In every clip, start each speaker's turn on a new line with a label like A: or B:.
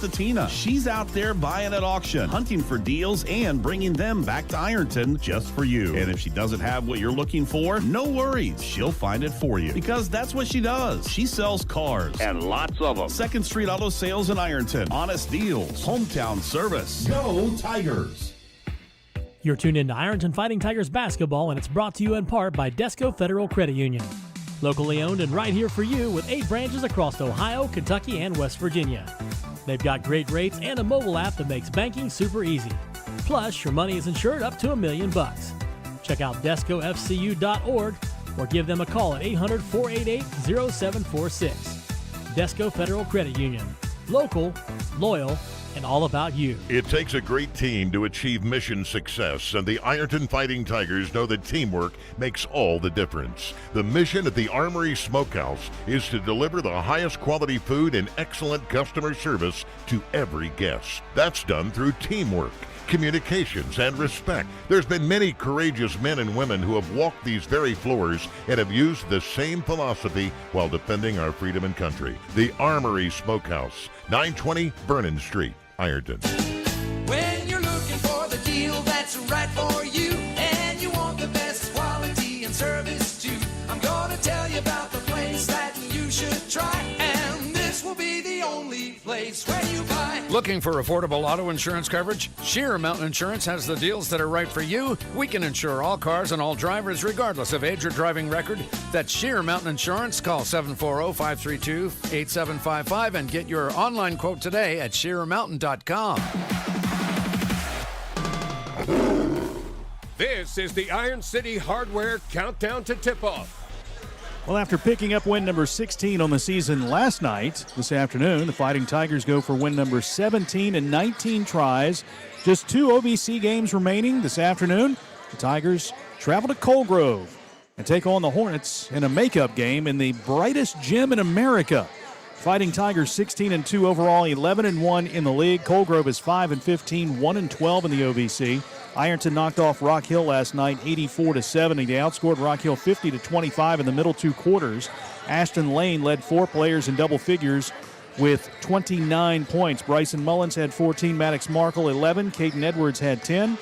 A: to Tina. She's out there buying at auction, hunting for deals, and bringing them back to Ironton just for you. And if she doesn't have what you're looking for, no worries. She'll find it for you, because that's what she does. She sells cars, and lots of them. 2nd Street Auto Sales in Ironton. Honest deals. Hometown service. Go Tigers!
B: You're tuned in to Ironton Fighting Tigers basketball, and it's brought to you in part by Desco Federal Credit Union. Locally owned and right here for you with 8 branches across Ohio, Kentucky, and West Virginia. They've got great rates and a mobile app that makes banking super easy. Plus, your money is insured up to $1 million. Check out DescoFCU.org or give them a call at 800-488-0746. Desco Federal Credit Union. Local, loyal, and all about you.
C: It takes a great team to achieve mission success, and the Ironton Fighting Tigers know that teamwork makes all the difference. The mission at the Armory Smokehouse is to deliver the highest quality food and excellent customer service to every guest. That's done through teamwork, communications, and respect. There's been many courageous men and women who have walked these very floors and have used the same philosophy while defending our freedom and country. The Armory Smokehouse, 920 Vernon Street, Ironton.
D: When you're looking for the deal that's right for you, and you want the best quality and service too, I'm gonna tell you about the place that you should try, and this will be the only place where you buy.
E: Looking for affordable auto insurance coverage? Sheer Mountain Insurance has the deals that are right for you. We can insure all cars and all drivers regardless of age or driving record. That's Sheer Mountain Insurance. Call 740-532-8755 and get your online quote today at sheermountain.com.
F: This is the Iron City Hardware Countdown to Tip-Off.
G: Well, after picking up win number 16 on the season last night, this afternoon, the Fighting Tigers go for win number 17 in 19 tries. Just 2 OVC games remaining this afternoon. The Tigers travel to Coal Grove and take on the Hornets in a makeup game in the brightest gym in America. Fighting Tigers 16-2 overall, 11-1 in the league. Coal Grove is 5-15, 1-12 in the OVC. Ironton knocked off Rock Hill last night 84-70. They outscored Rock Hill 50-25 in the middle 2 quarters. Ashton Lane led 4 players in double figures with 29 points. Bryson Mullins had 14, Maddox Markle 11, Caden Edwards had 10.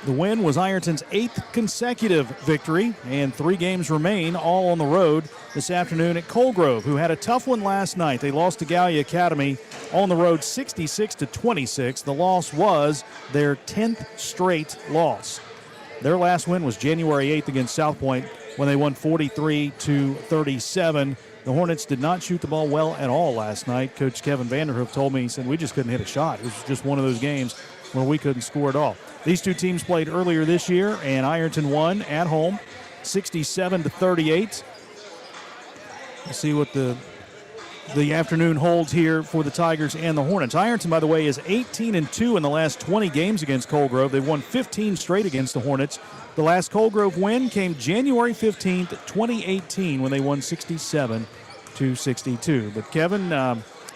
G: The win was Ironton's 8th consecutive victory, and 3 games remain, all on the road this afternoon at Coal Grove, who had a tough one last night. They lost to Gallia Academy on the road 66-26. The loss was their 10th straight loss. Their last win was January 8th against South Point when they won 43-37. The Hornets did not shoot the ball well at all last night. Coach Kevin Vanderhoof told me, he said, we just couldn't hit a shot. It was just one of those games where we couldn't score at all. These 2 teams played earlier this year, and Ironton won at home 67-38. We'll see what the afternoon holds here for the Tigers and the Hornets. Ironton, by the way, is 18-2 in the last 20 games against Coal Grove. They've won 15 straight against the Hornets. The last Coal Grove win came January 15th, 2018, when they won 67-62. But Kevin,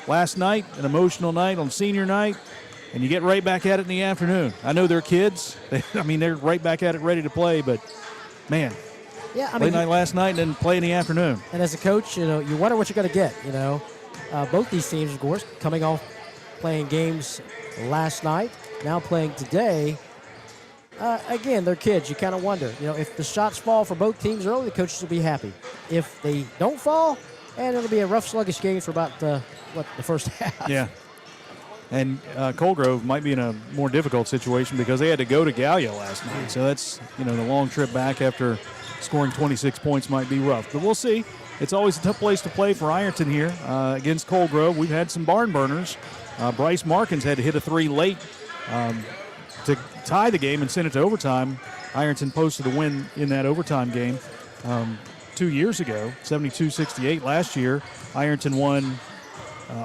G: last night, an emotional night on senior night, and you get right back at it in the afternoon. I know they're kids. They're right back at it ready to play, but, man, late night last night and then play in the afternoon.
H: And as a coach, you wonder what you're going to get, Both these teams, of course, coming off playing games last night, now playing today. Again, they're kids. You kind of wonder, if the shots fall for both teams early, the coaches will be happy. If they don't fall, and it'll be a rough, sluggish game for about, the first half.
G: Yeah. And Coal Grove might be in a more difficult situation because they had to go to Gallia last night. So that's, the long trip back after scoring 26 points might be rough. But we'll see. It's always a tough place to play for Ironton here against Coal Grove. We've had some barn burners. Bryce Markins had to hit a 3 late to tie the game and send it to overtime. Ironton posted a win in that overtime game 2 years ago, 72-68. Last year, Ironton won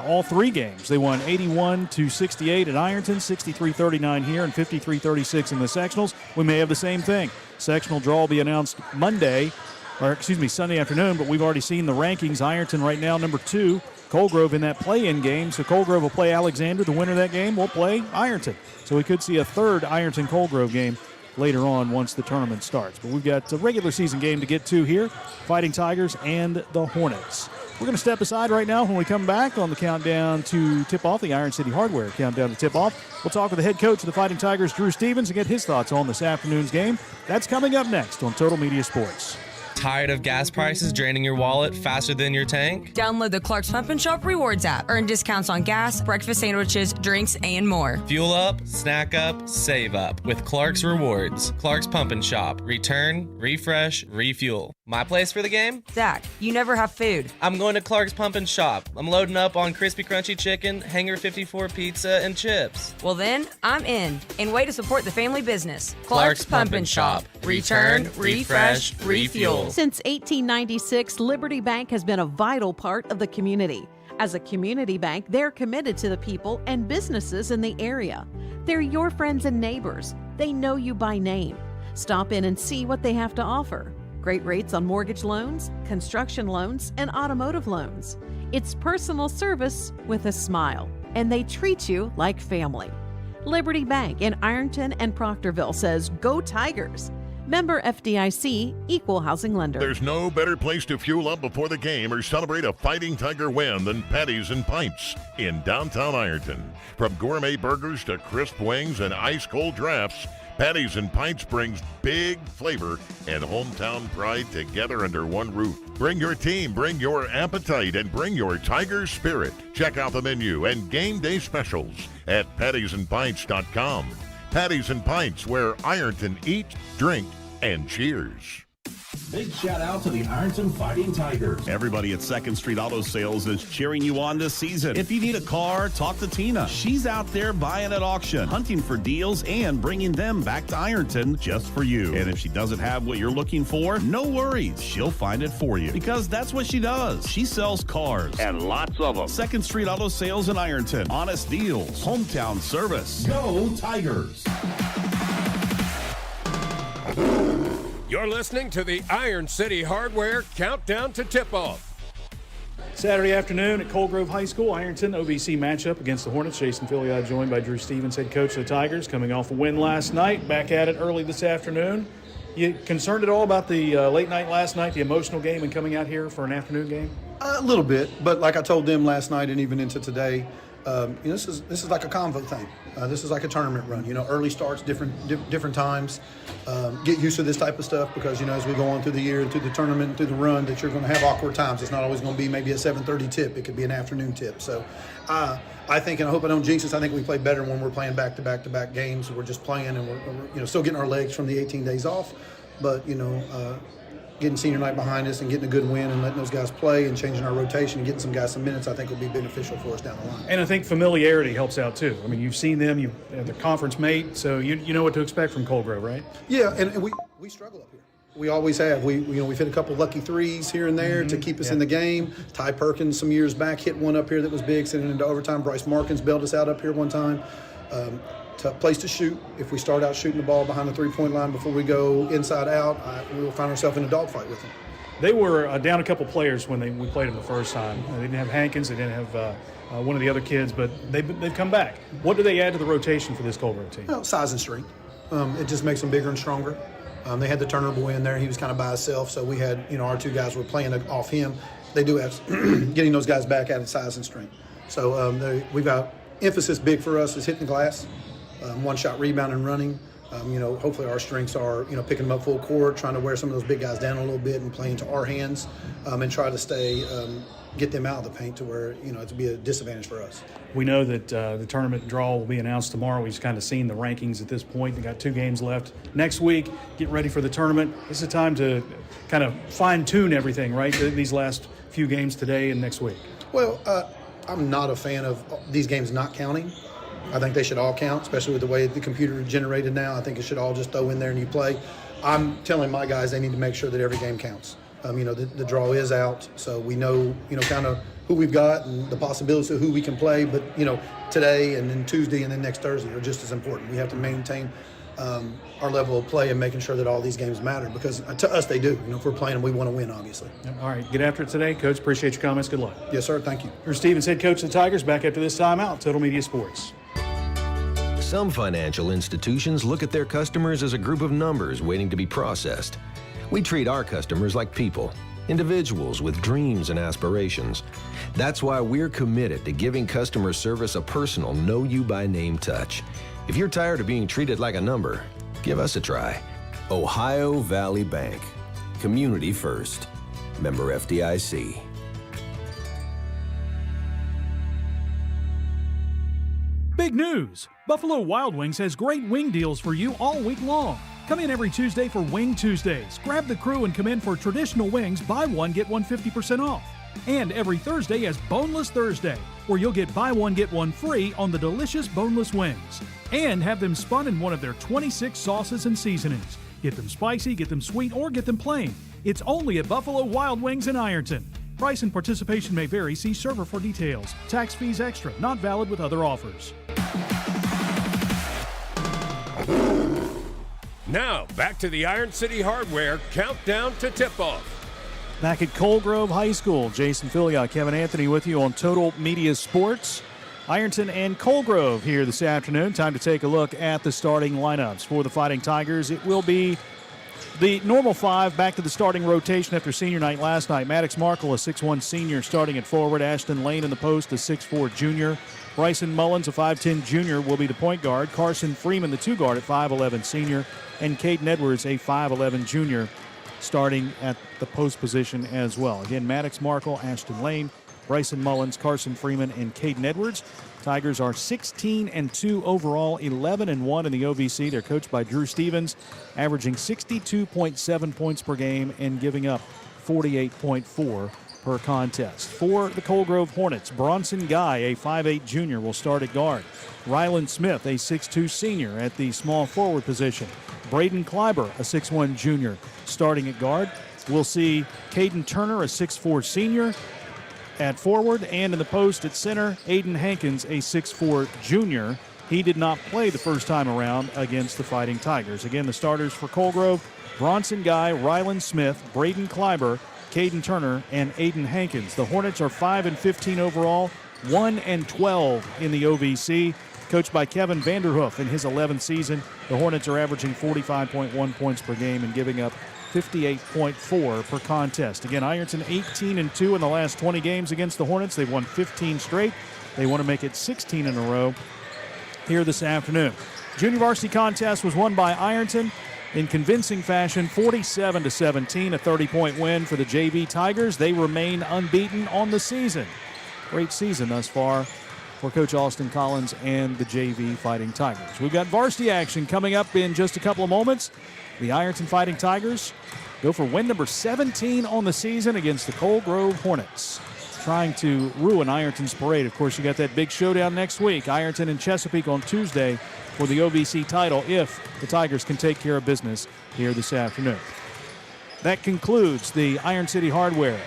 G: all 3 games. They won 81-68 at Ironton, 63-39 here, and 53-36 in the sectionals. We may have the same thing. Sectional draw will be announced Sunday afternoon, but we've already seen the rankings. Ironton right now, number 2. Coal Grove in that play-in game. So Coal Grove will play Alexander. The winner of that game will play Ironton. So we could see a 3rd Ironton-Coal Grove game later on once the tournament starts. But we've got a regular season game to get to here, Fighting Tigers and the Hornets. We're going to step aside right now. When we come back on the countdown to tip off, the Iron City Hardware countdown to tip off, we'll talk with the head coach of the Fighting Tigers, Drew Stevens, and get his thoughts on this afternoon's game. That's coming up next on Total Media Sports.
I: Tired of gas prices draining your wallet faster than your tank?
J: Download the Clark's Pump and Shop Rewards app. Earn discounts on gas, breakfast sandwiches, drinks, and more.
I: Fuel up, snack up, save up with Clark's Rewards. Clark's Pump and Shop. Return, refresh, refuel. My place for the game?
J: Zach, you never have food.
I: I'm going to Clark's Pump and Shop. I'm loading up on crispy crunchy chicken, Hanger 54 pizza, and chips.
J: Well then, I'm in. And way to support the family business.
I: Clark's Pump and Shop. Return, refresh, refuel.
K: Since 1896, Liberty Bank has been a vital part of the community. As a community bank, they're committed to the people and businesses in the area. They're your friends and neighbors. They know you by name. Stop in and see what they have to offer. Great rates on mortgage loans, construction loans, and automotive loans. It's personal service with a smile, and they treat you like family. Liberty Bank in Ironton and Proctorville says, "Go Tigers." Member FDIC, Equal Housing Lender.
C: There's no better place to fuel up before the game or celebrate a Fighting Tiger win than Patties and Pints in downtown Ironton. From gourmet burgers to crisp wings and ice-cold drafts, Patties and Pints brings big flavor and hometown pride together under one roof. Bring your team, bring your appetite, and bring your Tiger spirit. Check out the menu and game day specials at pattiesandpints.com. Patties and Pints, where Ironton eat, drink, and cheers.
A: Big shout out to the Ironton Fighting Tigers. Everybody at 2nd Street Auto Sales is cheering you on this season. If you need a car, talk to Tina. She's out there buying at auction, hunting for deals, and bringing them back to Ironton just for you. And if she doesn't have what you're looking for, no worries. She'll find it for you because that's what she does. She sells cars and lots of them. 2nd Street Auto Sales in Ironton. Honest deals, hometown service. Go Tigers.
F: You're listening to the Iron City Hardware Countdown to Tip-Off.
G: Saturday afternoon at Coal Grove High School, Ironton OVC matchup against the Hornets. Jason Filiad joined by Drew Stevens, head coach of the Tigers, coming off a win last night. Back at it early this afternoon. You concerned at all about the late night last night, the emotional game, and coming out here for an afternoon game?
L: A little bit, but like I told them last night and even into today, this is like a convo thing. This is like a tournament run. Early starts, different times. Get used to this type of stuff because as we go on through the year and through the tournament and through the run, that you're going to have awkward times. It's not always going to be maybe a 7:30 tip. It could be an afternoon tip. So I think, and I hope I don't jinx this, I think we play better when we're playing back-to-back games. We're just playing and we're still getting our legs from the 18 days off, but getting senior night behind us and getting a good win and letting those guys play and changing our rotation and getting some guys some minutes, I think will be beneficial for us down the line.
G: And I think familiarity helps out too. I mean, you've seen them, they're the conference mate, so you know what to expect from Coal Grove, right?
L: Yeah, and we struggle up here. We always have. We've hit a couple lucky threes here and there to keep us in the game. Ty Perkins some years back hit one up here that was big, sending into overtime. Bryce Markins bailed us out up here one time. Tough place to shoot. If we start out shooting the ball behind the three-point line before we go inside out, we will find ourselves in a dogfight with them.
G: They were down a couple players when we played them the first time. They didn't have Hankins. They didn't have one of the other kids, but they've come back. What do they add to the rotation for this Coal Grove team?
L: Well, size and strength. It just makes them bigger and stronger. They had the Turner boy in there. He was kind of by himself, so we had, our two guys were playing off him. They do have getting those guys back added size and strength. So we've got emphasis big for us is hitting the glass. One-shot rebound and running. Hopefully our strengths are, picking them up full court, trying to wear some of those big guys down a little bit and play into our hands and try to get them out of the paint to where, it'd be a disadvantage for us.
G: We know that the tournament draw will be announced tomorrow. We've kind of seen the rankings at this point. We've got 2 games left. Next week, get ready for the tournament. This is a time to kind of fine-tune everything, right, these last few games today and next week.
L: Well, I'm not a fan of these games not counting. I think they should all count, especially with the way the computer is generated now. I think it should all just throw in there and you play. I'm telling my guys they need to make sure that every game counts. The draw is out, so we know, kind of who we've got and the possibilities of who we can play. But, today and then Tuesday and then next Thursday are just as important. We have to maintain our level of play and making sure that all these games matter because to us they do. If we're playing them, we want to win, obviously.
G: All right, get after it today. Coach, appreciate your comments. Good luck.
L: Yes, sir. Thank you.
G: Here's Stevens, head coach of the Tigers, back after this timeout. Total Media Sports.
M: Some financial institutions look at their customers as a group of numbers waiting to be processed. We treat our customers like people. individuals with dreams and aspirations. That's why we're committed to giving customer service a personal, know-you-by-name touch. If you're tired of being treated like a number, give us a try. Ohio Valley Bank. Community first. Member FDIC.
G: Big news! Buffalo Wild Wings has great wing deals for you all week long. Come in every Tuesday for Wing Tuesdays. Grab the crew and come in for traditional wings, buy one, get one 50% off. And every Thursday is Boneless Thursday, where you'll get buy one, get one free on the delicious boneless wings. And have them spun in one of their 26 sauces and seasonings. Get them spicy, get them sweet, or get them plain. It's only at Buffalo Wild Wings in Ironton. Price and participation may vary. See server for details. Tax fees extra. Not valid with other offers.
F: Now, back to the Iron City Hardware countdown to tip-off.
G: Back at Coal Grove High School, Jason Filiot, Kevin Anthony with you on Total Media Sports. Ironton and Coal Grove here this afternoon. Time to take a look at the starting lineups for the Fighting Tigers. It will be the normal five back to the starting rotation after senior night last night. Maddox Markle, a 6'1 senior, starting at forward. Ashton Lane in the post, a 6'4 junior. Bryson Mullins, a 5'10 junior, will be the point guard. Carson Freeman, the two guard, at 5'11 senior. And Caden Edwards, a 5'11 junior, starting at the post position as well. Again, Maddox Markle, Ashton Lane, Bryson Mullins, Carson Freeman, and Caden Edwards. Tigers are 16-2 overall, 11-1 in the OVC. They're coached by Drew Stevens, averaging 62.7 points per game and giving up 48.4 per contest. For the Coal Grove Hornets, Bronson Guy, a 5'8 junior, will start at guard. Rylan Smith, a 6'2 senior, at the small forward position. Braden Kleiber, a 6'1 junior, starting at guard. We'll see Caden Turner, a 6'4 senior, at forward, and in the post at center, Aiden Hankins, a 6'4 junior. He did not play the first time around against the Fighting Tigers. Again, the starters for Coal Grove, Bronson Guy, Rylan Smith, Braden Kleiber, Caden Turner, and Aiden Hankins. The Hornets are 5-15 overall, 1-12 in the OVC. Coached by Kevin Vanderhoof in his 11th season, the Hornets are averaging 45.1 points per game and giving up 58.4 per contest. Again, Ironton 18-2 in the last 20 games against the Hornets. They've won 15 straight. They want to make it 16 in a row here this afternoon. Junior varsity contest was won by Ironton in convincing fashion, 47-17, a 30-point win for the JV Tigers. They remain unbeaten on the season. Great season thus far for Coach Austin Collins and the JV Fighting Tigers. We've got varsity action coming up in just a couple of moments. The Ironton Fighting Tigers go for win number 17 on the season against the Coal Grove Hornets, trying to ruin Ironton's parade. Of course, you got that big showdown next week, Ironton and Chesapeake on Tuesday for the OVC title if the Tigers can take care of business here this afternoon. That concludes the Iron City Hardware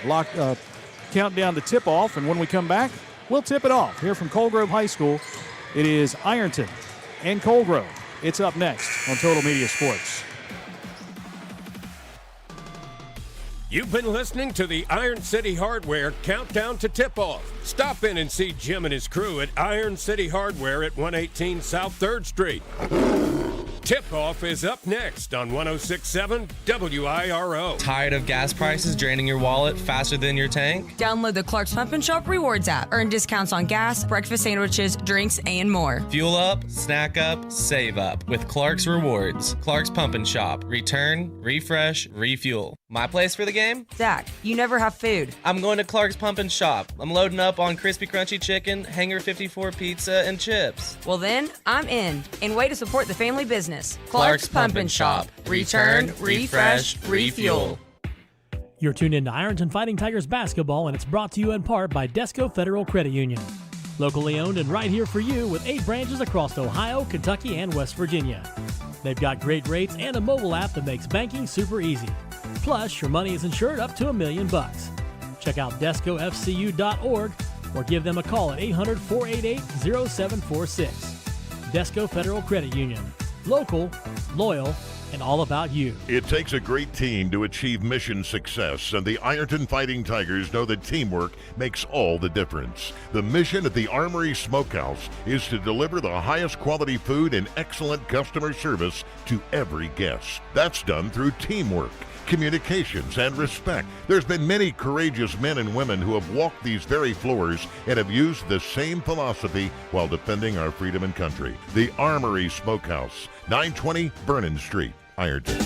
G: countdown to tip-off, and when we come back, we'll tip it off here from Coal Grove High School. It is Ironton and Coal Grove. It's up next on Total Media Sports.
F: You've been listening to the Iron City Hardware countdown to tip-off. Stop in and see Jim and his crew at Iron City Hardware at 118 South 3rd Street. Tip-off is up next on 106.7 WIRO.
I: Tired of gas prices draining your wallet faster than your tank?
J: Download the Clark's Pump and Shop Rewards app. Earn discounts on gas, breakfast sandwiches, drinks, and more.
I: Fuel up, snack up, save up with Clark's Rewards. Clark's Pump and Shop. Return, refresh, refuel. My place for the game?
J: Zach, you never have food.
I: I'm going to Clark's Pump and Shop. I'm loading up on crispy crunchy chicken, Hanger 54 pizza, and chips.
J: Well then, I'm in. And way to support the family business.
I: Clark's Pump and Shop. Return, refresh, refuel.
B: You're tuned in to Ironton Fighting Tigers basketball, and it's brought to you in part by Desco Federal Credit Union. Locally owned and right here for you with 8 branches across Ohio, Kentucky, and West Virginia. They've got great rates and a mobile app that makes banking super easy. Plus, your money is insured up to $1 million. Check out DescoFCU.org or give them a call at 800-488-0746. Desco Federal Credit Union. Local, loyal, and all about you.
C: It takes a great team to achieve mission success, and the Ironton Fighting Tigers know that teamwork makes all the difference. The mission at the Armory Smokehouse is to deliver the highest quality food and excellent customer service to every guest. That's done through teamwork. communications, and respect. There's been many courageous men and women who have walked these very floors and have used the same philosophy while defending our freedom and country. The Armory Smokehouse, 920 Vernon Street, Ironton.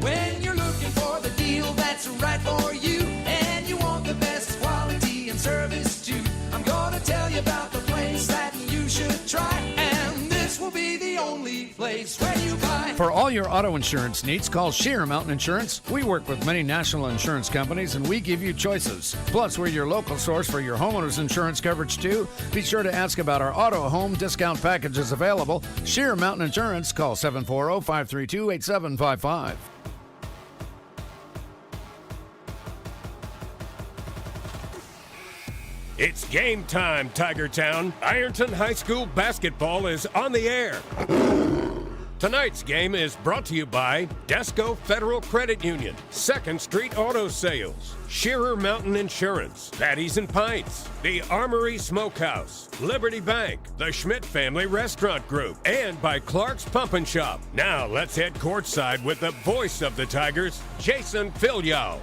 D: When you're looking for the deal that's right for you, and you want the best quality and service too, I'm gonna tell you about the place that you should try, and this will be the only place where you buy.
E: For all your auto insurance needs, call Sheer Mountain Insurance. We work with many national insurance companies, and we give you choices. Plus, we're your local source for your homeowner's insurance coverage, too. Be sure to ask about our auto home discount packages available. Sheer Mountain Insurance. Call 740-532-8755.
F: It's game time, Tigertown. Ironton High School basketball is on the air. Tonight's game is brought to you by Desco Federal Credit Union, 2nd Street Auto Sales, Shearer Mountain Insurance, Patties and Pints, the Armory Smokehouse, Liberty Bank, the Schmidt Family Restaurant Group, and by Clark's Pump and Shop. Now let's head courtside with the voice of the Tigers, Jason Filyow.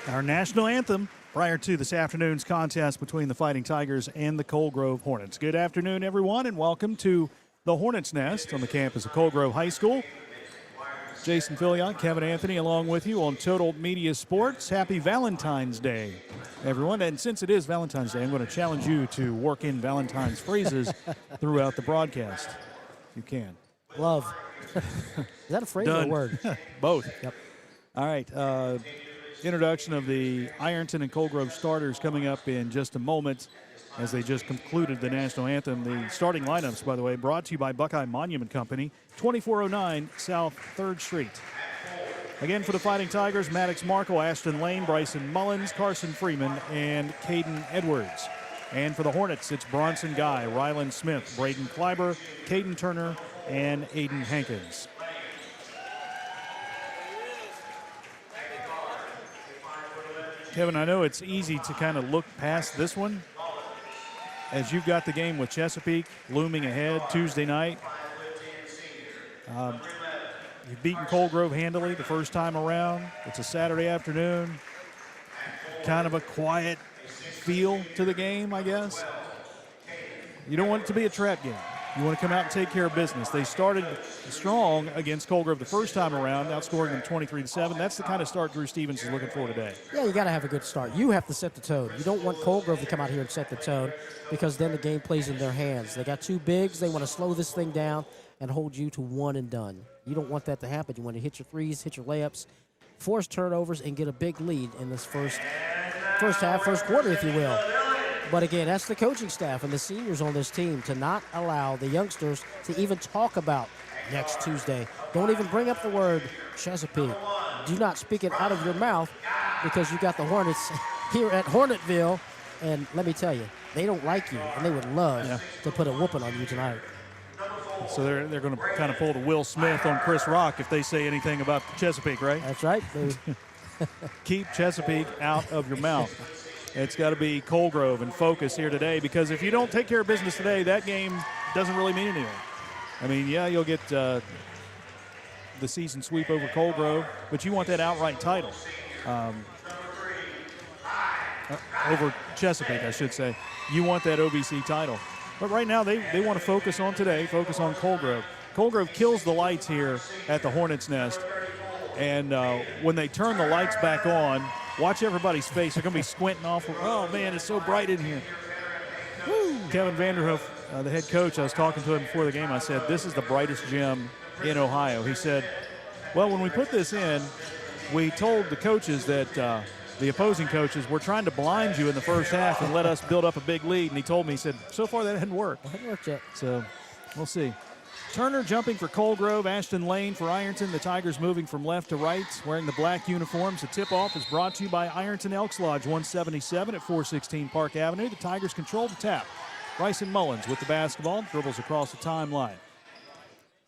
G: Our national anthem prior to this afternoon's contest between the Fighting Tigers and the Coal Grove Hornets. Good afternoon, everyone, and welcome to the Hornets' Nest on the campus of Coal Grove High School. Jason Fillion, Kevin Anthony, along with you on Total Media Sports. Happy Valentine's Day, everyone. And since it is Valentine's Day, I'm going to challenge you to work in Valentine's phrases throughout the broadcast. You can.
H: Love. Is that a phrase or a word?
G: Both.
H: Yep.
G: All right. Introduction of the Ironton and Coal Grove starters coming up in just a moment as they just concluded the national anthem. The starting lineups, by the way, brought to you by Buckeye Monument Company, 2409 South 3rd Street. Again, for the Fighting Tigers, Maddox Markle, Ashton Lane, Bryson Mullins, Carson Freeman, and Caden Edwards. And for the Hornets, it's Bronson Guy, Rylan Smith, Braden Kleiber, Caden Turner, and Aiden Hankins. Kevin, I know it's easy to kind of look past this one as you've got the game with Chesapeake looming ahead Tuesday night. You've beaten Coal Grove handily the first time around. It's a Saturday afternoon. Kind of a quiet feel to the game, I guess. You don't want it to be a trap game. You want to come out and take care of business. They started strong against Coal Grove the first time around, outscoring them 23-7. That's the kind of start Drew Stevens is looking for today.
H: Yeah, you got to have a good start. You have to set the tone. You don't want Coal Grove to come out here and set the tone because then the game plays in their hands. They got two bigs. They want to slow this thing down and hold you to one and done. You don't want that to happen. You want to hit your threes, hit your layups, force turnovers, and get a big lead in this first half, first quarter, if you will. But again, that's the coaching staff and the seniors on this team to not allow the youngsters to even talk about next Tuesday. Don't even bring up the word Chesapeake. Do not speak it out of your mouth because you got the Hornets here at Hornetville. And let me tell you, they don't like you, and they would love to put a whooping on you tonight.
G: So they're going to kind of pull the Will Smith on Chris Rock if they say anything about Chesapeake, right?
H: That's right.
G: Keep Chesapeake out of your mouth. It's got to be Coal Grove and focus here today because if you don't take care of business today, that game doesn't really mean anything. I mean, yeah, you'll get the season sweep over Coal Grove, but you want that outright title. Over Chesapeake, I should say. You want that OVC title. But right now, they want to focus on today, focus on Coal Grove. Coal Grove kills the lights here at the Hornets' Nest. And when they turn the lights back on, watch everybody's face. They're going to be squinting off. Oh, man, it's so bright in here. Woo. Kevin Vanderhoof, the head coach, I was talking to him before the game. I said, this is the brightest gym in Ohio. He said, well, when we put this in, we told the coaches that the opposing coaches were trying to blind you in the first half and let us build up a big lead. And he told me, he said, so far that hasn't worked.
H: It hasn't worked yet.
G: So we'll see. Turner jumping for Coal Grove, Ashton Lane for Ironton. The Tigers moving from left to right, wearing the black uniforms. The tip-off is brought to you by Ironton Elks Lodge 177 at 416 Park Avenue. The Tigers control the tap. Bryson Mullins with the basketball, dribbles across the timeline.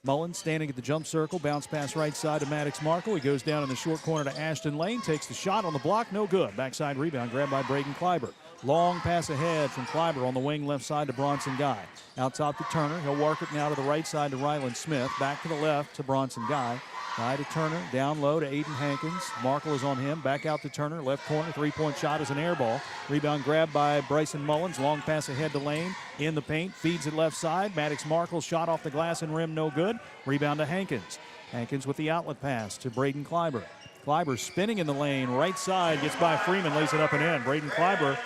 G: Mullins standing at the jump circle, bounce pass right side to Maddox Markle. He goes down in the short corner to Ashton Lane, takes the shot on the block, no good. Backside rebound grabbed by Braden Kleiber. Long pass ahead from Kleiber on the wing left side to Bronson Guy. Out top to Turner. He'll work it now to the right side to Ryland Smith. Back to the left to Bronson Guy. Guy to Turner. Down low to Aiden Hankins. Markle is on him. Back out to Turner. Left corner. Three-point shot is an air ball. Rebound grabbed by Bryson Mullins. Long pass ahead to Lane. In the paint. Feeds it left side. Maddox Markle shot off the glass and rim. No good. Rebound to Hankins. Hankins with the outlet pass to Braden Kleiber. Kleiber spinning in the lane. Right side. Gets by Freeman. Lays it up and in. Braden Kleiber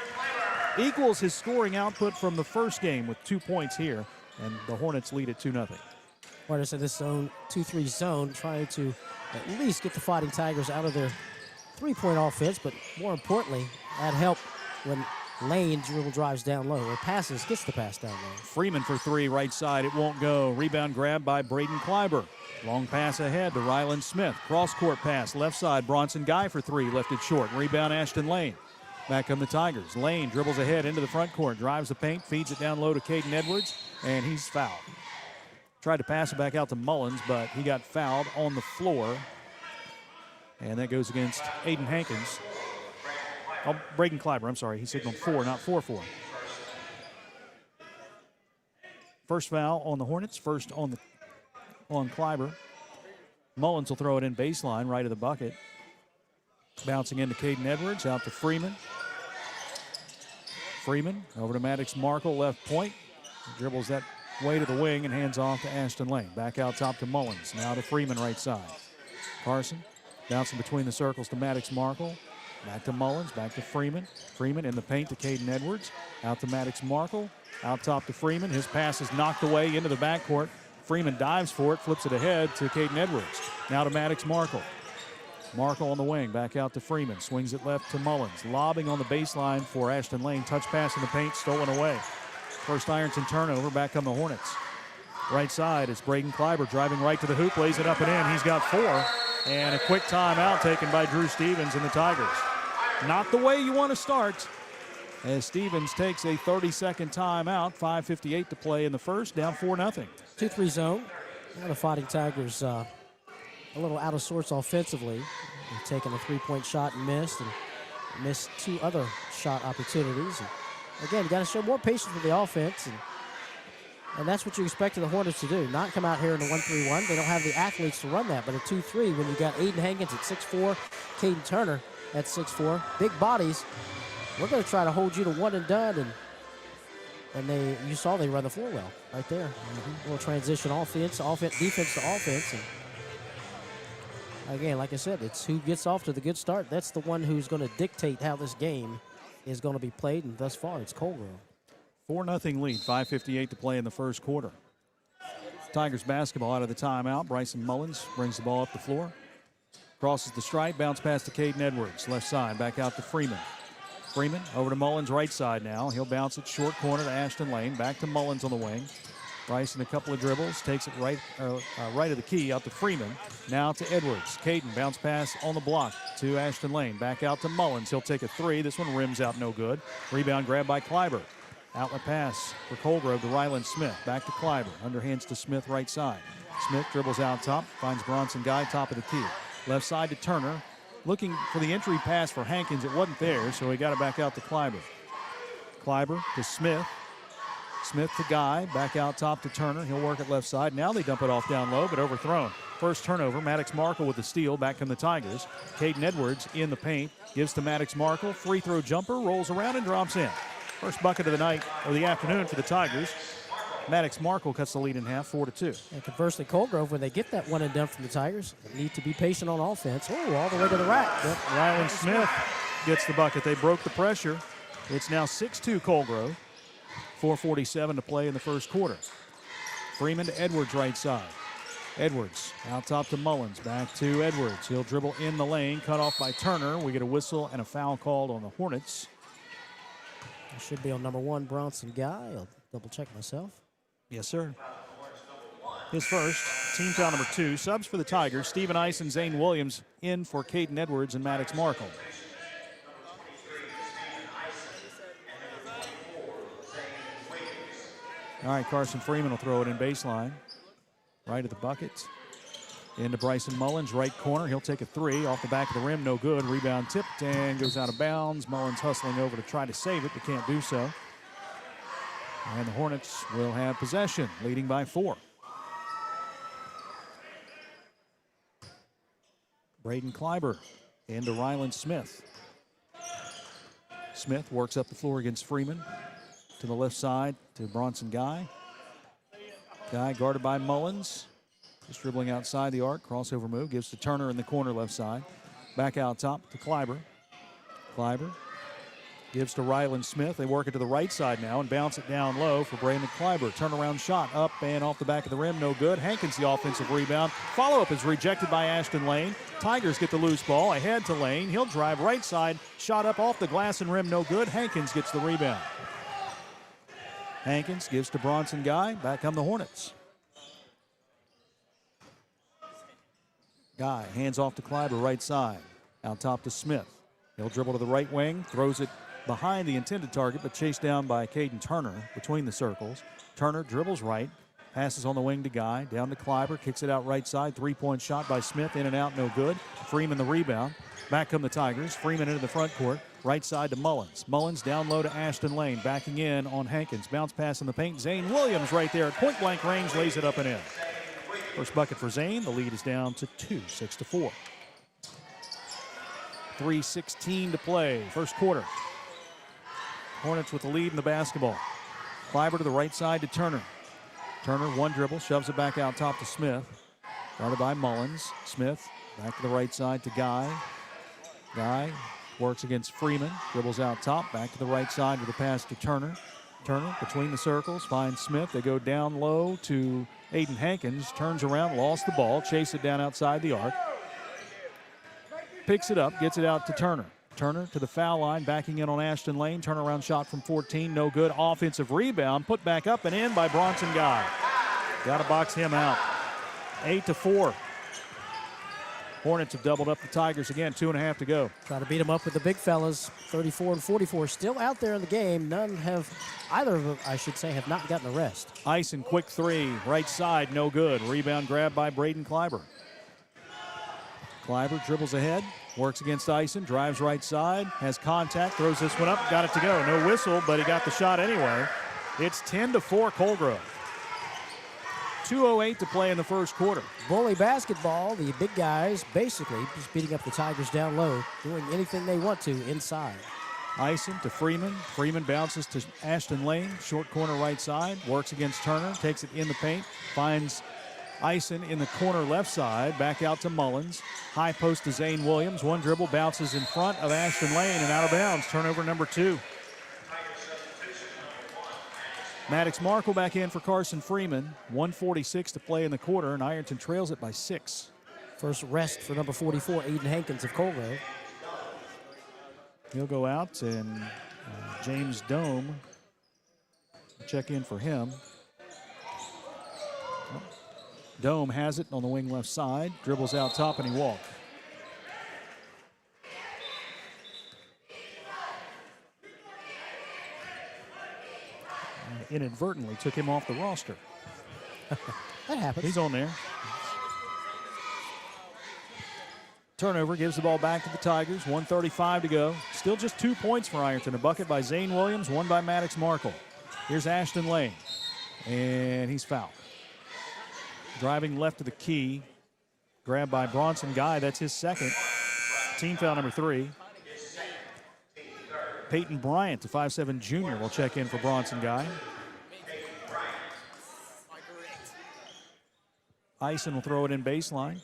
G: equals his scoring output from the first game with 2 points here, and the Hornets lead at 2-0.
H: Well, I said this zone, 2-3 zone, trying to at least get the Fighting Tigers out of their three-point offense, but more importantly, add help when Lane dribble drives down low, or passes, gets the pass down low.
G: Freeman for three, right side, it won't go. Rebound grab by Braden Kleiber. Long pass ahead to Ryland Smith. Cross-court pass, left side, Bronson Guy for three, left it short. Rebound Ashton Lane. Back come the Tigers. Lane dribbles ahead into the front court, drives the paint, feeds it down low to Caden Edwards, and he's fouled. Tried to pass it back out to Mullins, but he got fouled on the floor. And that goes against Aiden Hankins. Oh, Braden Kleiber, I'm sorry. He signaled 4, not 4-4. First foul on the Hornets, first on Kleiber. Mullins will throw it in baseline, right of the bucket. Bouncing into Caden Edwards, out to Freeman. Freeman over to Maddox Markle, left point. Dribbles that way to the wing and hands off to Ashton Lane. Back out top to Mullins. Now to Freeman, right side. Carson bouncing between the circles to Maddox Markle. Back to Mullins, back to Freeman. Freeman in the paint to Caden Edwards. Out to Maddox Markle. Out top to Freeman. His pass is knocked away into the backcourt. Freeman dives for it, flips it ahead to Caden Edwards. Now to Maddox Markle. Markle on the wing, back out to Freeman. Swings it left to Mullins. Lobbing on the baseline for Ashton Lane. Touch pass in the paint, stolen away. First Ironton turnover, back on the Hornets. Right side, it's Braden Kleiber driving right to the hoop, lays it up and in. He's got 4. And a quick timeout taken by Drew Stevens and the Tigers. Not the way you want to start, as Stevens takes a 30-second timeout. 5:58 to play in the first, down 4-0.
H: 2-3 zone. Now the Fighting Tigers a little out of sorts offensively. They've taken a three-point shot and missed 2 other shot opportunities. And again, you got to show more patience with the offense, and that's what you expect of the Hornets to do. Not come out here in a 1-3-1. They don't have the athletes to run that, but a 2-3 when you got Aiden Hankins at 6'4", Caden Turner at 6'4", big bodies. We're going to try to hold you to one and done, and you saw they run the floor well right there. A little transition defense to offense. And again, like I said, it's who gets off to the good start. That's the one who's going to dictate how this game is going to be played, and thus far it's Coal Grove.
G: 4-0 lead, 5:58 to play in the first quarter. Tigers basketball out of the timeout. Bryson Mullins brings the ball up the floor. Crosses the stripe, bounce pass to Caden Edwards. Left side, back out to Freeman. Freeman over to Mullins right side now. He'll bounce it short corner to Ashton Lane. Back to Mullins on the wing. Bryson a couple of dribbles, takes it right of the key out to Freeman. Now to Edwards. Caden bounce pass on the block to Ashton Lane. Back out to Mullins. He'll take a 3. This one rims out no good. Rebound grab by Kleiber. Outlet pass for Coal Grove to Ryland Smith. Back to Kleiber. Underhands to Smith right side. Smith dribbles out top. Finds Bronson Guy top of the key. Left side to Turner. Looking for the entry pass for Hankins. It wasn't there, so he got it back out to Kleiber. Kleiber to Smith. Smith to Guy. Back out top to Turner. He'll work it left side. Now they dump it off down low, but overthrown. First turnover. Maddox Markle with the steal. Back come the Tigers. Caden Edwards in the paint. Gives to Maddox Markle. Free throw jumper. Rolls around and drops in. First bucket of the night, or the afternoon for the Tigers. Maddox Markle cuts the lead in half, 4-2.
H: And conversely, Coal Grove, when they get that one and done from the Tigers, they need to be patient on offense. Oh, all the way to the rack. Yep.
G: Ryland Smith gets the bucket. They broke the pressure. It's now 6-2 Coal Grove. 4:47 to play in the first quarter. Freeman to Edwards right side. Edwards out top to Mullins. Back to Edwards. He'll dribble in the lane. Cut off by Turner. We get a whistle and a foul called on the Hornets.
H: It should be on number 1, Bronson Guy. I'll double check myself.
G: Yes, sir. His first, team foul number 2. Subs for the Tigers, Stephen Ice and Zane Williams in for Caden Edwards and Maddox Markle. All right, Carson Freeman will throw it in baseline. Right at the bucket. Into Bryson Mullins, right corner. He'll take a 3 off the back of the rim, no good. Rebound tipped and goes out of bounds. Mullins hustling over to try to save it, but can't do so. And the Hornets will have possession, leading by 4. Braden Kleiber into Ryland Smith. Smith works up the floor against Freeman. To the left side to Bronson Guy. Guy guarded by Mullins. Just dribbling outside the arc. Crossover move. Gives to Turner in the corner left side. Back out top to Kleiber. Kleiber gives to Ryland Smith. They work it to the right side now and bounce it down low for Brandon Kleiber. Turnaround shot up and off the back of the rim. No good. Hankins the offensive rebound. Follow-up is rejected by Ashton Lane. Tigers get the loose ball. Ahead to Lane. He'll drive right side. Shot up off the glass and rim. No good. Hankins gets the rebound. Hankins gives to Bronson Guy. Back come the Hornets. Guy hands off to Kleiber right side. Out top to Smith. He'll dribble to the right wing. Throws it behind the intended target, but chased down by Caden Turner between the circles. Turner dribbles right. Passes on the wing to Guy. Down to Kleiber. Kicks it out right side. 3-point shot by Smith. In and out. No good. Freeman the rebound. Back come the Tigers. Freeman into the front court. Right side to Mullins. Mullins down low to Ashton Lane. Backing in on Hankins. Bounce pass in the paint. Zane Williams right there at point blank range. Lays it up and in. First bucket for Zane. The lead is down to 2, 6-4. 3:16 to play. First quarter. Hornets with the lead in the basketball. Kleiber to the right side to Turner. Turner, one dribble, shoves it back out top to Smith. Guarded by Mullins. Smith back to the right side to Guy. Guy works against Freeman. Dribbles out top. Back to the right side with a pass to Turner. Turner between the circles. Finds Smith. They go down low to Aiden Hankins. Turns around, lost the ball. Chase it down outside the arc. Picks it up, gets it out to Turner. Turner to the foul line, backing in on Ashton Lane. Turnaround shot from 14, no good. Offensive rebound, put back up and in by Bronson Guy. Got to box him out. 8-4. Hornets have doubled up the Tigers again, 2.5 to go.
H: Try to beat them up with the big fellas. 34 and 44 still out there in the game. None have, either of them, I should say, have not gotten a rest.
G: Ison, quick 3, right side, no good. Rebound grab by Braden Kleiber. Kleiber dribbles ahead, works against Ison, drives right side, has contact, throws this one up, got it to go. No whistle, but he got the shot anyway. It's 10-4 Coal Grove. 2:08 to play in the first quarter.
H: Bully basketball, the big guys basically just beating up the Tigers down low, doing anything they want to inside.
G: Ison to Freeman. Freeman bounces to Ashton Lane, short corner right side, works against Turner, takes it in the paint, finds Ison in the corner left side, back out to Mullins. High post to Zane Williams. One dribble, bounces in front of Ashton Lane and out of bounds. Turnover number 2. Maddox Markle back in for Carson Freeman. 1:46 to play in the quarter, and Ironton trails it by 6.
H: First rest for number 44, Aiden Hankins of Coal Grove.
G: He'll go out, and James Dome check in for him. Dome has it on the wing left side, dribbles out top, and he walked. Inadvertently took him off the roster.
H: That happens.
G: He's on there. Turnover gives the ball back to the Tigers. 1:35 to go. Still just 2 points for Ironton. A bucket by Zane Williams, one by Maddox Markle. Here's Ashton Lane, and he's fouled. Driving left to the key. Grabbed by Bronson Guy. That's his second. Team foul number 3. Peyton Bryant, the 5'7" junior, will check in for Bronson Guy. Ison will throw it in baseline.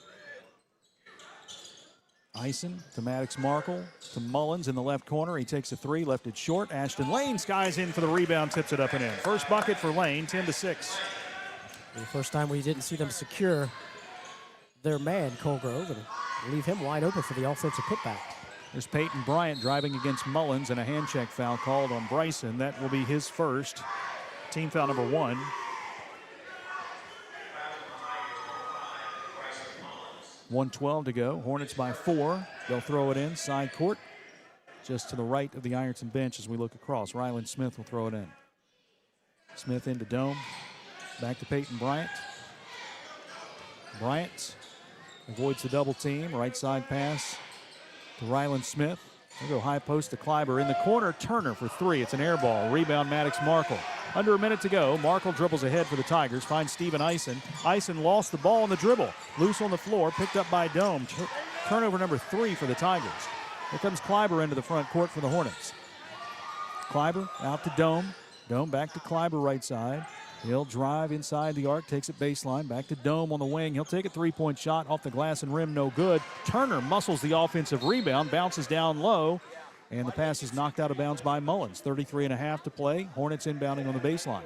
G: Ison to Maddox Markle, to Mullins in the left corner. He takes a 3, left it short. Ashton Lane skies in for the rebound, tips it up and in. First bucket for Lane, 10-6.
H: The first time we didn't see them secure their man, Coal Grove, and leave him wide open for the offensive putback.
G: There's Peyton Bryant driving against Mullins, and a hand check foul called on Bryson. That will be his first. Team foul number 1. 1:12 to go. Hornets by 4. They'll throw it in. Side court, just to the right of the Ironton bench as we look across. Ryland Smith will throw it in. Smith into Dome. Back to Peyton Bryant. Bryant avoids the double team. Right side pass to Ryland Smith. They'll go high post to Kleiber. In the corner, Turner for 3. It's an air ball. Rebound, Maddox Markle. Under a minute to go. Markle dribbles ahead for the Tigers. Finds Steven Eisen. Eisen lost the ball on the dribble. Loose on the floor. Picked up by Dome. Turnover number 3 for the Tigers. Here comes Kleiber into the front court for the Hornets. Kleiber out to Dome. Dome back to Kleiber right side. He'll drive inside the arc, takes it baseline, back to Dome on the wing. He'll take a three-point shot off the glass and rim, no good. Turner muscles the offensive rebound, bounces down low, and the pass is knocked out of bounds by Mullins. 33.5 to play. Hornets inbounding on the baseline.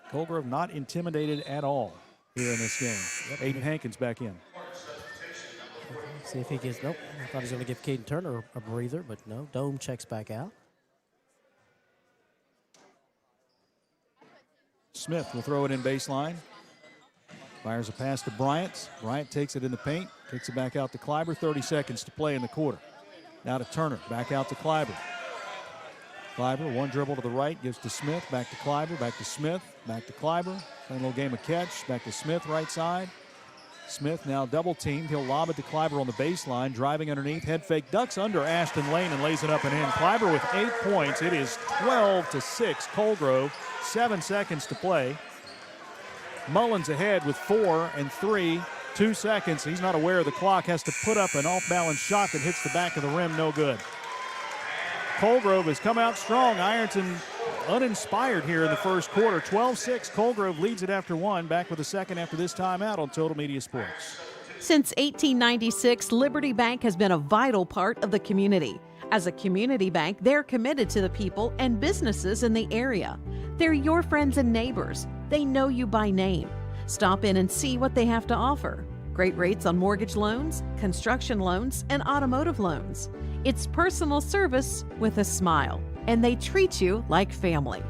G: Coal Grove not intimidated at all here in this game. Aiden Hankins back in.
H: See if he gets, nope. I thought he was going to give Caden Turner a breather, but no. Dome checks back out.
G: Smith will throw it in baseline. Fires a pass to Bryant. Bryant takes it in the paint. Kicks it back out to Kleiber. 30 seconds to play in the quarter. Now to Turner. Back out to Kleiber. Kleiber, one dribble to the right. Gives to Smith. Back to Kleiber. Back to Smith. Back to Kleiber. Playing a little game of catch. Back to Smith right side. Smith now double teamed. He'll lob it to Kleiber on the baseline. Driving underneath. Head fake. Ducks under Ashton Lane and lays it up and in. Kleiber with 8 points. It is 12-6. Coal Grove. 7 seconds to play. Mullins ahead with 4 and 3. 2 seconds. He's not aware of the clock. Has to put up an off-balance shot that hits the back of the rim. No good. Coal Grove has come out strong. Ironton uninspired here in the first quarter. 12-6. Coal Grove leads it after 1. Back with a second after this timeout on Total Media Sports.
K: Since 1896, Liberty Bank has been a vital part of the community. As a community bank, they're committed to the people and businesses in the area. They're your friends and neighbors. They know you by name. Stop in and see what they have to offer. Great rates on mortgage loans, construction loans, and automotive loans. It's personal service with a smile, and they treat you like family.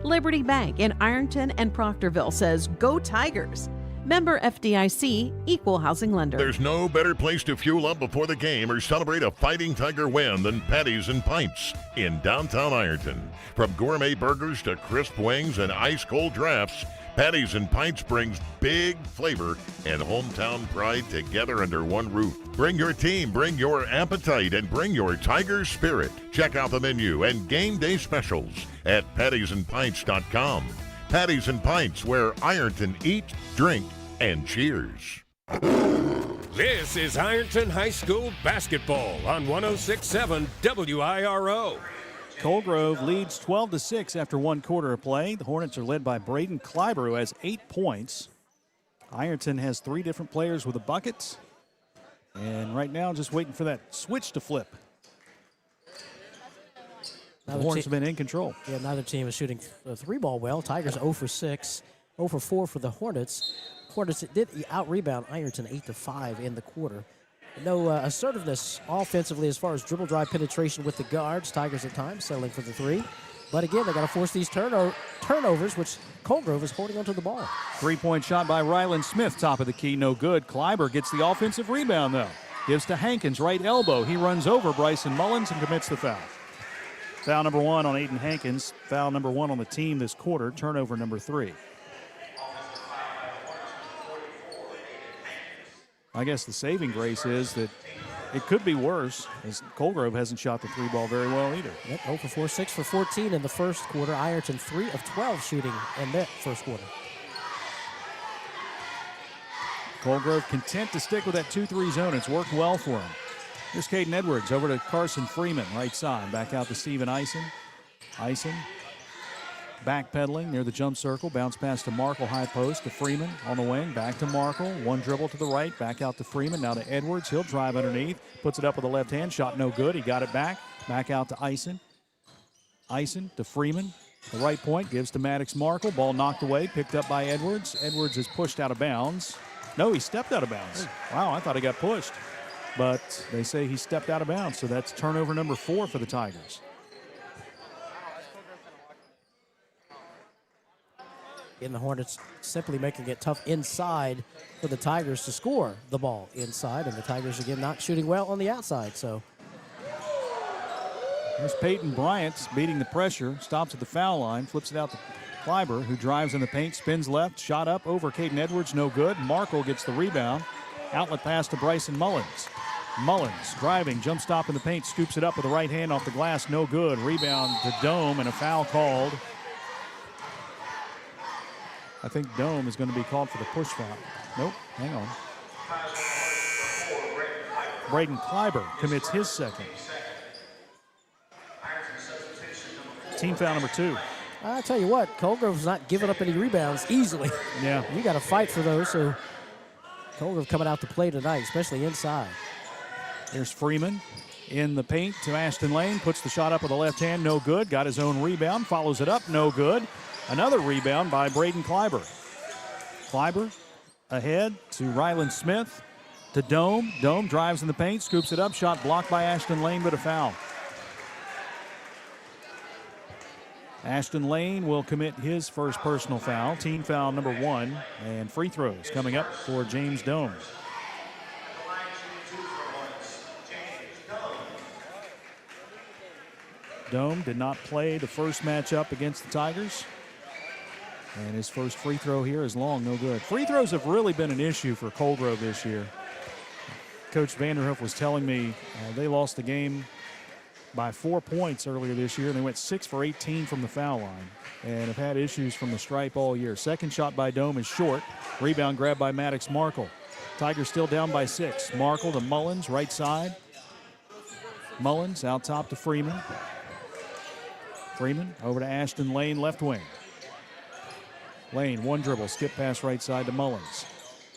K: Liberty Bank in Ironton and Proctorville says, "Go Tigers." Member FDIC, Equal Housing Lender.
C: There's no better place to fuel up before the game or celebrate a Fighting Tiger win than Patties and Pints in downtown Ironton. From gourmet burgers to crisp wings and ice-cold drafts, Patties and Pints brings big flavor and hometown pride together under one roof. Bring your team, bring your appetite, and bring your Tiger spirit. Check out the menu and game day specials at pattiesandpints.com. Patties and Pints, where Ironton eats, drink, and cheers.
F: This is Ironton High School basketball on 106.7 WIRO.
G: Coal Grove leads 12-6 after 1 quarter of play. The Hornets are led by Braden Kleiber, who has 8 points. Ironton has 3 different players with a bucket. And right now, just waiting for that switch to flip. The Hornets have been in control.
H: Yeah, neither team is shooting the 3-ball well. Tigers 0 for 6, 0 for 4 for the Hornets. Hornets did out-rebound Ironton 8-5 in the quarter. No assertiveness offensively as far as dribble drive penetration with the guards. Tigers at times settling for the 3. But again, they got to force these turnovers, which Coal Grove is holding onto the ball.
G: 3-point shot by Ryland Smith, top of the key, no good. Kleiber gets the offensive rebound, though. Gives to Hankins, right elbow. He runs over Bryson Mullins and commits the foul. Foul number 1 on Aiden Hankins. Foul number 1 on the team this quarter. Turnover number 3. I guess the saving grace is that it could be worse, as Coal Grove hasn't shot the 3-ball very well either.
H: Yep, 0 for 4, 6 for 14 in the first quarter. Ironton 3 of 12 shooting in that first quarter.
G: Coal Grove content to stick with that 2-3 zone. It's worked well for him. Here's Caden Edwards over to Carson Freeman, right side. Back out to Steven Eisen. Eisen backpedaling near the jump circle. Bounce pass to Markle, high post to Freeman on the wing. Back to Markle. One dribble to the right. Back out to Freeman. Now to Edwards. He'll drive underneath. Puts it up with a left hand. Shot no good. He got it back. Back out to Eisen. Eisen to Freeman. The right point gives to Maddox Markle. Ball knocked away. Picked up by Edwards. Edwards is pushed out of bounds. No, he stepped out of bounds. Wow, I thought he got pushed. But they say he stepped out of bounds, so that's turnover number 4 for the Tigers.
H: And the Hornets simply making it tough inside for the Tigers to score the ball inside. And the Tigers, again, not shooting well on the outside. So
G: there's Peyton Bryant beating the pressure, stops at the foul line, flips it out to Kleiber, who drives in the paint, spins left, shot up over Caden Edwards, no good. Markle gets the rebound. Outlet pass to Bryson Mullins. Mullins driving, jump stop in the paint, scoops it up with the right hand off the glass, no good. Rebound to Dome, and a foul called. I think Dome is going to be called for the push foul. Nope, hang on. Braden Kleiber commits his second. Team foul number 2.
H: I tell you what, Coal Grove's not giving up any rebounds easily.
G: Yeah.
H: You got to fight for those, so Coal Grove coming out to play tonight, especially inside.
G: There's Freeman in the paint to Ashton Lane, puts the shot up with the left hand, no good. Got his own rebound, follows it up, no good. Another rebound by Braden Kleiber. Kleiber ahead to Ryland Smith, to Dome. Dome drives in the paint, scoops it up, shot blocked by Ashton Lane, but a foul. Ashton Lane will commit his first personal foul, team foul number 1, and free throws coming up for James Dome. Dome did not play the first matchup against the Tigers. And his first free throw here is long, no good. Free throws have really been an issue for Coal Grove this year. Coach Vanderhoof was telling me they lost the game by 4 points earlier this year. They went 6 for 18 from the foul line and have had issues from the stripe all year. Second shot by Dome is short. Rebound grabbed by Maddox Markle. Tigers still down by 6. Markle to Mullins, right side. Mullins out top to Freeman. Freeman over to Ashton Lane, left wing. Lane, one dribble, skip pass right side to Mullins.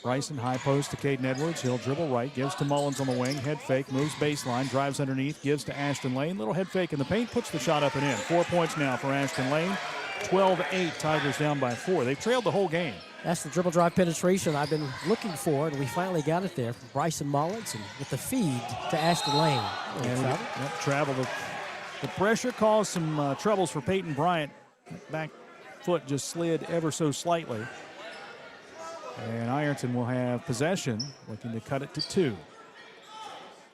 G: Bryson, high post to Caden Edwards. He'll dribble right, gives to Mullins on the wing. Head fake, moves baseline, drives underneath, gives to Ashton Lane. Little head fake in the paint, puts the shot up and in. 4 points now for Ashton Lane. 12-8, Tigers down by 4. They've trailed the whole game.
H: That's the dribble drive penetration I've been looking for, and we finally got it there from Bryson Mullins, and with the feed to Ashton Lane.
G: And travel. The pressure caused some troubles for Peyton Bryant. Back foot just slid ever so slightly. And Ironton will have possession, looking to cut it to 2.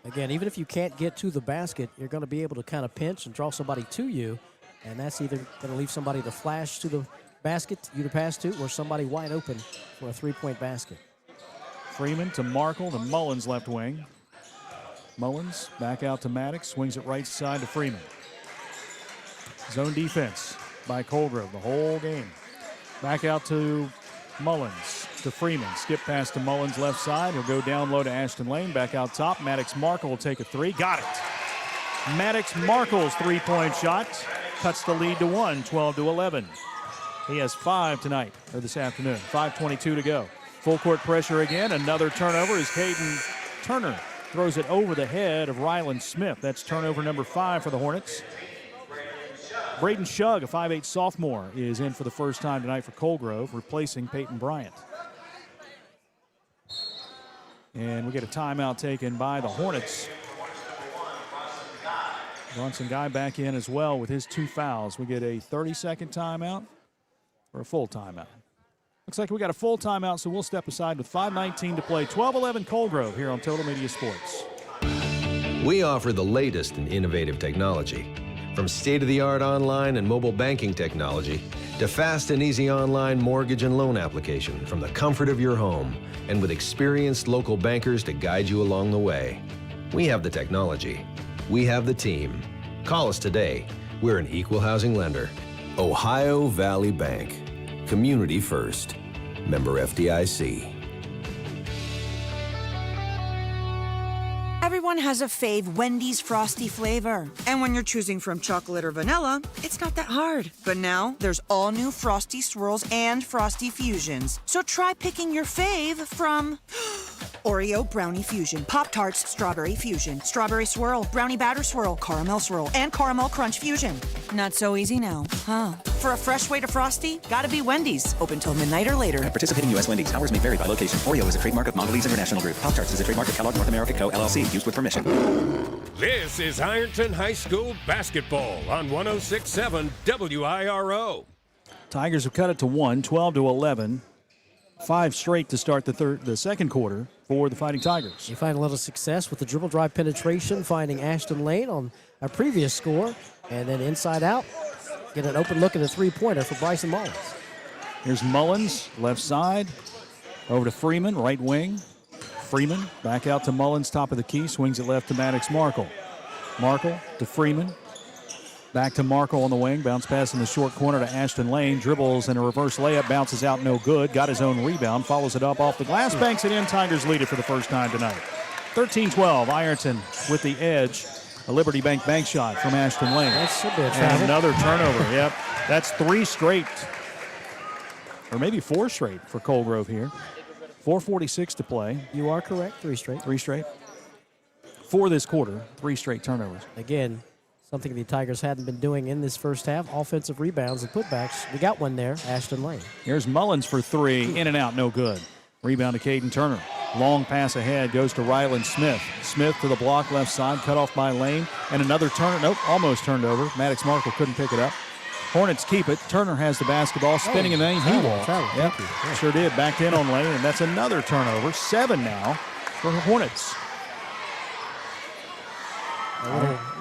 H: Again, even if you can't get to the basket, you're going to be able to kind of pinch and draw somebody to you, and that's either going to leave somebody to flash to the basket, you to pass to, or somebody wide open for a three-point basket.
G: Freeman to Markle to Mullins, left wing. Mullins back out to Maddox, swings it right side to Freeman. Zone defense by Coal Grove the whole game. Back out to Mullins to Freeman. Skip pass to Mullins, left side. He'll go down low to Ashton Lane. Back out top. Maddox Markle will take a 3. Got it. Maddox Markle's three-point shot cuts the lead to 1, 12-11. He has 5 tonight, or this afternoon. 5:22 to go. Full court pressure again. Another turnover as Caden Turner throws it over the head of Ryland Smith. That's turnover number 5 for the Hornets. Braden Shug, a 5'8 sophomore, is in for the first time tonight for Coal Grove, replacing Peyton Bryant. And we get a timeout taken by the Hornets. Bronson Guy back in as well with his 2 fouls. We get a 30-second timeout or a full timeout. Looks like we got a full timeout, so we'll step aside with 5:19 to play. 12-11 Coal Grove here on Total Media Sports.
M: We offer the latest in innovative technology. From state-of-the-art online and mobile banking technology to fast and easy online mortgage and loan application from the comfort of your home and with experienced local bankers to guide you along the way. We have the technology. We have the team. Call us today. We're an equal housing lender. Ohio Valley Bank. Community first. Member FDIC.
N: Everyone has a fave Wendy's Frosty flavor. And when you're choosing from chocolate or vanilla, it's not that hard. But now, there's all new Frosty Swirls and Frosty Fusions. So try picking your fave from Oreo Brownie Fusion, Pop-Tarts Strawberry Fusion, Strawberry Swirl, Brownie Batter Swirl, Caramel Swirl, and Caramel Crunch Fusion. Not so easy now, huh? For a fresh way to Frosty, gotta be Wendy's. Open till midnight or later.
O: At participating U.S. Wendy's, hours may vary by location. Oreo is a trademark of Mondelez International Group. Pop-Tarts is a trademark of Kellogg North America Co., LLC. Used with permission.
F: This is Ironton High School basketball on 106.7 WIRO.
G: Tigers have cut it to 1, 12-11. 5 straight to start the second quarter for the Fighting Tigers.
H: You find a little success with the dribble drive penetration, finding Ashton Lane on a previous score, and then inside out, get an open look at a three-pointer for Bryson Mullins.
G: Here's Mullins, left side, over to Freeman, right wing. Freeman back out to Mullins, top of the key, swings it left to Maddox Markle. Markle to Freeman. Back to Markle on the wing. Bounce pass in the short corner to Ashton Lane. Dribbles and a reverse layup. Bounces out, no good. Got his own rebound. Follows it up off the glass. Banks it in. Tigers lead it for the first time tonight. 13-12. Ironton with the edge. A Liberty Bank bank shot from Ashton Lane.
H: That's a bit of
G: and
H: travel.
G: another turnover. Yep. That's 3 straight. Or maybe 4 straight for Coal Grove here. 4:46 to play.
H: You are correct. 3 straight.
G: 3 straight. For this quarter, 3 straight turnovers.
H: Again, something the Tigers hadn't been doing in this first half. Offensive rebounds and putbacks. We got one there, Ashton Lane.
G: Here's Mullins for 3. In and out, no good. Rebound to Caden Turner. Long pass ahead goes to Ryland Smith. Smith to the block left side, cut off by Lane. And another turner. Nope, almost turned over. Maddox Markle couldn't pick it up. Hornets keep it. Turner has the basketball, spinning and then he walked. Yep, sure did. Backed in on Lane, and that's another turnover. 7 now for the Hornets.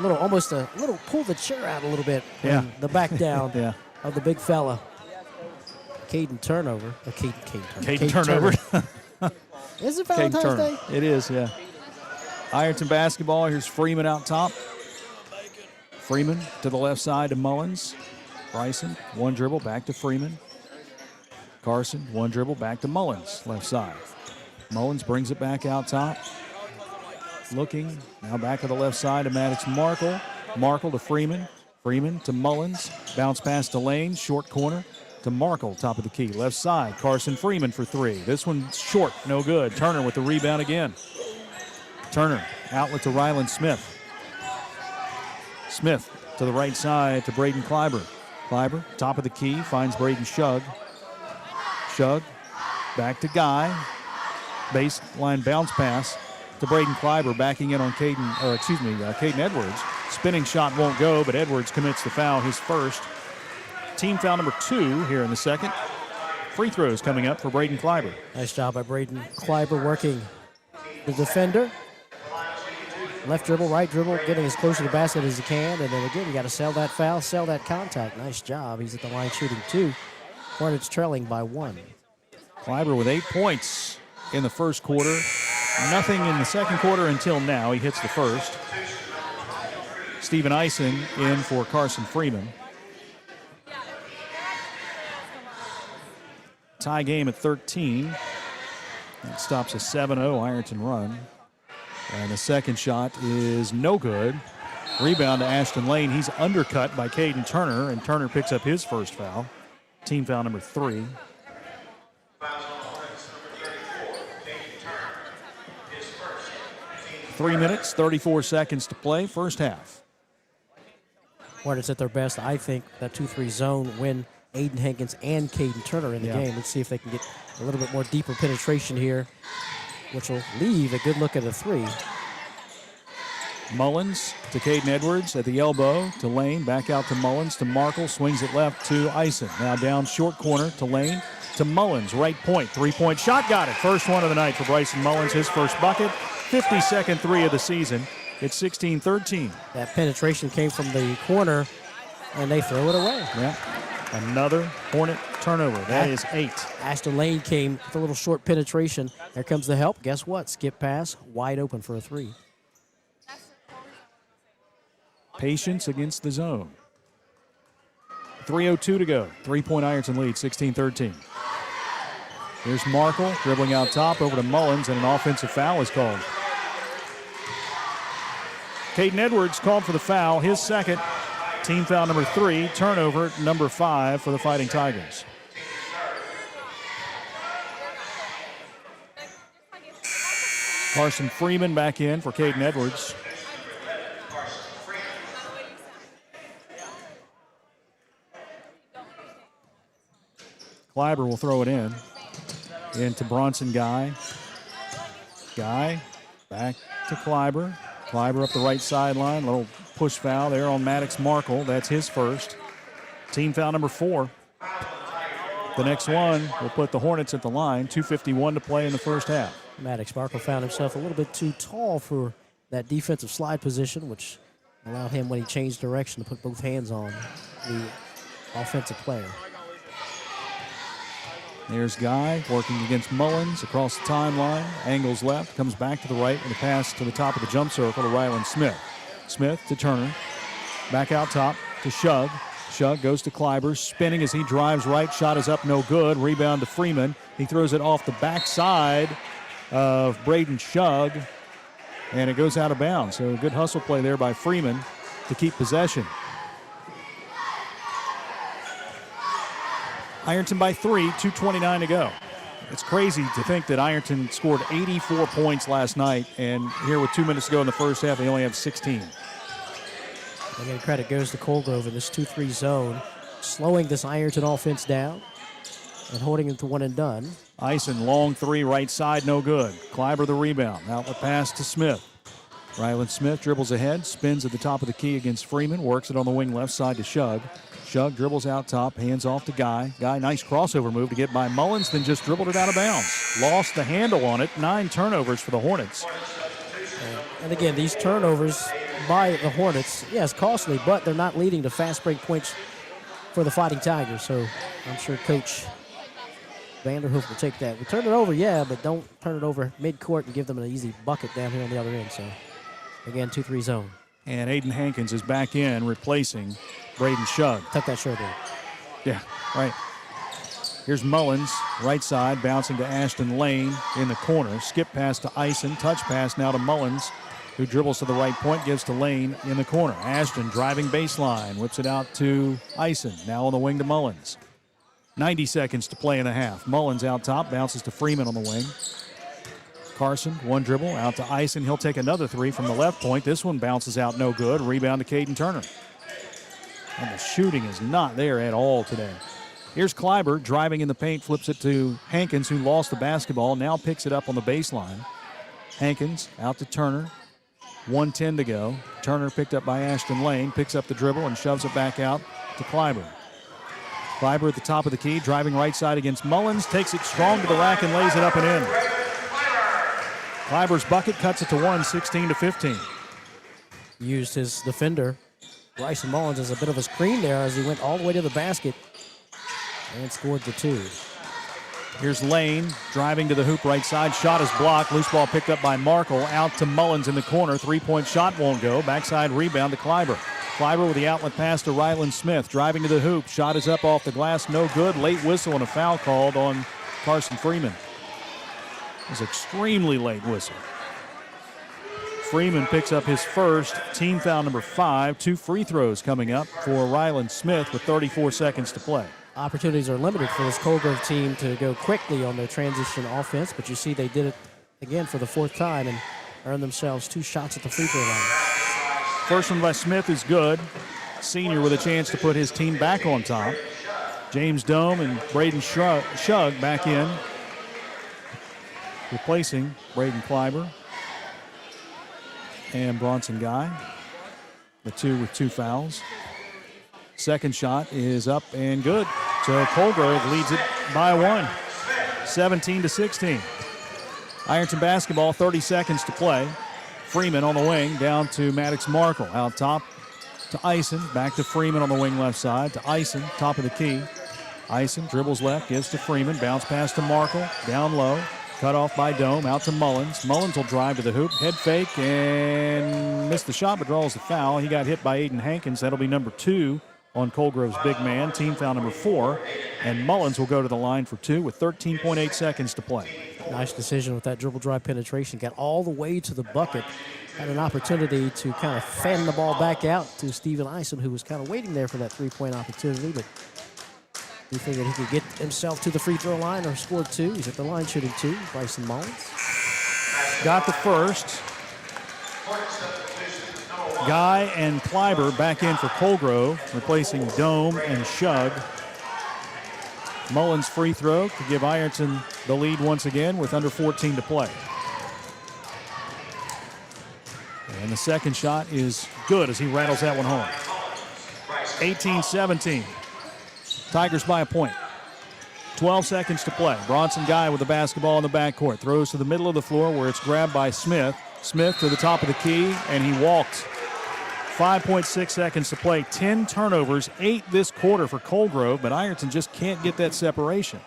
H: Almost a little pull the chair out a little bit.
G: Yeah.
H: The back down
G: Yeah.
H: of the big fella. Caden turnover.
G: Caden turnover.
H: Is it
G: Caden
H: Valentine's
G: Turner.
H: Day?
G: It is, yeah. Ironton basketball. Here's Freeman out top. Freeman to the left side to Mullins. Bryson, 1 dribble, back to Freeman. Carson, 1 dribble, back to Mullins, left side. Mullins brings it back out top. Looking, now back to the left side to Maddox Markle. Markle to Freeman. Freeman to Mullins. Bounce pass to Lane, short corner to Markle, top of the key. Left side, Carson Freeman for 3. This one's short, no good. Turner with the rebound again. Turner, outlet to Ryland Smith. Smith to the right side to Braden Kleiber. Kleiber, top of the key, finds Braden Shug. Shug, back to Guy. Baseline bounce pass to Braden Kleiber, backing in on Caden Edwards. Spinning shot won't go, but Edwards commits the foul, his first. Team foul number 2 here in the second. Free throws coming up for Braden Kleiber.
H: Nice job by Braden Kleiber working the defender. Left dribble, right dribble, getting as close to the basket as he can. And then again, you got to sell that foul, sell that contact. Nice job. He's at the line shooting 2. Hornets trailing by 1.
G: Kleiber with 8 points in the first quarter. Nothing in the second quarter until now. He hits the first. Steven Eisen in for Carson Freeman. Tie game at 13. That stops a 7-0 Ironton run. And the second shot is no good. Rebound to Ashton Lane. He's undercut by Caden Turner, and Turner picks up his first foul. Team foul number 3. Three minutes, 34 seconds to play, first half.
H: Hornets at their best, I think, that 2-3 zone when Aiden Hankins and Caden Turner in the game. Let's see if they can get a little bit more deeper penetration here, which will leave a good look at a 3.
G: Mullins to Caden Edwards at the elbow to Lane. Back out to Mullins to Markle. Swings it left to Eisen. Now down short corner to Lane to Mullins. Right point. 3-point shot. Got it. First one of the night for Bryson Mullins. His first bucket. 52nd 3 of the season. It's 16-13.
H: That penetration came from the corner, and they throw it away.
G: Yeah. Another Hornet turnover. That is 8.
H: Ashton Lane came with a little short penetration. There comes the help. Guess what? Skip pass. Wide open for a 3.
G: Patience against the zone. 3:02 to go. 3-point Ironton lead, 16-13. Here's Markle dribbling out top over to Mullins, and an offensive foul is called. Caden Edwards called for the foul, his second. Team foul number 3, turnover number 5 for the Fighting Tigers. Carson Freeman back in for Caden Edwards. Kleiber will throw it in. Into Bronson Guy. Guy back to Kleiber. Kleiber up the right sideline. Little push foul there on Maddox Markle. That's his first. Team foul number 4. The next one will put the Hornets at the line. 2:51 to play in the first half.
H: Maddox Markle found himself a little bit too tall for that defensive slide position, which allowed him, when he changed direction, to put both hands on the offensive player.
G: There's Guy working against Mullins across the timeline. Angles left, comes back to the right with a pass to the top of the jump circle to Ryland Smith. Smith to Turner. Back out top to Shug. Shug goes to Kleiber, spinning as he drives right. Shot is up, no good. Rebound to Freeman. He throws it off the backside of Braden Shug, and it goes out of bounds. So a good hustle play there by Freeman to keep possession. Ironton by 3, 2:29 to go. It's crazy to think that Ironton scored 84 points last night, and here with 2 minutes to go in the first half, they only have 16.
H: Again, credit goes to Coal Grove in this 2-3 zone, slowing this Ironton offense down and holding it to one and done.
G: Ison, long three, right side, no good. Kleiber the rebound. Outlet pass to Smith. Ryland Smith dribbles ahead, spins at the top of the key against Freeman, works it on the wing left side to Shug. Shug dribbles out top, hands off to Guy. Guy, nice crossover move to get by Mullins, then just dribbled it out of bounds. Lost the handle on it. 9 turnovers for the Hornets.
H: And again, these turnovers by the Hornets, yes, costly, but they're not leading to fast break points for the Fighting Tigers. So I'm sure Coach Vanderhoof will take that. We turn it over, yeah, but don't turn it over mid-court and give them an easy bucket down here on the other end. So, again, 2-3 zone.
G: And Aiden Hankins is back in, replacing Braden Shug.
H: Tuck that shirt in.
G: Yeah, right. Here's Mullins, right side, bouncing to Ashton Lane in the corner. Skip pass to Ison, touch pass now to Mullins, who dribbles to the right point, gives to Lane in the corner. Ashton driving baseline, whips it out to Ison, now on the wing to Mullins. 90 seconds to play in the half. Mullins out top, bounces to Freeman on the wing. Carson, one dribble, out to Ison. He'll take another three from the left point. This one bounces out, no good. Rebound to Caden Turner. And the shooting is not there at all today. Here's Kleiber driving in the paint, flips it to Hankins, who lost the basketball, now picks it up on the baseline. Hankins out to Turner. 1:10 to go. Turner picked up by Ashton Lane, picks up the dribble and shoves it back out to Kleiber. Kleiber at the top of the key, driving right side against Mullins, takes it strong to the rack and lays it up and in. Kleiber's bucket cuts it to 1, 16-15.
H: Used his defender, Bryson Mullins, as a bit of a screen there as he went all the way to the basket and scored the 2.
G: Here's Lane driving to the hoop right side. Shot is blocked. Loose ball picked up by Markle. Out to Mullins in the corner. 3-point shot won't go. Backside rebound to Kleiber. Kleiber with the outlet pass to Ryland Smith. Driving to the hoop. Shot is up off the glass. No good. Late whistle and a foul called on Carson Freeman. It was extremely late whistle. Freeman picks up his first, team foul number 5. 2 free throws coming up for Ryland Smith with 34 seconds to play.
H: Opportunities are limited for this Coal Grove team to go quickly on their transition offense, but you see they did it again for the 4th time and earned themselves 2 shots at the free throw line.
G: First one by Smith is good. Senior with a chance to put his team back on top. James Dome and Braden Shug back in, replacing Braden Kleiber and Bronson Guy. The 2 with 2 fouls. Second shot is up and good. So Coal Grove leads it by 1, 17-16. Ironton basketball, 30 seconds to play. Freeman on the wing, down to Maddox Markle. Out top to Ison, back to Freeman on the wing left side, to Ison, top of the key. Ison dribbles left, gives to Freeman, bounce pass to Markle, down low, cut off by Dome, out to Mullins. Mullins will drive to the hoop, head fake, and missed the shot, but draws the foul. He got hit by Aiden Hankins. That'll be number 2 on Coal Grove's big man, team foul number 4. And Mullins will go to the line for 2 with 13.8 seconds to play.
H: Nice decision with that dribble drive penetration. Got all the way to the bucket. Had an opportunity to kind of fan the ball back out to Steven Ison, who was kind of waiting there for that 3-point opportunity, but he figured he could get himself to the free throw line or score 2. He's at the line shooting 2, Bryson Mullins.
G: Got the first. Guy and Kleiber back in for Coal Grove, replacing Dome and Shug. Mullins' free throw to give Ironton the lead once again with under 14 to play. And the second shot is good as he rattles that one home. 18-17. Tigers by a point. 12 seconds to play. Bronson Guy with the basketball in the backcourt. Throws to the middle of the floor where it's grabbed by Smith. Smith to the top of the key, and he walked. 5.6 seconds to play. 10 turnovers, 8 this quarter for Coal Grove, but Ironton just can't get that separation.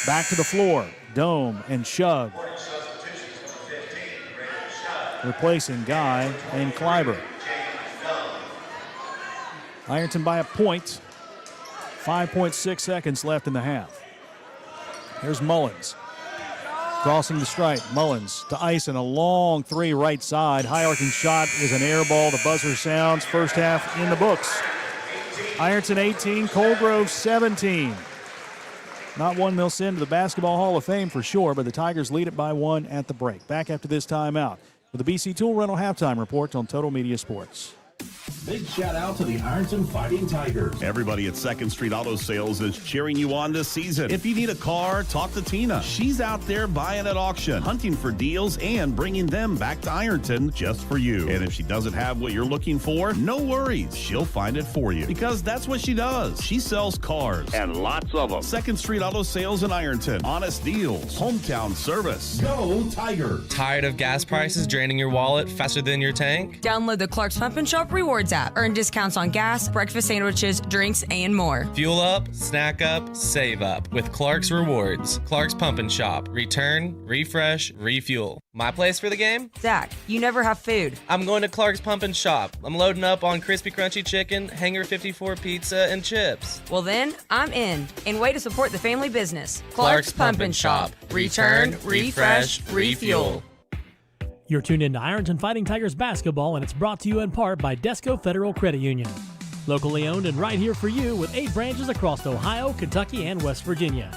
G: Back to the floor. Dome and Shug. Replacing Guy and Kleiber. Ironton by a point. 5.6 seconds left in the half. Here's Mullins. Crossing the stripe. Mullins to ice and a long three right side. High arcing shot is an air ball. The buzzer sounds. First half in the books. Ironton 18, Coal Grove 17. Not one mil sin to the Basketball Hall of Fame for sure, but the Tigers lead it by 1 at the break. Back after this timeout with the BC Tool Rental halftime report on Total Media Sports.
A: Big shout out to the Ironton Fighting Tigers. Everybody at 2nd Street Auto Sales is cheering you on this season. If you need a car, talk to Tina. She's out there buying at auction, hunting for deals, and bringing them back to Ironton just for you. And if she doesn't have what you're looking for, no worries. She'll find it for you because that's what she does. She sells cars and lots of them. 2nd Street Auto Sales in Ironton. Honest deals. Hometown service. Go Tiger.
I: Tired of gas prices draining your wallet faster than your tank?
J: Download the Clark's Pump and Shop Rewards app. Earn discounts on gas, breakfast sandwiches, drinks, and more.
I: Fuel up, snack up, save up with Clark's Rewards. Clark's Pump and Shop. Return, refresh, refuel. My place for the game?
J: Zach, you never have food.
I: I'm going to Clark's Pump and Shop. I'm loading up on crispy crunchy chicken, Hanger 54 pizza, and chips.
J: Well then, I'm in. And way to support the family business.
I: Clark's Pump and Shop. Return, refresh, refuel.
B: You're tuned in to Ironton Fighting Tigers basketball, and it's brought to you in part by Desco Federal Credit Union. Locally owned and right here for you with 8 branches across Ohio, Kentucky, and West Virginia.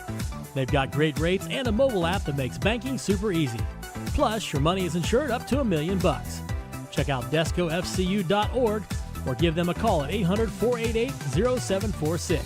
B: They've got great rates and a mobile app that makes banking super easy. Plus, your money is insured up to $1 million. Check out DescoFCU.org or give them a call at 800-488-0746.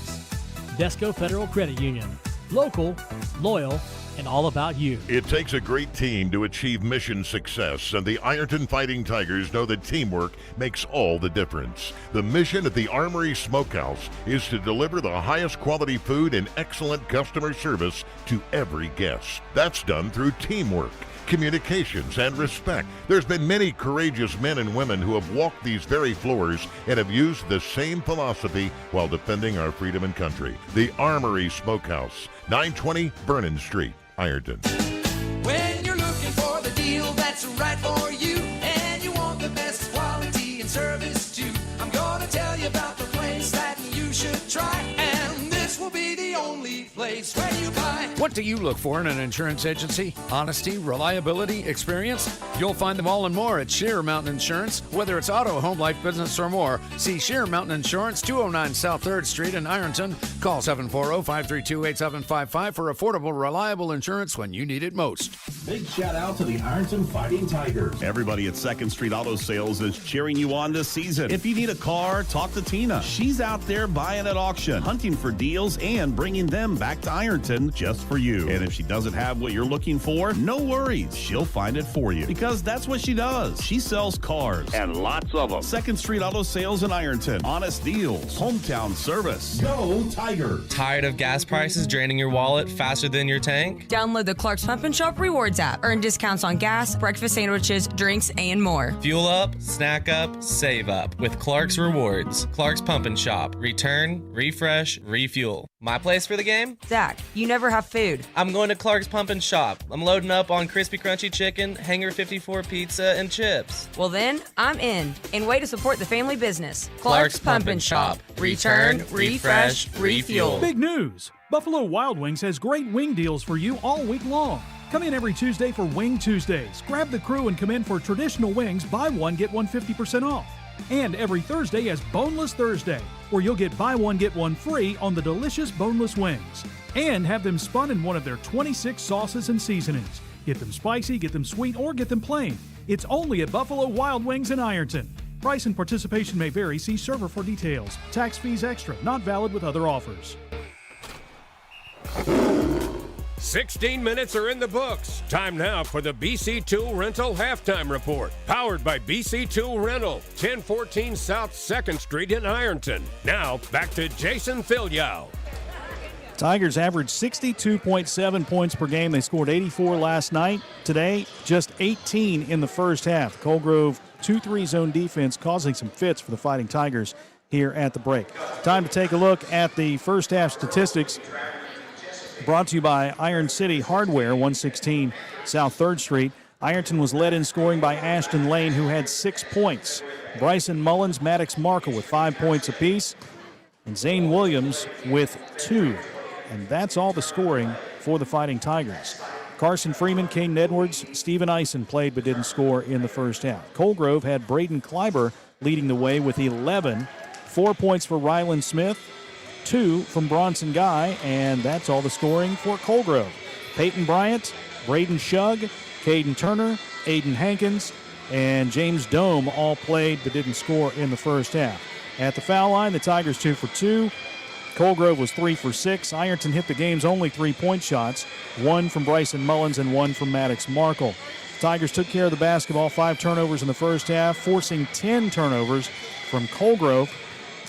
B: Desco Federal Credit Union. Local, loyal, and all about you.
C: It takes a great team to achieve mission success, and the Ironton Fighting Tigers know that teamwork makes all the difference. The mission at the Armory Smokehouse is to deliver the highest quality food and excellent customer service to every guest. That's done through teamwork, communications, and respect. There's been many courageous men and women who have walked these very floors and have used the same philosophy while defending our freedom and country. The Armory Smokehouse, 920 Vernon Street, Ironton.
D: When you're looking for the deal that's right for you, and you want the best quality and service too, I'm gonna tell you about the place that you should try, and this will be the only place where you buy.
E: What do you look for in an insurance agency? Honesty, reliability, experience? You'll find them all and more at Sheer Mountain Insurance. Whether it's auto, home, life, business, or more, see Sheer Mountain Insurance, 209 South 3rd Street in Ironton. Call 740-532-8755 for affordable, reliable insurance when you need it most.
A: Big shout out to the Ironton Fighting Tigers. Everybody at 2nd Street Auto Sales is cheering you on this season. If you need a car, talk to Tina. She's out there buying at auction, hunting for deals, and bringing them back to Ironton just for you. And if she doesn't have what you're looking for, no worries. She'll find it for you because that's what she does. She sells cars and lots of them. 2nd Street Auto Sales in Ironton. Honest deals. Hometown service. Go Tiger.
I: Tired of gas prices draining your wallet faster than your tank?
J: Download the Clark's Pump and Shop Rewards app. Earn discounts on gas, breakfast sandwiches, drinks, and more.
I: Fuel up, snack up, save up with Clark's Rewards. Clark's Pump and Shop. Return, refresh, refuel. My place for the game?
J: Zach, you never have food.
I: I'm going to Clark's Pump and Shop. I'm loading up on crispy crunchy chicken, Hanger 54 pizza, and chips.
J: Well then, I'm in. And way to support the family business.
I: Clark's Pump and Shop. Return, refresh, refuel.
G: Big news! Buffalo Wild Wings has great wing deals for you all week long. Come in every Tuesday for Wing Tuesdays. Grab the crew and come in for traditional wings. Buy one, get one 50% off. And every Thursday is Boneless Thursday, where you'll get buy one, get one free on the delicious boneless wings. And have them spun in one of their 26 sauces and seasonings. Get them spicy, get them sweet, or get them plain. It's only at Buffalo Wild Wings in Ironton. Price and participation may vary. See server for details. Tax fees extra. Not valid with other offers.
F: 16 minutes are in the books. Time now for the BC Tool Rental Halftime Report. Powered by BC Tool Rental, 1014 South 2nd Street in Ironton. Now, back to Jason Filyow.
G: Tigers averaged 62.7 points per game. They scored 84 last night. Today, just 18 in the first half. Coal Grove 2-3 zone defense causing some fits for the Fighting Tigers here at the break. Time to take a look at the first half statistics. Brought to you by Iron City Hardware, 116 South 3rd Street. Ironton was led in scoring by Ashton Lane, who had 6 points. Bryson Mullins, Maddox Markle with 5 points apiece, and Zane Williams with 2. And that's all the scoring for the Fighting Tigers. Carson Freeman, Caden Edwards, Steven Eisen played but didn't score in the first half. Coal Grove had Braden Kleiber leading the way with 11. 4 points for Rylan Smith, 2 from Bronson Guy, and that's all the scoring for Coal Grove. Peyton Bryant, Braden Shug, Caden Turner, Aiden Hankins, and James Dome all played but didn't score in the first half. At the foul line, the Tigers 2 for 2. Coal Grove was 3 for 6. Ironton hit the game's only 3-point shots, 1 from Bryson Mullins and 1 from Maddox Markle. Tigers took care of the basketball, 5 turnovers in the first half, forcing 10 turnovers from Coal Grove.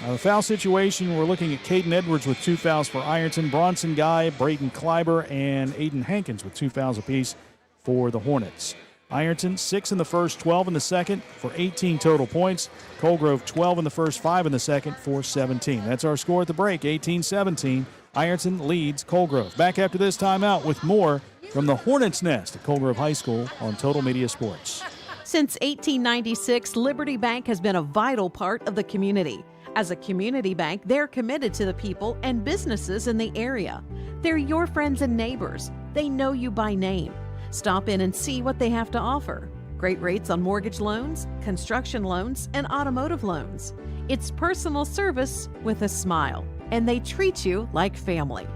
G: The foul situation, we're looking at Caden Edwards with 2 fouls for Ironton, Bronson Guy, Braden Kleiber, and Aiden Hankins with 2 fouls apiece for the Hornets. Ironton 6 in the first, 12 in the second for 18 total points. Coal Grove 12 in the first, 5 in the second for 17. That's our score at the break, 18-17. Ironton leads Coal Grove. Back after this timeout with more from the Hornets' Nest at Coal Grove High School on Total Media Sports.
K: Since 1896, Liberty Bank has been a vital part of the community. As a community bank, they're committed to the people and businesses in the area. They're your friends and neighbors. They know you by name. Stop in and see what they have to offer. Great rates on mortgage loans, construction loans, and automotive loans. It's personal service with a smile, and they treat you like family.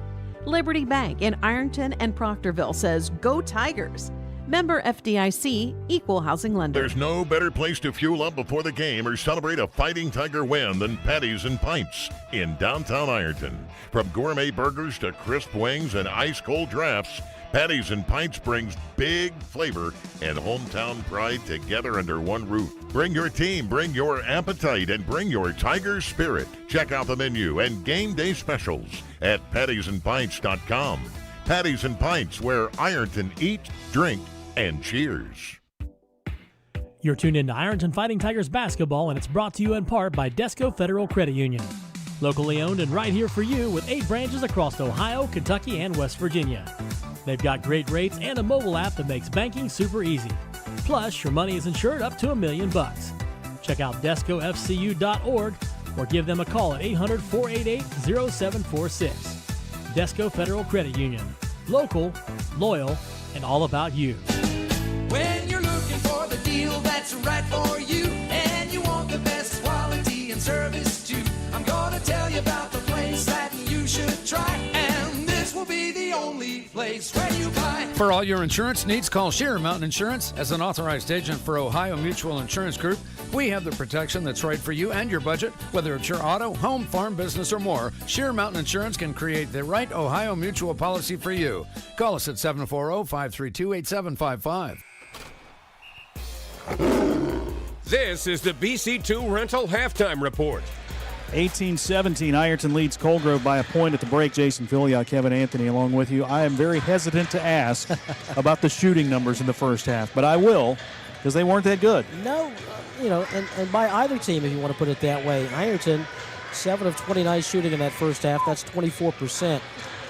K: Liberty Bank in Ironton and Proctorville says, "Go Tigers." Member FDIC, Equal Housing Lender.
C: There's no better place to fuel up before the game or celebrate a Fighting Tiger win than Patties and Pints in downtown Ironton. From gourmet burgers to crisp wings and ice-cold drafts, Patties and Pints brings big flavor and hometown pride together under one roof. Bring your team, bring your appetite, and bring your Tiger spirit. Check out the menu and game day specials at pattiesandpints.com. Patties and Pints, where Ironton eat, drink, and cheers.
B: You're tuned in to Ironton Fighting Tigers basketball, and it's brought to you in part by Desco Federal Credit Union. Locally owned and right here for you with 8 branches across Ohio, Kentucky, and West Virginia. They've got great rates and a mobile app that makes banking super easy. Plus, your money is insured up to $1 million. Check out DescoFCU.org or give them a call at 800-488-0746. Desco Federal Credit Union. Local, loyal, and all about you.
D: When you're looking for the deal that's right for you and you want the best quality and service too, I'm gonna tell you about the place that you should try, and this will be the only place where you buy.
E: For all your insurance needs, call Sheer Mountain Insurance. As an authorized agent for Ohio Mutual Insurance Group, we have the protection that's right for you and your budget. Whether it's your auto, home, farm, business, or more, Sheer Mountain Insurance can create the right Ohio Mutual policy for you. Call us at 740-532-8755.
F: This is the BC2 Rental Halftime Report.
G: 18-17, Ironton leads Coal Grove by a point at the break. Jason Filiot, Kevin Anthony along with you. I am very hesitant to ask about the shooting numbers in the first half, but I will because they weren't that good.
H: No, and by either team, if you want to put it that way. Ironton, 7 of 29 shooting in that first half. That's 24%.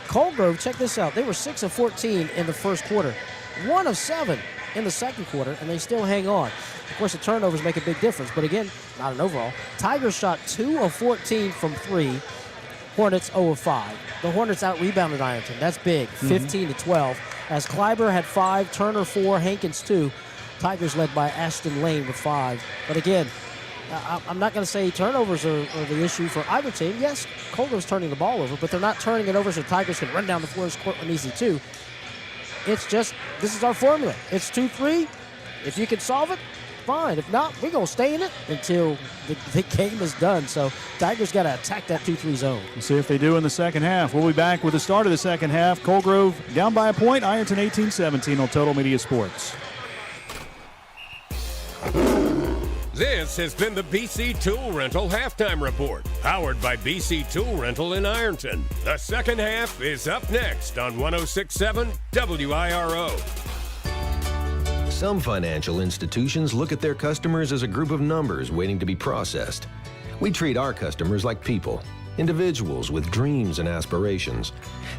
H: Coal Grove, check this out. They were 6 of 14 in the first quarter, 1 of 7 in the second quarter, and they still hang on. Of course, the turnovers make a big difference, but again, not an overall. Tigers shot 2 of 14 from 3. Hornets 0 of 5. The Hornets out-rebounded Ironton. That's big, 15-12. As Kleiber had 5, Turner 4, Hankins 2. Tigers led by Ashton Lane with 5. But again, I'm not going to say turnovers are the issue for either team. Yes, Coal Grove's turning the ball over, but they're not turning it over so Tigers can run down the floor and score an easy 2. It's just, this is our formula. It's 2-3. If you can solve it, fine. If not, we're going to stay in it until the game is done. So Tigers got to attack that 2-3 zone.
G: We'll see if they do in the second half. We'll be back with the start of the second half. Coal Grove down by a point. Ironton 18-17 on Total Media Sports.
F: This has been the BC Tool Rental Halftime Report, powered by BC Tool Rental in Ironton. The second half is up next on 106.7 WIRO.
M: Some financial institutions look at their customers as a group of numbers waiting to be processed. We treat our customers like people, individuals with dreams and aspirations.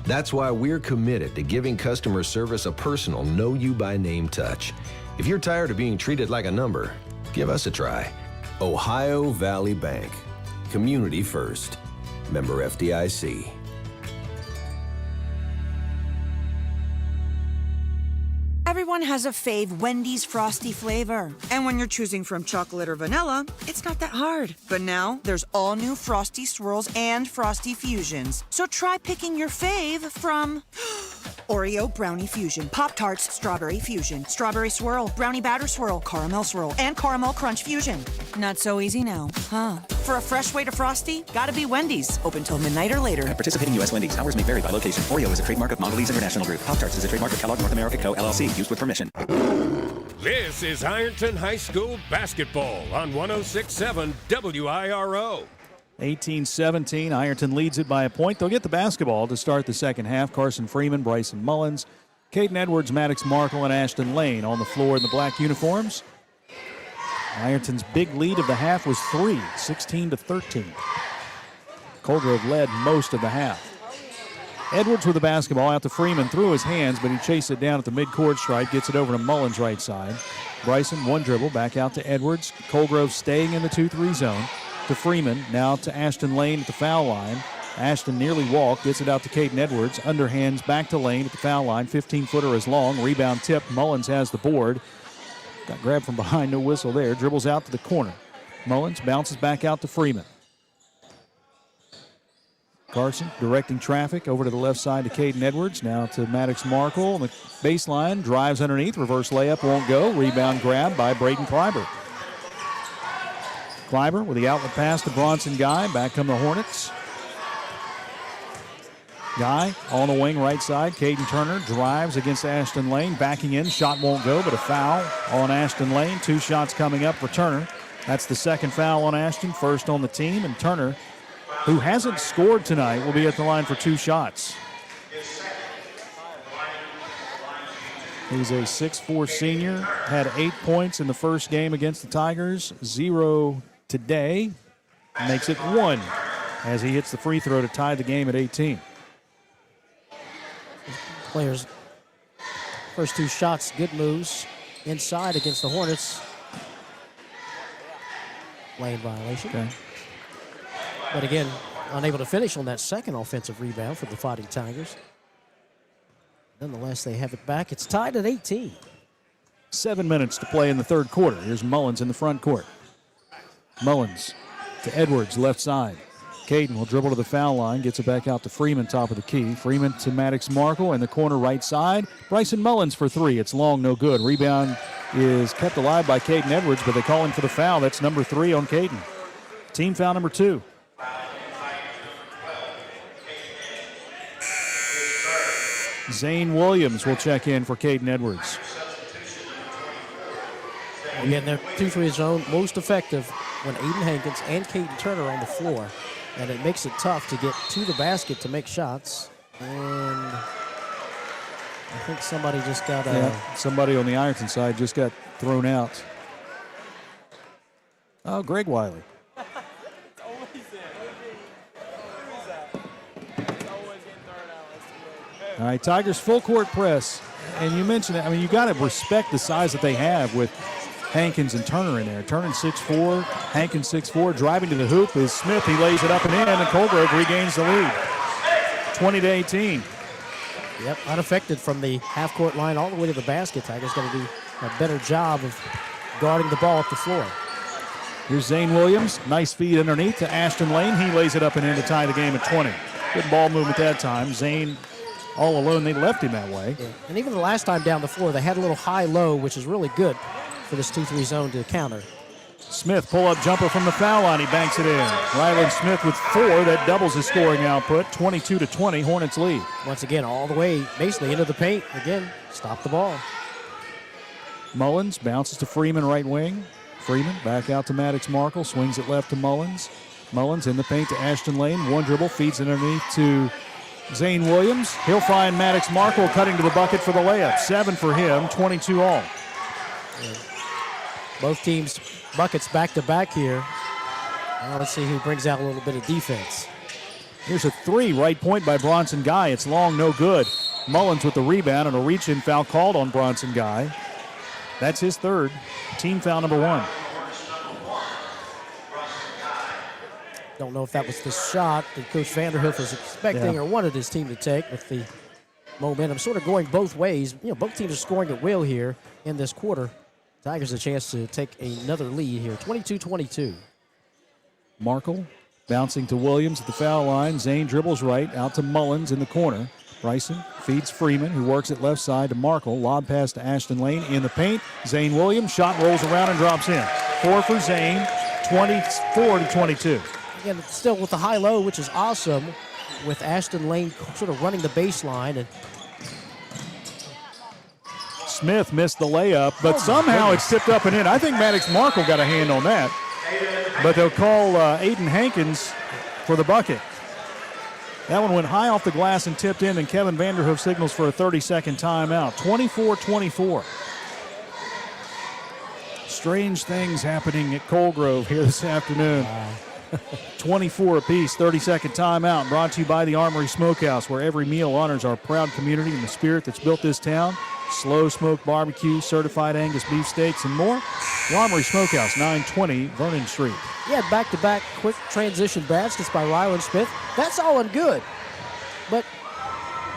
M: That's why we're committed to giving customer service a personal, know-you-by-name touch. If you're tired of being treated like a number, give us a try. Ohio Valley Bank. Community first. Member FDIC.
N: Everyone has a fave Wendy's Frosty flavor. And when you're choosing from chocolate or vanilla, it's not that hard. But now, there's all new Frosty Swirls and Frosty Fusions. So try picking your fave from Oreo Brownie Fusion, Pop-Tarts Strawberry Fusion, Strawberry Swirl, Brownie Batter Swirl, Caramel Swirl, and Caramel Crunch Fusion. Not so easy now, huh? For a fresh way to Frosty, gotta be Wendy's. Open till midnight or later.
O: At participating U.S. Wendy's. Hours may vary by location. Oreo is a trademark of Mondelez International Group. Pop-Tarts is a trademark of Kellogg North America Co., LLC. Used with permission.
F: This is Ironton High School basketball on 106.7 WIRO.
G: 18-17, Ironton leads it by a point. They'll get the basketball to start the second half. Carson Freeman, Bryson Mullins, Caden Edwards, Maddox Markle, and Ashton Lane on the floor in the black uniforms. Ironton's big lead of the half was 3, 16-13. Coal Grove led most of the half. Edwards with the basketball out to Freeman, through his hands, but he chased it down at the midcourt stripe, gets it over to Mullins' right side. Bryson, one dribble, back out to Edwards. Coal Grove staying in the 2-3 zone. To Freeman, now to Ashton Lane at the foul line. Ashton nearly walked, gets it out to Caden Edwards. Underhands back to Lane at the foul line. 15-footer is long. Rebound tip. Mullins has the board. Got grabbed from behind, no whistle there. Dribbles out to the corner. Mullins bounces back out to Freeman. Carson directing traffic over to the left side to Caden Edwards. Now to Maddox Markle on the baseline. Drives underneath. Reverse layup won't go. Rebound grab by Braden Kleiber. Kleiber with the outlet pass to Bronson Guy. Back come the Hornets. Guy on the wing right side. Caden Turner drives against Ashton Lane. Backing in. Shot won't go, but a foul on Ashton Lane. 2 shots coming up for Turner. That's the second foul on Ashton. First on the team. And Turner, who hasn't scored tonight, will be at the line for 2 shots. He's a 6'4 senior. Had 8 points in the first game against the Tigers. 0 today. Makes it 1 as he hits the free throw to tie the game at 18.
H: Players, first 2 shots, good moves inside against the Hornets. Lane violation.
G: Okay.
H: But again, unable to finish on that second offensive rebound for the Fighting Tigers. Nonetheless, they have it back. It's tied at 18.
G: 7 minutes to play in the third quarter. Here's Mullins in the front court. Mullins to Edwards, left side. Caden will dribble to the foul line, gets it back out to Freeman, top of the key. Freeman to Maddox Markle in the corner right side. Bryson Mullins for 3. It's long, no good. Rebound is kept alive by Caden Edwards, but they call him for the foul. That's number 3 on Caden. Team foul number 2. Zane Williams will check in for Caden Edwards.
H: Again, their 2-3 zone most effective when Aiden Hankins and Caden Turner are on the floor. And it makes it tough to get to the basket to make shots. And I think somebody just got
G: somebody on the Ironton side just got thrown out. Oh, Greg Wiley. All right, Tigers full court press. And you mentioned it. I mean, you got to respect the size that they have with Hankins and Turner in there. Turner 6'4", Hankins 6'4". Driving to the hoop is Smith. He lays it up and in, and Coal Grove regains the lead. 20-18.
H: Yep, unaffected from the half-court line all the way to the basket. Tigers got to do a better job of guarding the ball up the floor.
G: Here's Zane Williams. Nice feed underneath to Ashton Lane. He lays it up and in to tie the game at 20. Good ball movement that time. Zane all alone. They left him that way.
H: Yeah. And even the last time down the floor, they had a little high-low, which is really good for this 2-3 zone to counter.
G: Smith, pull-up jumper from the foul line. He banks it in. Ryland Smith with 4. That doubles his scoring output. 22-20, Hornets lead.
H: Once again, all the way basically into the paint. Again, stop the ball.
G: Mullins bounces to Freeman, right wing. Freeman back out to Maddox Markle. Swings it left to Mullins. Mullins in the paint to Ashton Lane. One dribble, feeds it underneath to Zane Williams. He'll find Maddox Markle cutting to the bucket for the layup. 7 for him, 22 all.
H: Both teams buckets back-to-back here. Now let's see who brings out a little bit of defense.
G: Here's a 3, right point by Bronson Guy. It's long, no good. Mullins with the rebound and a reach-in foul called on Bronson Guy. That's his 3rd. Team foul number 1.
H: Don't know if that was the shot that Coach Vanderhoof was expecting or wanted his team to take with the momentum sort of going both ways. You know, both teams are scoring at will here in this quarter. Tigers a chance to take another lead here, 22-22.
G: Markle bouncing to Williams at the foul line. Zane dribbles right out to Mullins in the corner. Bryson feeds Freeman, who works it left side to Markle. Lob pass to Ashton Lane in the paint. Zane Williams, shot rolls around and drops in. 4 for Zane, 24-22.
H: Again, still with the high-low, which is awesome, with Ashton Lane sort of running the baseline. And
G: Smith missed the layup, but somehow it's tipped up and in. I think Maddox Markle got a hand on that, but they'll call Aiden Hankins for the bucket. That one went high off the glass and tipped in, and Kevin Vanderhoof signals for a 30-second timeout. 24-24. Strange things happening at Coal Grove here this afternoon. 24 apiece, 30-second timeout, brought to you by the Armory Smokehouse, where every meal honors our proud community and the spirit that's built this town. Slow smoked barbecue, certified Angus beef steaks, and more. The Armory Smokehouse, 920 Vernon Street.
H: yeah, back-to-back quick transition baskets by Ryland Smith. That's all and good. But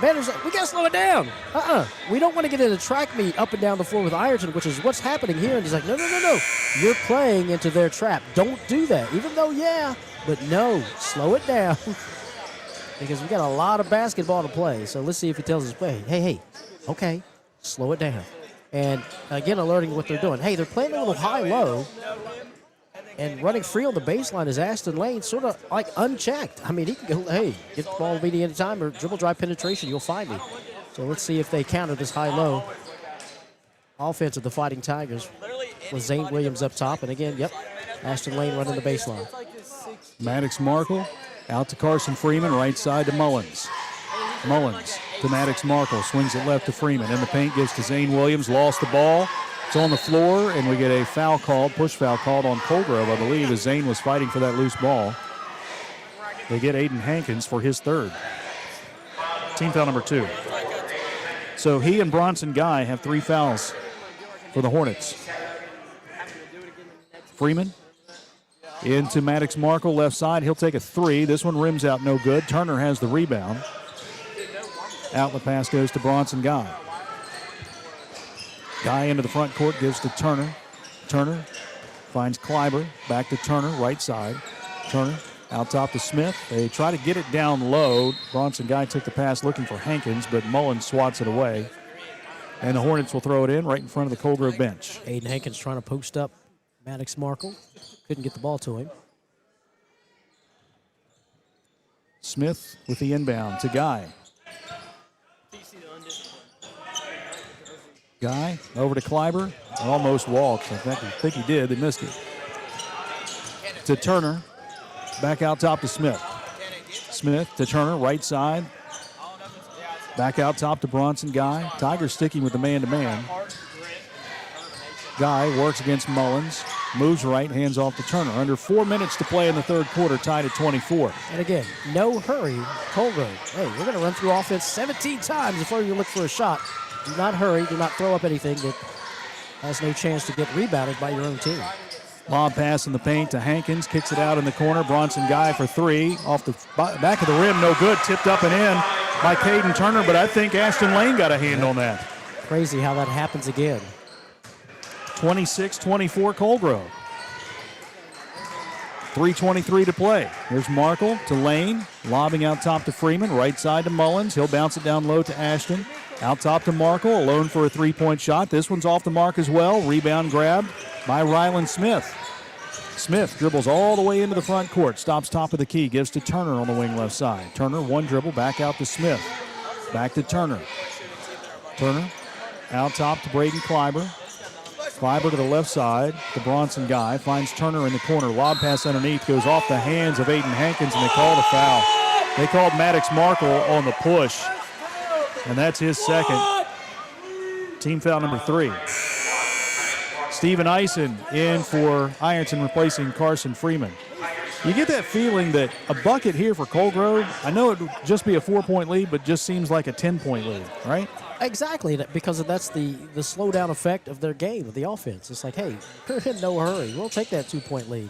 H: Vander's like, we got to slow it down. We don't want to get in a track meet up and down the floor with Ironton, which is what's happening here. And he's like, no. You're playing into their trap. Don't do that. Even though, but no, slow it down. Because we got a lot of basketball to play. So let's see if he tells us, hey, okay, slow it down. And again, alerting what they're doing. Hey, they're playing a little high-low. And running free on the baseline is Ashton Lane, sort of like unchecked. I mean, he can go, hey, get the ball to me anytime or dribble drive penetration, you'll find me. So let's see if they counter this high-low offense of the Fighting Tigers with Zane Williams up top. And again, Ashton Lane running the baseline.
G: Maddox Markle out to Carson Freeman, right side to Mullins. Mullins to Maddox Markle, swings it left to Freeman. In the paint, gives to Zane Williams, lost the ball. It's on the floor, and we get a foul called, push foul called on Coal Grove, I believe, as Zane was fighting for that loose ball. They get Aiden Hankins for his third. Team foul number 2. So he and Bronson Guy have 3 fouls for the Hornets. Freeman into Maddox Markle, left side. He'll take a 3. This one rims out no good. Turner has the rebound. Outlet pass goes to Bronson Guy. Guy into the front court, gives to Turner. Turner finds Kleiber, back to Turner, right side. Turner out top to Smith. They try to get it down low. Bronson Guy took the pass looking for Hankins, but Mullins swats it away. And the Hornets will throw it in right in front of the Coal Grove bench.
H: Aiden Hankins trying to post up Maddox Markle. Couldn't get the ball to him.
G: Smith with the inbound to Guy. Guy over to Kleiber. Almost walked. I think he did. They missed it. To Turner. Back out top to Smith. Smith to Turner, right side. Back out top to Bronson Guy. Tigers sticking with the man-to-man. Guy works against Mullins. Moves right, hands off to Turner. Under 4 minutes to play in the third quarter, tied at 24.
H: And again, no hurry. Coal Grove. Hey, we're going to run through offense 17 times before you look for a shot. Do not hurry. Do not throw up anything that has no chance to get rebounded by your own team.
G: Lob pass in the paint to Hankins. Kicks it out in the corner. Bronson Guy for 3. Off the back of the rim, no good. Tipped up and in by Caden Turner, but I think Ashton Lane got a hand on that.
H: Crazy how that happens again.
G: 26-24 Coal Grove. 3:23 to play. Here's Markle to Lane. Lobbing out top to Freeman. Right side to Mullins. He'll bounce it down low to Ashton. Out top to Markle, alone for a three-point shot. This one's off the mark as well. Rebound grabbed by Ryland Smith. Smith dribbles all the way into the front court. Stops top of the key. Gives to Turner on the wing left side. Turner, one dribble, back out to Smith. Back to Turner. Turner out top to Braden Kleiber. Kleiber to the left side. The Bronson guy finds Turner in the corner. Lob pass underneath goes off the hands of Aiden Hankins, and they called a foul. They called Maddox Markle on the push, and that's his second. Team foul number 3. Steven Eisen in for Ironton, replacing Carson Freeman. You get that feeling that a bucket here for Coal Grove, I know it would just be a 4-point lead, but just seems like a 10-point lead, right?
H: Exactly, because that's the slowdown effect of their game, of the offense. It's like, hey, we're in no hurry. We'll take that 2-point lead.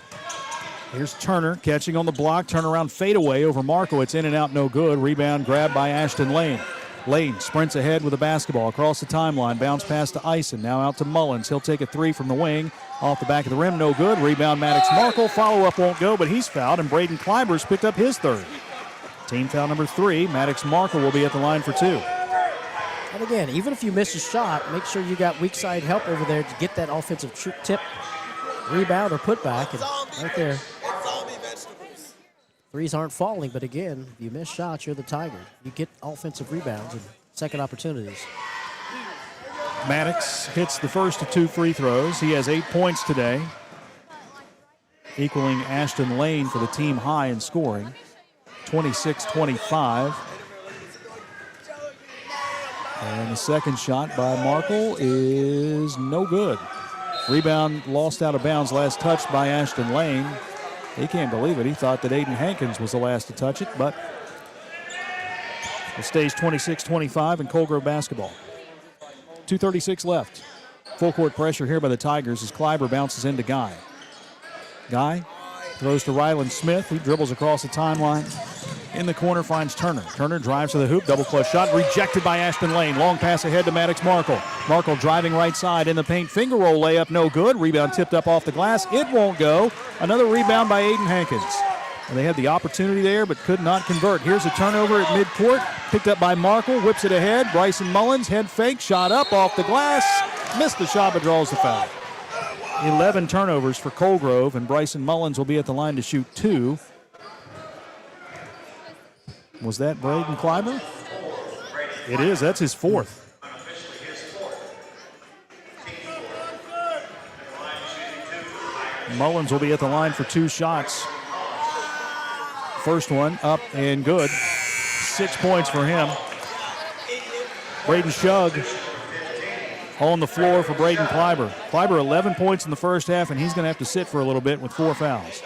G: Here's Turner catching on the block. Turnaround fadeaway over Marco. It's in and out, no good. Rebound grabbed by Ashton Lane. Lane sprints ahead with the basketball across the timeline. Bounce pass to Eisen. Now out to Mullins. He'll take a 3 from the wing. Off the back of the rim, no good. Rebound Maddox Markle. Follow-up won't go, but he's fouled, and Braden Kleiber's picked up his 3rd. Team foul number 3. Maddox Markle will be at the line for 2.
H: And again, even if you miss a shot, make sure you got weak side help over there to get that offensive tip, rebound, or putback. And right there. Threes aren't falling, but again, if you miss shots, you're the Tiger. You get offensive rebounds and second opportunities.
G: Maddox hits the first of 2 free throws. He has 8 points today, equaling Ashton Lane for the team high in scoring, 26-25. And the second shot by Markle is no good. Rebound lost out of bounds, last touched by Ashton Lane. He can't believe it. He thought that Aiden Hankins was the last to touch it, but it stays 26-25 in Coal Grove basketball. 2:36 left. Full court pressure here by the Tigers as Kleiber bounces into Guy. Guy throws to Ryland Smith. He dribbles across the timeline. In the corner finds Turner. Turner drives to the hoop. Double clutch shot rejected by Ashton Lane. Long pass ahead to Maddox Markle. Markle driving right side in the paint. Finger roll layup, no good. Rebound tipped up off the glass. It won't go. Another rebound by Aiden Hankins. And they had the opportunity there but could not convert. Here's a turnover at midcourt. Picked up by Markle. Whips it ahead. Bryson Mullins, head fake. Shot up off the glass. Missed the shot but draws the foul. 11 turnovers for Coal Grove, and Bryson Mullins will be at the line to shoot 2. Was that Braden Kleiber? It is. That's his 4th. Mullins will be at the line for 2 shots. First one up and good. 6 points for him. Braden Shug on the floor for Braden Kleiber. Kleiber 11 points in the first half, and he's going to have to sit for a little bit with 4 fouls.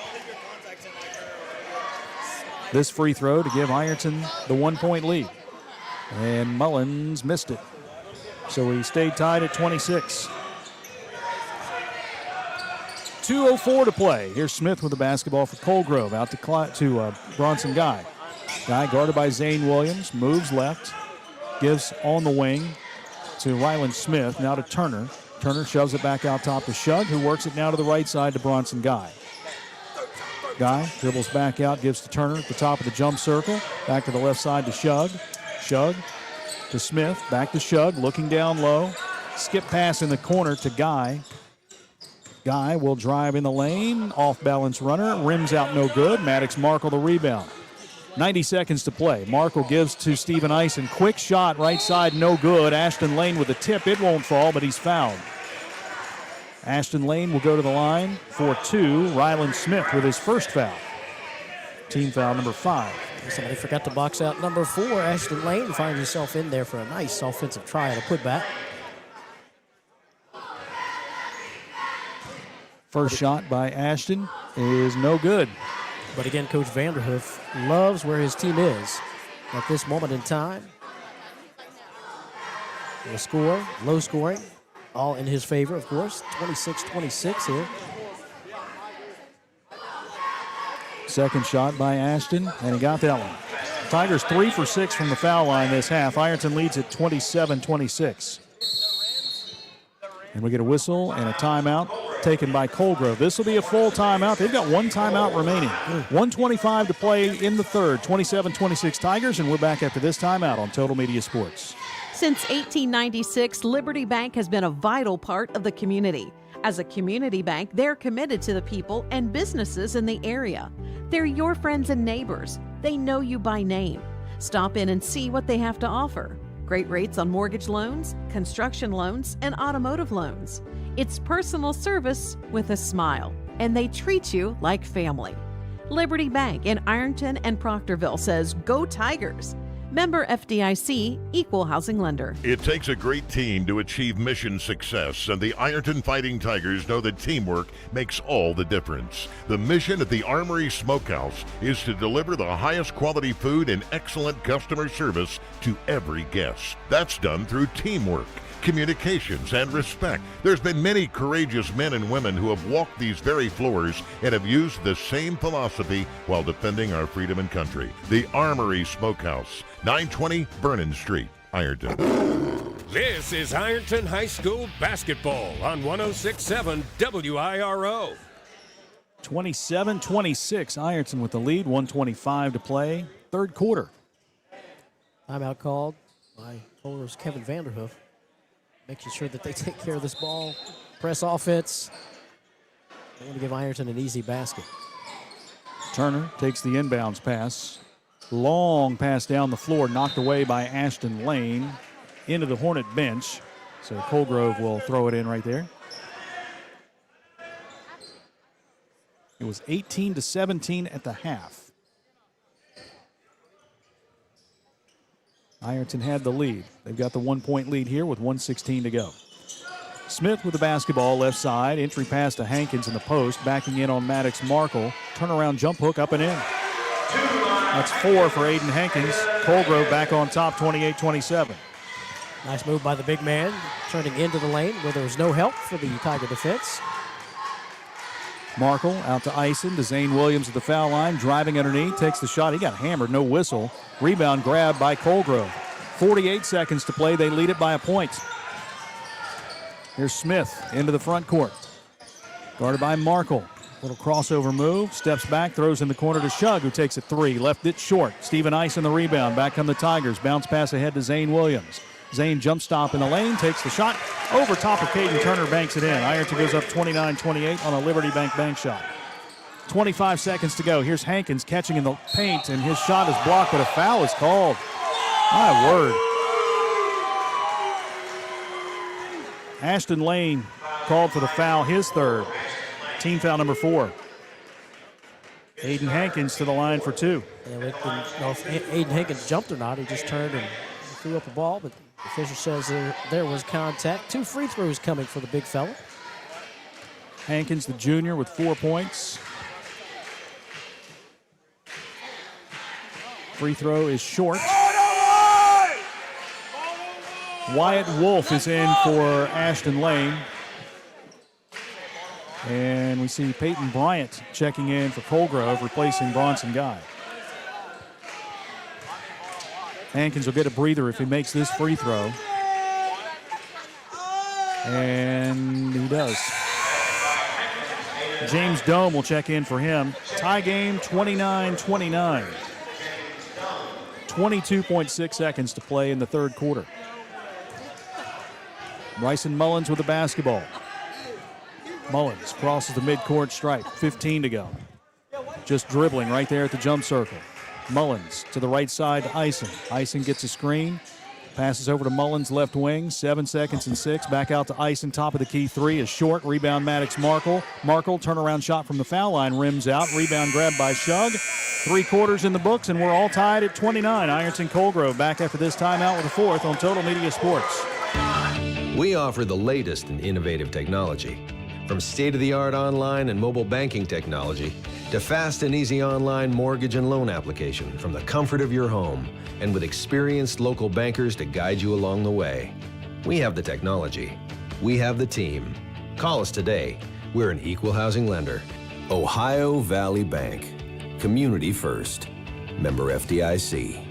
G: This free throw to give Ironton the 1-point lead. And Mullins missed it. So he stayed tied at 26. 2:04 to play. Here's Smith with the basketball for Coal Grove. Out to Bronson Guy. Guy guarded by Zane Williams. Moves left. Gives on the wing to Ryland Smith. Now to Turner. Turner shoves it back out top to Shug, who works it now to the right side to Bronson Guy. Guy dribbles back out, gives to Turner at the top of the jump circle. Back to the left side to Shug. Shug to Smith. Back to Shug, looking down low. Skip pass in the corner to Guy. Guy will drive in the lane. Off-balance runner. Rims out no good. Maddox Markle the rebound. 90 seconds to play. Markle gives to Steven Eisen. Quick shot, right side, no good. Ashton Lane with a tip. It won't fall, but he's fouled. Ashton Lane will go to the line for 2. Ryland Smith with his first foul. Team foul number 5.
H: Somebody forgot to box out number 4. Ashton Lane finds himself in there for a nice offensive try and a putback.
G: First shot by Ashton is no good.
H: But again, Coach Vanderhoof loves where his team is at this moment in time. The score, low scoring, all in his favor, of course. 26-26 here.
G: Second shot by Ashton, and he got that one. Tigers 3 for 6 from the foul line this half. Ironton leads at 27-26. And we get a whistle and a timeout taken by Coal Grove. This will be a full timeout. They've got 1 timeout remaining. 1:25 to play in the third. 27-26 Tigers, and we're back after this timeout on Total Media Sports.
K: Since 1896, Liberty Bank has been a vital part of the community. As a community bank, they're committed to the people and businesses in the area. They're your friends and neighbors. They know you by name. Stop in and see what they have to offer. Great rates on mortgage loans, construction loans, and automotive loans. It's personal service with a smile, and they treat you like family. Liberty Bank in Ironton and Proctorville says, "Go Tigers." Member FDIC, Equal Housing Lender.
C: It takes a great team to achieve mission success, and the Ironton Fighting Tigers know that teamwork makes all the difference. The mission at the Armory Smokehouse is to deliver the highest quality food and excellent customer service to every guest. That's done through teamwork, communications, and respect. There's been many courageous men and women who have walked these very floors and have used the same philosophy while defending our freedom and country. The Armory Smokehouse, 920 Vernon Street, Ironton.
F: This is Ironton High School basketball on 106.7 WIRO.
G: 27-26, Ironton with the lead, 1:25 to play, third quarter.
H: Timeout called by Kohler's Kevin Vanderhoof, making sure that they take care of this ball. Press offense. They want to give Ironton an easy basket.
G: Turner takes the inbounds pass. Long pass down the floor, knocked away by Ashton Lane into the Hornet bench. So Coal Grove will throw it in right there. It was 18-17 at the half. Ironton had the lead. They've got the 1-point lead here with 1:16 to go. Smith with the basketball left side. Entry pass to Hankins in the post. Backing in on Maddox Markle. Turnaround jump hook up and in. That's 4 for Aiden Hankins. Coal Grove back on top, 28-27.
H: Nice move by the big man, turning into the lane where there was no help for the Tiger defense.
G: Markle out to Ison, to Zane Williams at the foul line, driving underneath, takes the shot. He got hammered, no whistle. Rebound grab by Coal Grove. 48 seconds to play, they lead it by a point. Here's Smith into the front court. Guarded by Markle. Little crossover move, steps back, throws in the corner to Shug, who takes it 3. Left it short. Stephen Ison the rebound. Back come the Tigers. Bounce pass ahead to Zane Williams. Zane jump stop in the lane, takes the shot. Over top of Caden Turner, banks it in. Ironton goes up 29-28 on a Liberty Bank bank shot. 25 seconds to go. Here's Hankins catching in the paint, and his shot is blocked, but a foul is called. My word. Ashton Lane called for the foul, his third. Team foul number 4. Aiden Hankins to the line for 2.
H: And we didn't know if Aiden Hankins jumped or not. He just turned and threw up the ball, but the official says there was contact. 2 free throws coming for the big fella.
G: Hankins, the junior, with 4 points. Free throw is short. Wyatt Wolf is in for Ashton Lane. And we see Peyton Bryant checking in for Coal Grove, replacing Bronson Guy. Hankins will get a breather if he makes this free throw. And he does. James Dome will check in for him. Tie game, 29-29. 22.6 seconds to play in the third quarter. Bryson Mullins with the basketball. Mullins crosses the midcourt stripe, 15 to go. Just dribbling right there at the jump circle. Mullins to the right side to Ison. Ison gets a screen, passes over to Mullins left wing, 7 seconds and 6. Back out to Ison, top of the key 3 is short. Rebound Maddox Markle. Markle, turnaround shot from the foul line, rims out. Rebound grab by Shug. 3 quarters in the books, and we're all tied at 29. Ironton Coal Grove back after this timeout with a 4th on Total Media Sports.
M: We offer the latest in innovative technology. From state-of-the-art online and mobile banking technology to fast and easy online mortgage and loan application from the comfort of your home and with experienced local bankers to guide you along the way. We have the technology. We have the team. Call us today. We're an equal housing lender. Ohio Valley Bank. Community first. Member FDIC.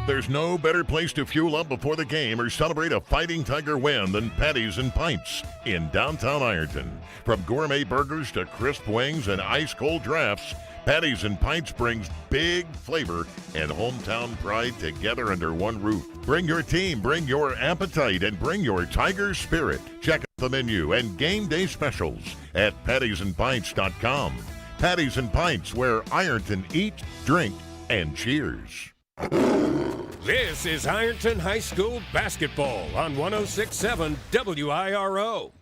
C: There's no better place to fuel up before the game or celebrate a Fighting Tiger win than Patties and Pints in downtown Ironton. From gourmet burgers to crisp wings and ice-cold drafts, Patties and Pints brings big flavor and hometown pride together under one roof. Bring your team, bring your appetite, and bring your Tiger spirit. Check out the menu and game day specials at pattiesandpints.com. Patties and Pints, where Ironton eat, drink, and cheers.
F: This is Ironton High School basketball on 106.7 WIRO.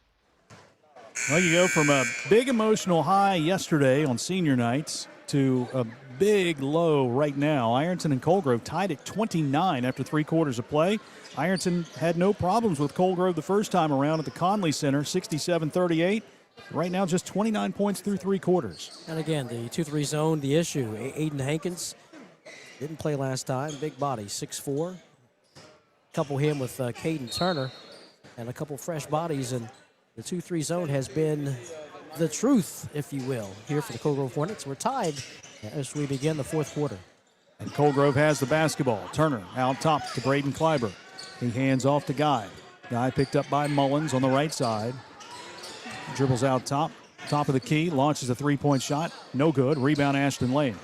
G: Well, you go from a big emotional high yesterday on senior nights to a big low right now. Ironton and Coal Grove tied at 29 after 3 quarters of play. Ironton had no problems with Coal Grove the first time around at the Conley Center, 67-38. Right now, just 29 points through 3 quarters.
H: And again, the 2-3 zone, the issue. Aiden Hankins didn't play last time. Big body, 6'4". Couple him with Caden Turner and a couple fresh bodies. And the 2-3 zone has been the truth, if you will, here for the Coal Grove Hornets. We're tied as we begin the 4th quarter.
G: And Coal Grove has the basketball. Turner out top to Braden Kleiber. He hands off to Guy. Guy picked up by Mullins on the right side. Dribbles out top of the key, launches a 3-point shot. No good. Rebound, Ashton Lane.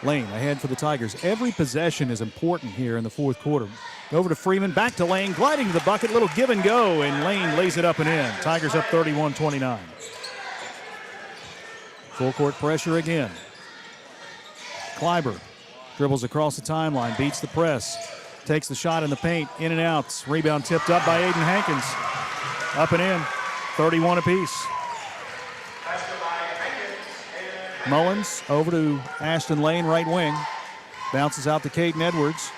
G: Lane ahead for the Tigers. Every possession is important here in the 4th quarter. Over to Freeman, back to Lane, gliding to the bucket, little give and go, and Lane lays it up and in. Tigers up 31-29. Full court pressure again. Kleiber dribbles across the timeline, beats the press, takes the shot in the paint, in and out. Rebound tipped up by Aiden Hankins. Up and in, 31 apiece. Mullins over to Ashton Lane, right wing. Bounces out to Caden Edwards.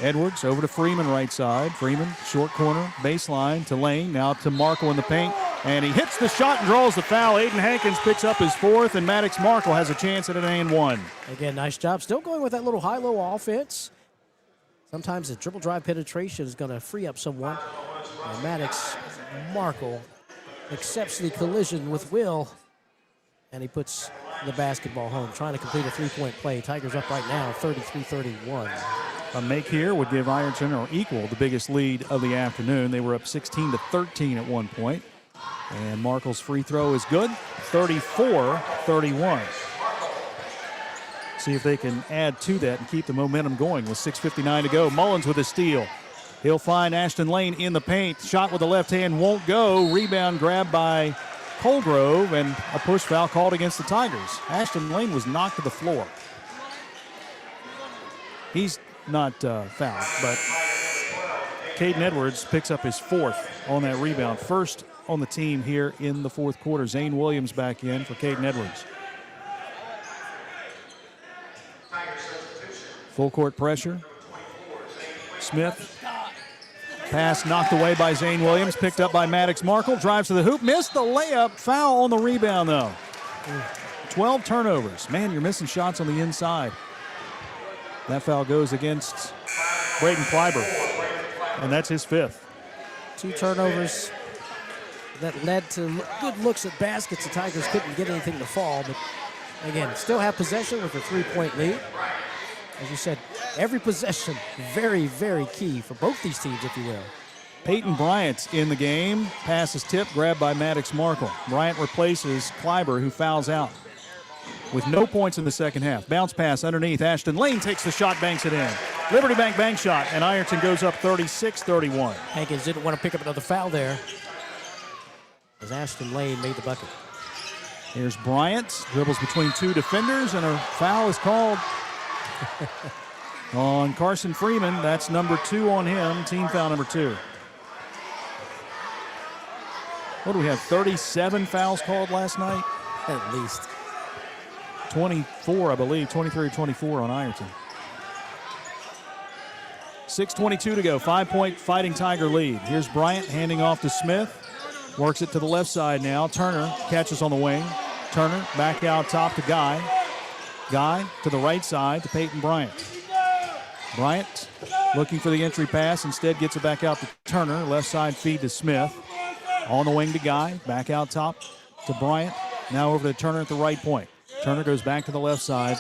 G: Edwards over to Freeman, right side. Freeman, short corner, baseline to Lane. Now to Markle in the paint. And he hits the shot and draws the foul. Aiden Hankins picks up his 4th, and Maddox Markle has a chance at an and 1.
H: Again, nice job. Still going with that little high-low offense. Sometimes the dribble drive penetration is going to free up someone. And Maddox Markle accepts the collision with Will, and he puts the basketball home, trying to complete a 3-point play. Tigers up right now, 33-31.
G: A make here would give Ironton or equal the biggest lead of the afternoon. They were up 16-13 at one point. And Markle's free throw is good, 34-31. See if they can add to that and keep the momentum going with 6:59 to go. Mullins with a steal. He'll find Ashton Lane in the paint. Shot with the left hand won't go. Rebound grabbed by Coal Grove, and a push foul called against the Tigers. Ashton Lane was knocked to the floor. He's not fouled, but Caden Edwards picks up his 4th on that rebound. First on the team here in the 4th quarter. Zane Williams back in for Caden Edwards. Full court pressure. Smith. Pass knocked away by Zane Williams, picked up by Maddox Markle, drives to the hoop, missed the layup, foul on the rebound though. 12 turnovers. Man, you're missing shots on the inside. That foul goes against Braden Kleiber, and that's his 5th.
H: 2 turnovers that led to good looks at baskets. The Tigers couldn't get anything to fall, but again, still have possession with a 3-point lead. As you said, every possession very, very key for both these teams, if you will.
G: Peyton Bryant in the game. Pass is tipped, grabbed by Maddox Markle. Bryant replaces Kleiber, who fouls out with no points in the second half. Bounce pass underneath. Ashton Lane takes the shot, banks it in. Liberty Bank bank shot, and Ironton goes up 36-31.
H: Hankins didn't want to pick up another foul there, as Ashton Lane made the bucket.
G: Here's Bryant, dribbles between 2 defenders, and a foul is called on Carson Freeman. That's number 2 on him, team foul number 2. What do we have, 37 fouls called last night?
H: At least.
G: 24, I believe, 23 or 24 on Ironton. 6:22 to go, 5-point Fighting Tiger lead. Here's Bryant handing off to Smith. Works it to the left side now. Turner catches on the wing. Turner back out top to Guy. Guy to the right side to Peyton Bryant. Bryant looking for the entry pass. Instead gets it back out to Turner. Left side feed to Smith. On the wing to Guy. Back out top to Bryant. Now over to Turner at the right point. Turner goes back to the left side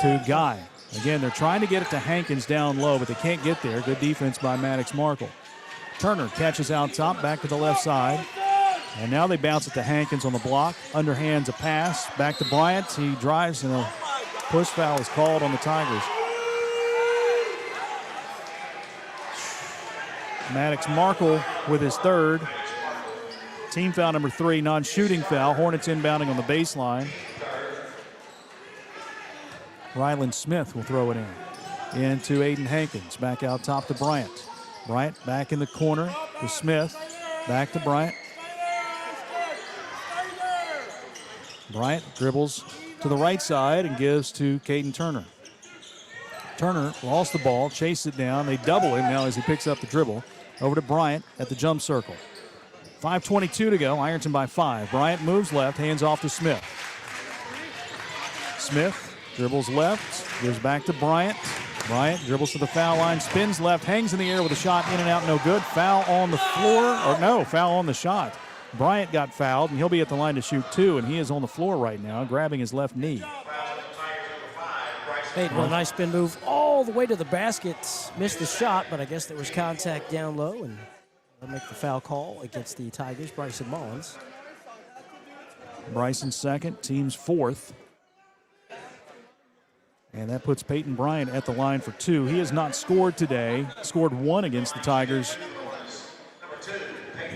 G: to Guy. Again, they're trying to get it to Hankins down low, but they can't get there. Good defense by Maddox Markle. Turner catches out top, back to the left side. And now they bounce it to Hankins on the block. Underhands a pass. Back to Bryant. He drives, and a push foul is called on the Tigers. Maddox Markle with his 3rd. Team foul number 3, non-shooting foul. Hornets inbounding on the baseline. Ryland Smith will throw it in. into Aiden Hankins. Back out top to Bryant. Bryant back in the corner to Smith. Back to Bryant. Bryant dribbles to the right side and gives to Caden Turner. Turner lost the ball, chased it down. They double him now as he picks up the dribble. Over to Bryant at the jump circle. 5:22 to go, Ironton by 5. Bryant moves left, hands off to Smith. Smith dribbles left, goes back to Bryant. Bryant dribbles to the foul line, spins left, hangs in the air with a shot in and out, no good. Foul on the floor, or no, foul on the shot. Bryant got fouled, and he'll be at the line to shoot 2, and he is on the floor right now, grabbing his left knee.
H: Hey, well, nice spin move all the way to the basket. Missed the shot, but I guess there was contact down low, and they'll make the foul call against the Tigers, Bryson Mullins.
G: Bryson second, team's fourth. And that puts Peyton Bryant at the line for 2. He has not scored today. Scored 1 against the Tigers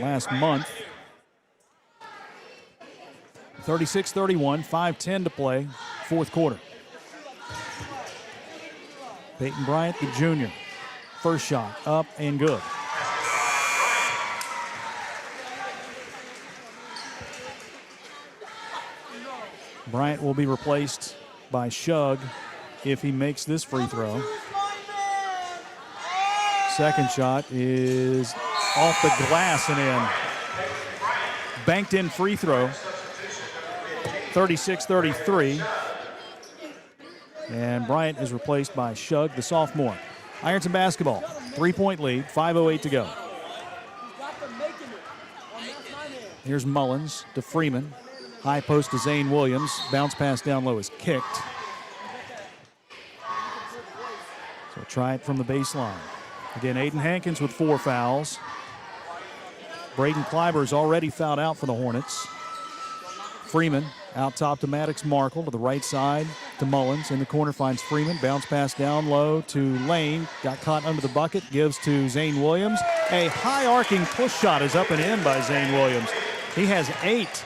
G: last month. 36-31, 5:10 to play, fourth quarter. Peyton Bryant, the junior. First shot, up and good. Bryant will be replaced by Shug if he makes this free throw. Second shot is off the glass and in. Banked in free throw. 36-33. And Bryant is replaced by Shug, the sophomore. Ironton basketball, 3-point lead, 5:08 to go. Here's Mullins to Freeman. High post to Zane Williams. Bounce pass down low is kicked. So try it from the baseline. Again, Aiden Hankins with 4 fouls. Braden Kleiber's already fouled out for the Hornets. Freeman out top to Maddox Markle to the right side to Mullins. In the corner finds Freeman. Bounce pass down low to Lane. Got caught under the bucket. Gives to Zane Williams. A high arcing push shot is up and in by Zane Williams. He has 8.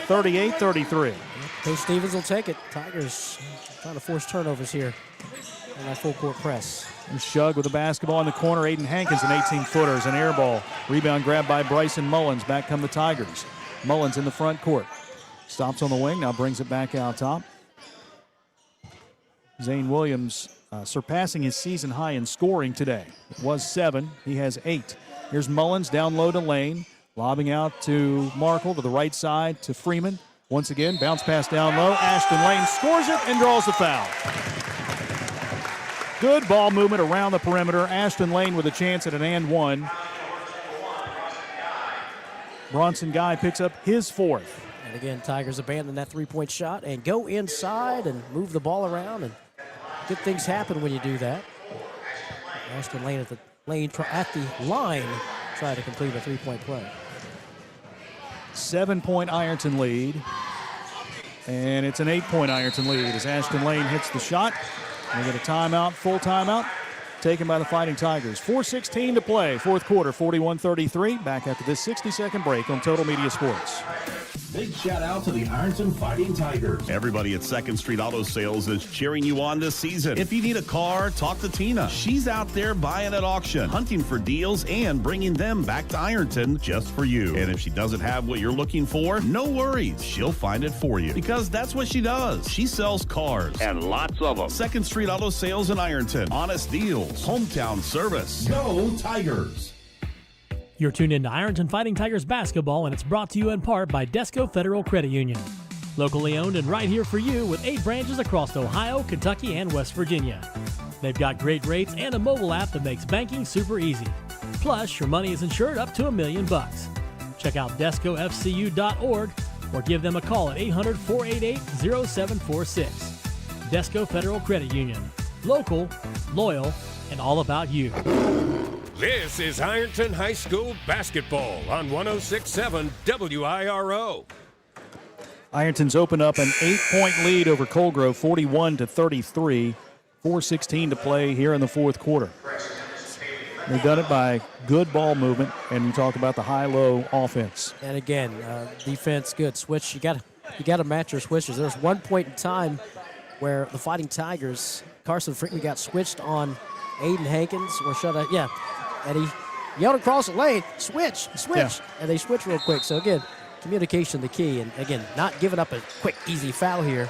G: 38-33.
H: Coach Stevens will take it. Tigers trying to force turnovers here on that full court press.
G: And Shug with the basketball in the corner. Aiden Hankins, an 18-footer, is an air ball. Rebound grabbed by Bryson Mullins. Back come the Tigers. Mullins in the front court. Stops on the wing, now brings it back out top. Zane Williams surpassing his season high in scoring today. It was 7, he has 8. Here's Mullins down low to Lane. Lobbing out to Markle to the right side to Freeman. Once again, bounce pass down low. Ashton Lane scores it and draws the foul. Good ball movement around the perimeter. Ashton Lane with a chance at an and one. Bronson Guy picks up his 4th.
H: And again, Tigers abandon that three-point shot and go inside and move the ball around, and good things happen when you do that. Ashton Lane at the line try to complete a three-point play.
G: 7-point Ironton lead. And it's an 8-point Ironton lead as Ashton Lane hits the shot. We get a timeout, full timeout, taken by the Fighting Tigers. 4:16 to play, fourth quarter, 41-33. Back after this 60-second break on Total Media Sports.
A: Big shout out to the Ironton Fighting Tigers. Everybody at 2nd Street Auto Sales is cheering you on this season. If you need a car, talk to Tina. She's out there buying at auction, hunting for deals, and bringing them back to Ironton just for you. And if she doesn't have what you're looking for, no worries. She'll find it for you because that's what she does. She sells cars and lots of them. 2nd Street Auto Sales in Ironton. Honest deals. Hometown service. Go Tigers.
B: You're tuned in to Ironton Fighting Tigers basketball, and it's brought to you in part by Desco Federal Credit Union. Locally owned and right here for you with 8 branches across Ohio, Kentucky, and West Virginia. They've got great rates and a mobile app that makes banking super easy. Plus, your money is insured up to $1 million. Check out DescoFCU.org or give them a call at 800-488-0746. Desco Federal Credit Union. Local, loyal, and all about you.
F: This is Ironton High School basketball on 106.7 WIRO.
G: Ironton's opened up an 8-point lead over Coal Grove, 41-33. 4:16 to play here in the fourth quarter. They've done it by good ball movement, and you talk about the high-low offense.
H: And again, defense good. Switch, you got to match your switches. There's one point in time where the Fighting Tigers, Carson Freeman got switched on Aiden Hankins, or shut up, yeah. And he yelled across the lane, switch,
G: Yeah.
H: and they switched real quick. So again, communication the key, and again, not giving up a quick, easy foul here.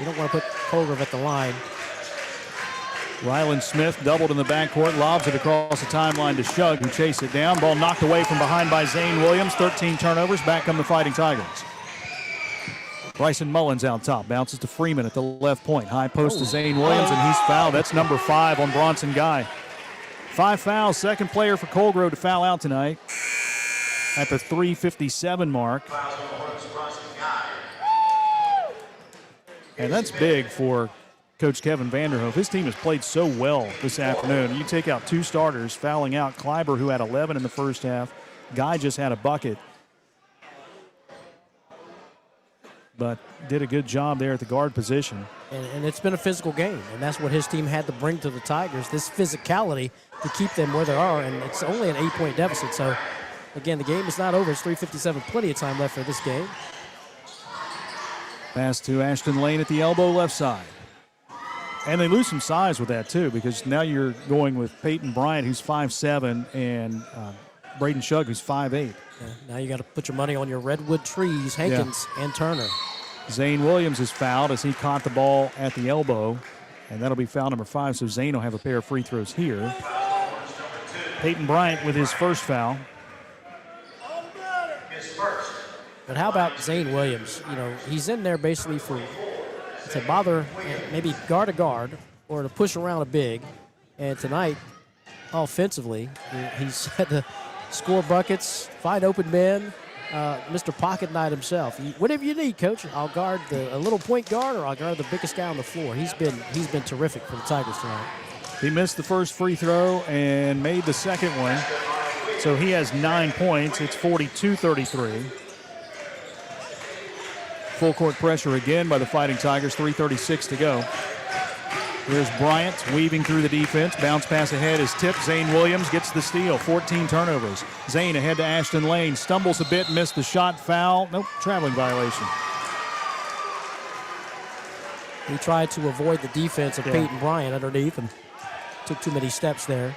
H: You don't want to put Coal Grove at the line.
G: Ryland Smith doubled in the backcourt, lobs it across the timeline to Shug, who chased it down. Ball knocked away from behind by Zane Williams. 13 turnovers. Back come the Fighting Tigers. Bryson Mullins out top. Bounces to Freeman at the left point. High post to Zane Williams, and he's fouled. That's number 5 on Bronson Guy. 5 fouls. Second player for Coal Grove to foul out tonight at the 3:57 mark. And that's big for Coach Kevin Vanderhoof. His team has played so well this afternoon. You take out 2 starters fouling out. Kleiber, who had 11 in the first half. Guy just had a bucket. But did a good job there at the guard position.
H: And it's been a physical game, and that's what his team had to bring to the Tigers, this physicality to keep them where they are, and it's only an 8-point deficit. So, again, the game is not over. It's 3:57, plenty of time left for this game.
G: Pass to Ashton Lane at the elbow, left side. And they lose some size with that, too, because now you're going with Peyton Bryant, who's 5'7", and Braden Shug, who's 5'8".
H: Yeah, now you got to put your money on your Redwood Trees, Hankins, and Turner.
G: Zane Williams is fouled as he caught the ball at the elbow, and that'll be foul number 5, so Zane will have a pair of free throws here. Peyton Bryant with his first foul.
H: But how about Zane Williams? You know, he's in there basically to bother, maybe guard a guard or to push around a big. And tonight, offensively, he's had to score buckets, find open men. Mr. Pocket Knight himself. Whatever you need, Coach. I'll guard a little point guard, or I'll guard the biggest guy on the floor. He's been terrific for the Tigers tonight.
G: He missed the first free throw and made the second one. So he has 9 points. It's 42-33. Full court pressure again by the Fighting Tigers. 3:36 to go. Here's Bryant weaving through the defense. Bounce pass ahead is tipped. Zane Williams gets the steal. 14 turnovers. Zane ahead to Ashton Lane. Stumbles a bit, missed the shot. Foul. Nope, traveling violation.
H: He tried to avoid the defense of Peyton Bryant underneath and took too many steps there.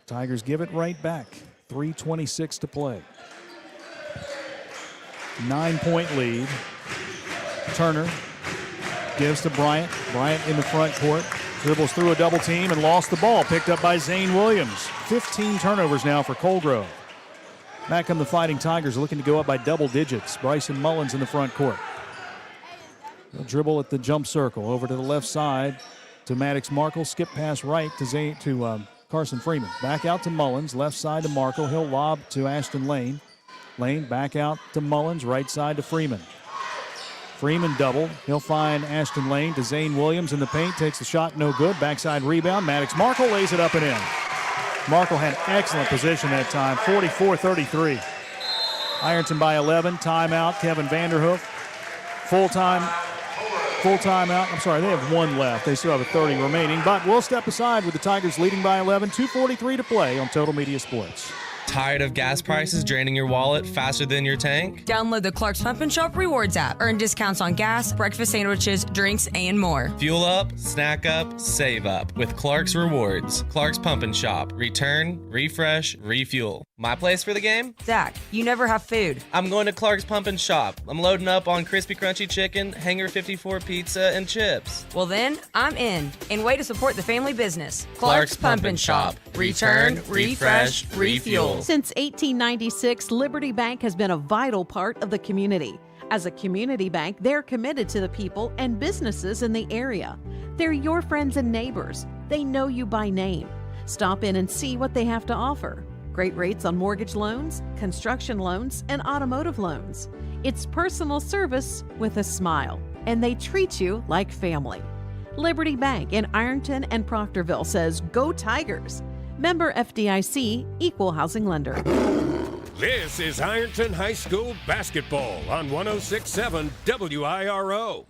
G: Tigers give it right back. 3:26 to play. 9-point lead. Turner gives to Bryant. Bryant in the front court. Dribbles through a double team and lost the ball. Picked up by Zane Williams. 15 turnovers now for Coal Grove. Back come the Fighting Tigers, looking to go up by double digits. Bryson Mullins in the front court. They'll dribble at the jump circle. Over to the left side to Maddox Markle. Skip pass right to Carson Freeman. Back out to Mullins. Left side to Markle. He'll lob to Ashton Lane. Lane back out to Mullins. Right side to Freeman. Freeman double. He'll find Ashton Lane to Zane Williams in the paint. Takes the shot, no good. Backside rebound. Maddox Markle lays it up and in. Markle had excellent position that time. 44-33. Ironton by 11. Timeout. Kevin Vanderhoof. Full timeout. I'm sorry, they have 1 left. They still have a 30 remaining, but we'll step aside with the Tigers leading by 11. 2:43 to play on Total Media Sports.
I: Tired of gas prices draining your wallet faster than your tank?
J: Download the Clark's Pump and Shop Rewards app. Earn discounts on gas, breakfast sandwiches, drinks, and more.
I: Fuel up, snack up, save up with Clark's Rewards. Clark's Pump and Shop. Return, refresh, refuel. My place for the game?
J: Zach, you never have food.
I: I'm going to Clark's Pump and Shop. I'm loading up on crispy crunchy chicken, Hanger 54 pizza, and chips.
J: Well then, I'm in. And way to support the family business.
I: Clark's Pump and Shop. Return, refresh, refuel.
K: Since 1896, Liberty Bank has been a vital part of the community. As a community bank, they're committed to the people and businesses in the area. They're your friends and neighbors. They know you by name. Stop in and see what they have to offer. Great rates on mortgage loans, construction loans, and automotive loans. It's personal service with a smile, and they treat you like family. Liberty Bank in Ironton and Proctorville says, "Go Tigers." Member FDIC, Equal Housing Lender.
F: This is Ironton High School basketball on 106.7 WIRO.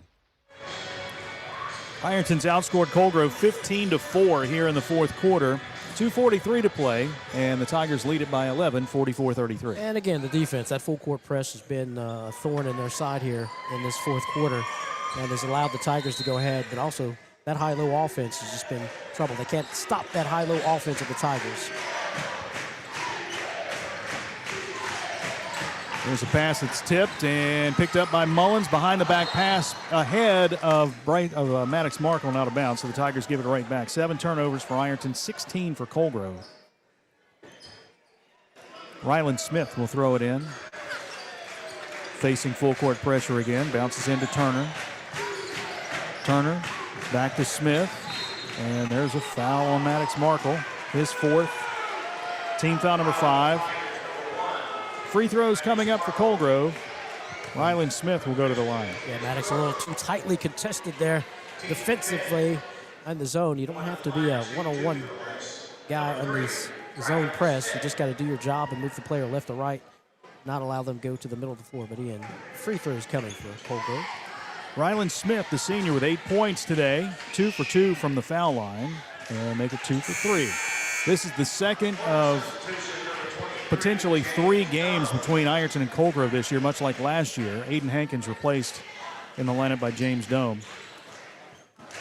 G: Ironton's outscored Coal Grove 15-4 here in the fourth quarter. 2:43 to play, and the Tigers lead it by 11, 44-33.
H: And again, the defense, that full court press has been a thorn in their side here in this fourth quarter and has allowed the Tigers to go ahead, but also that high-low offense has just been trouble. They can't stop that high-low offense of the Tigers.
G: There's a pass that's tipped and picked up by Mullins. Behind the back pass ahead of Maddox Markle and out of bounds, so the Tigers give it right back. 7 turnovers for Ironton, 16 for Coal Grove. Ryland Smith will throw it in. Facing full court pressure again, bounces into Turner. Turner back to Smith, and there's a foul on Maddox Markle, his 4th. Team foul number 5. Free throws coming up for Coal Grove. Ryland Smith will go to the line.
H: Yeah, Maddox a little too tightly contested there defensively in the zone. You don't have to be a one-on-one guy on this zone press. You just got to do your job and move the player left or right, not allow them to go to the middle of the floor. But Ian, free throws coming for Coal Grove.
G: Ryland Smith, the senior, with 8 points today, 2 for 2 from the foul line, and make it 2 for 3. This is the second of potentially 3 games between Ironton and Coal Grove this year, much like last year. Aiden Hankins replaced in the lineup by James Dome.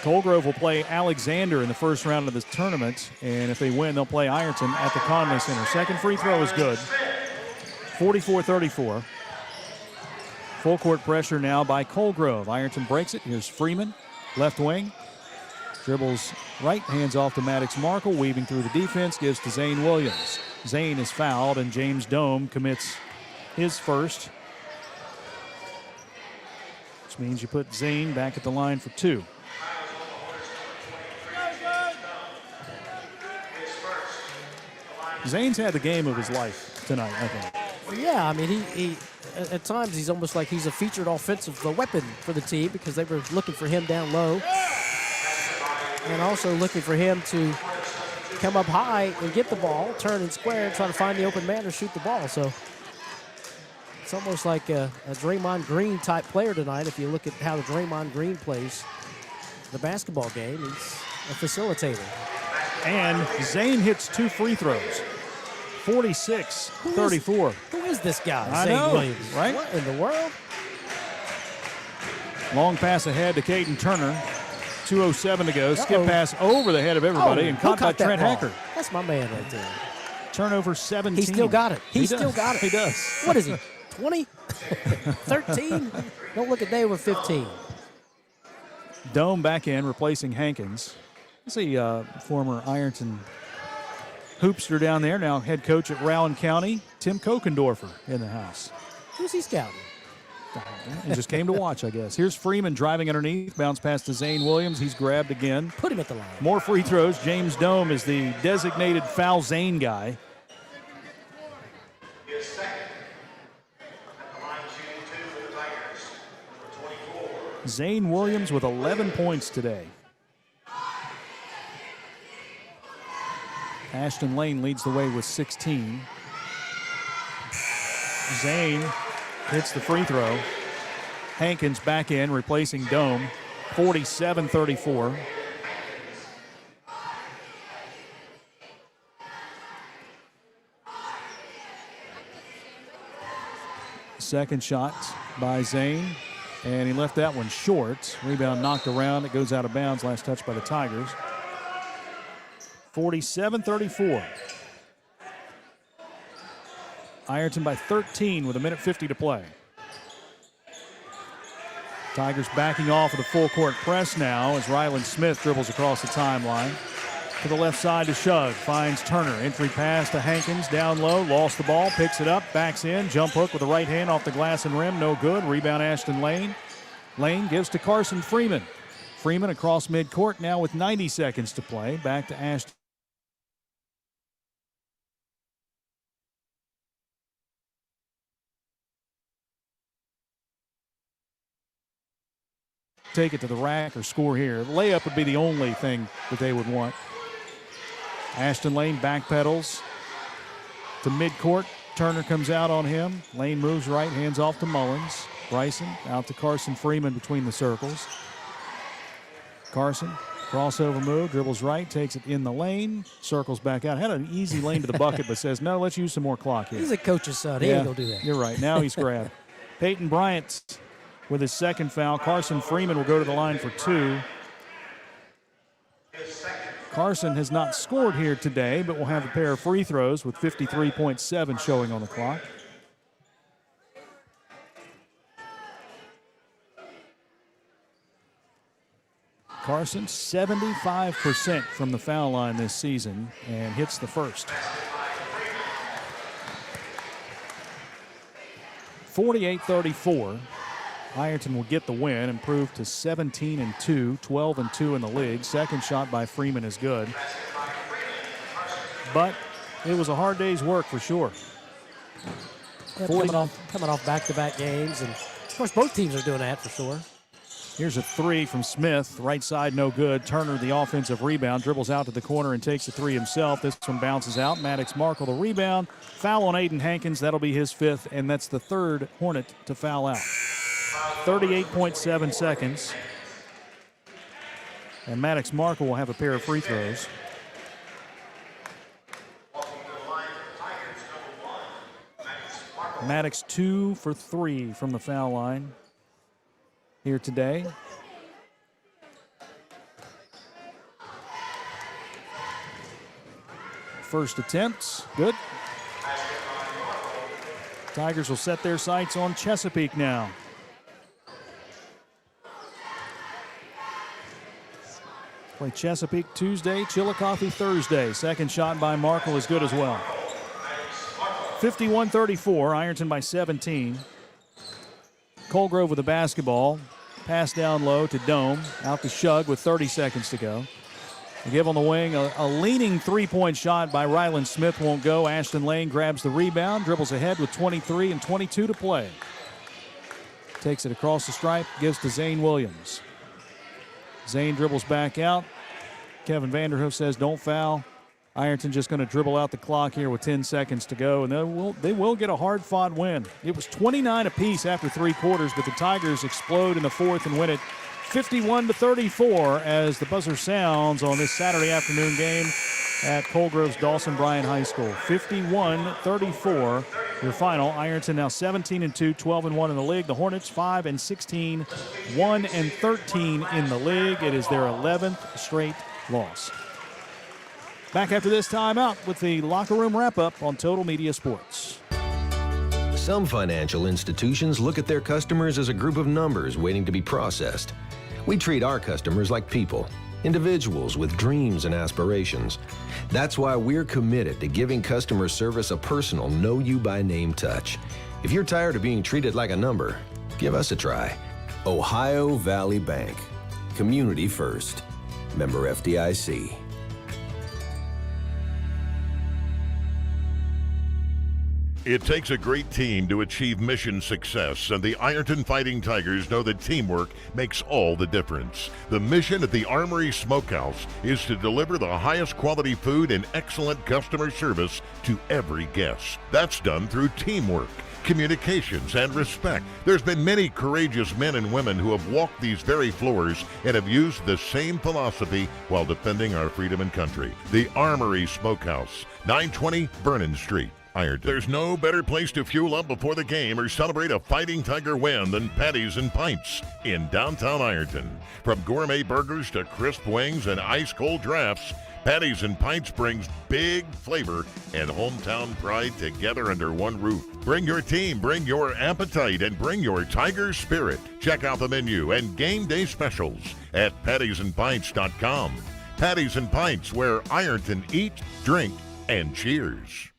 G: Coal Grove will play Alexander in the first round of this tournament, and if they win, they'll play Ironton at the Conway Center. Second free throw is good. 44-34. Full court pressure now by Coal Grove. Ironton breaks it. Here's Freeman, left wing. Dribbles right, hands off to Maddox Markle, weaving through the defense, gives to Zane Williams. Zane is fouled, and James Dome commits his first, which means you put Zane back at the line for 2. Zane's had the game of his life tonight, I think.
H: Yeah, I mean, he at times he's almost like he's a featured offensive weapon for the team because they were looking for him down low and also looking for him to come up high and get the ball, turn and square, and try to find the open man or shoot the ball. So it's almost like a Draymond Green type player tonight. If you look at how the Draymond Green plays the basketball game, he's a facilitator.
G: And Zane hits 2 free throws. 46-34.
H: Who is this guy?
G: I
H: Zane
G: know,
H: Williams.
G: right?
H: What in the world?
G: Long pass ahead to Caden Turner. 2:07 to go. Skip pass over the head of everybody and caught by Trent Hacker.
H: That's my man right there.
G: Turnover 17.
H: He still got it. He still got it.
G: He does.
H: What is he, 20? 13? Don't look a day over 15.
G: Dome back in, replacing Hankins. Let's see, former Ironton hoopster down there, now head coach at Rowan County, Tim Kokendorfer in the house.
H: Who's he scouting?
G: He just came to watch, I guess. Here's Freeman driving underneath, bounce pass to Zane Williams. He's grabbed again.
H: Put him at the line.
G: More free throws. James Dome is the designated foul Zane guy. Zane Williams with 11 points today. Ashton Lane leads the way with 16. Zane hits the free throw. Hankins back in, replacing Dome. 47-34. Second shot by Zane, and he left that one short. Rebound knocked around. It goes out of bounds. Last touch by the Tigers. 47-34. Ironton by 13 with 1:50 to play. Tigers backing off of the full court press now as Ryland Smith dribbles across the timeline. To the left side to Shug. Finds Turner. Entry pass to Hankins. Down low. Lost the ball. Picks it up. Backs in. Jump hook with the right hand off the glass and rim. No good. Rebound Ashton Lane. Lane gives to Carson Freeman. Freeman across midcourt now with 90 seconds to play. Back to Ashton. Take it to the rack or score here. Layup would be the only thing that they would want. Ashton Lane backpedals to midcourt. Turner comes out on him. Lane moves right, hands off to Mullins. Bryson out to Carson Freeman between the circles. Carson Crossover move, dribbles right, takes it in the lane, circles back out. Had an easy lane to the bucket, but says, no, let's use some more clock here.
H: He's a coach's son. He ain't going to do that.
G: You're right. Now he's grabbed. Peyton Bryant with his second foul. Carson Freeman will go to the line for 2. Carson has not scored here today, but will have a pair of free throws with 53.7 showing on the clock. Carson, 75% from the foul line this season and hits the first. 48-34. Ironton will get the win, improve to 17-2, 12-2 in the league. Second shot by Freeman is good. But it was a hard day's work for sure.
H: Yeah, coming off back-to-back games, and of course both teams are doing that for sure.
G: Here's a 3 from Smith. Right side, no good. Turner, the offensive rebound, dribbles out to the corner and takes the 3 himself. This one bounces out. Maddox Markle, the rebound. Foul on Aiden Hankins. That'll be his 5th, and that's the 3rd Hornet to foul out. 38.7 seconds. And Maddox Markle will have a pair of free throws. Maddox 2 for 3 from the foul line here today. First attempt, good. Tigers will set their sights on Chesapeake now. Play Chesapeake Tuesday, Chillicothe Thursday. Second shot by Markle is good as well. 51-34, Ironton by 17. Coal Grove with the basketball. Pass down low to Dome. Out to Shug with 30 seconds to go. A give on the wing. A leaning three-point shot by Ryland Smith won't go. Ashton Lane grabs the rebound. Dribbles ahead with 23 and 22 to play. Takes it across the stripe. Gives to Zane Williams. Zane dribbles back out. Kevin Vanderhoof says don't foul. Ironton just going to dribble out the clock here with 10 seconds to go, and they will get a hard-fought win. It was 29 apiece after 3 quarters, but the Tigers explode in the 4th and win it 51-34 as the buzzer sounds on this Saturday afternoon game at Coal Grove's Dawson Bryan High School. 51-34, your final. Ironton now 17-2, 12-1 in the league. The Hornets 5-16, 1-13 in the league. It is their 11th straight loss. Back after this timeout with the locker room wrap-up on Total Media Sports.
M: Some financial institutions look at their customers as a group of numbers waiting to be processed. We treat our customers like people, individuals with dreams and aspirations. That's why we're committed to giving customer service a personal, know-you-by-name touch. If you're tired of being treated like a number, give us a try. Ohio Valley Bank. Community first. Member FDIC.
C: It takes a great team to achieve mission success, and the Ironton Fighting Tigers know that teamwork makes all the difference. The mission at the Armory Smokehouse is to deliver the highest quality food and excellent customer service to every guest. That's done through teamwork, communications, and respect. There's been many courageous men and women who have walked these very floors and have used the same philosophy while defending our freedom and country. The Armory Smokehouse, 920 Vernon Street, Ironton. There's no better place to fuel up before the game or celebrate a Fighting Tiger win than Patties and Pints in downtown Ironton. From gourmet burgers to crisp wings and ice-cold drafts, Patties and Pints brings big flavor and hometown pride together under one roof. Bring your team, bring your appetite, and bring your Tiger spirit. Check out the menu and game day specials at pattiesandpints.com. Patties and Pints, where Ironton eats, drink, and cheers.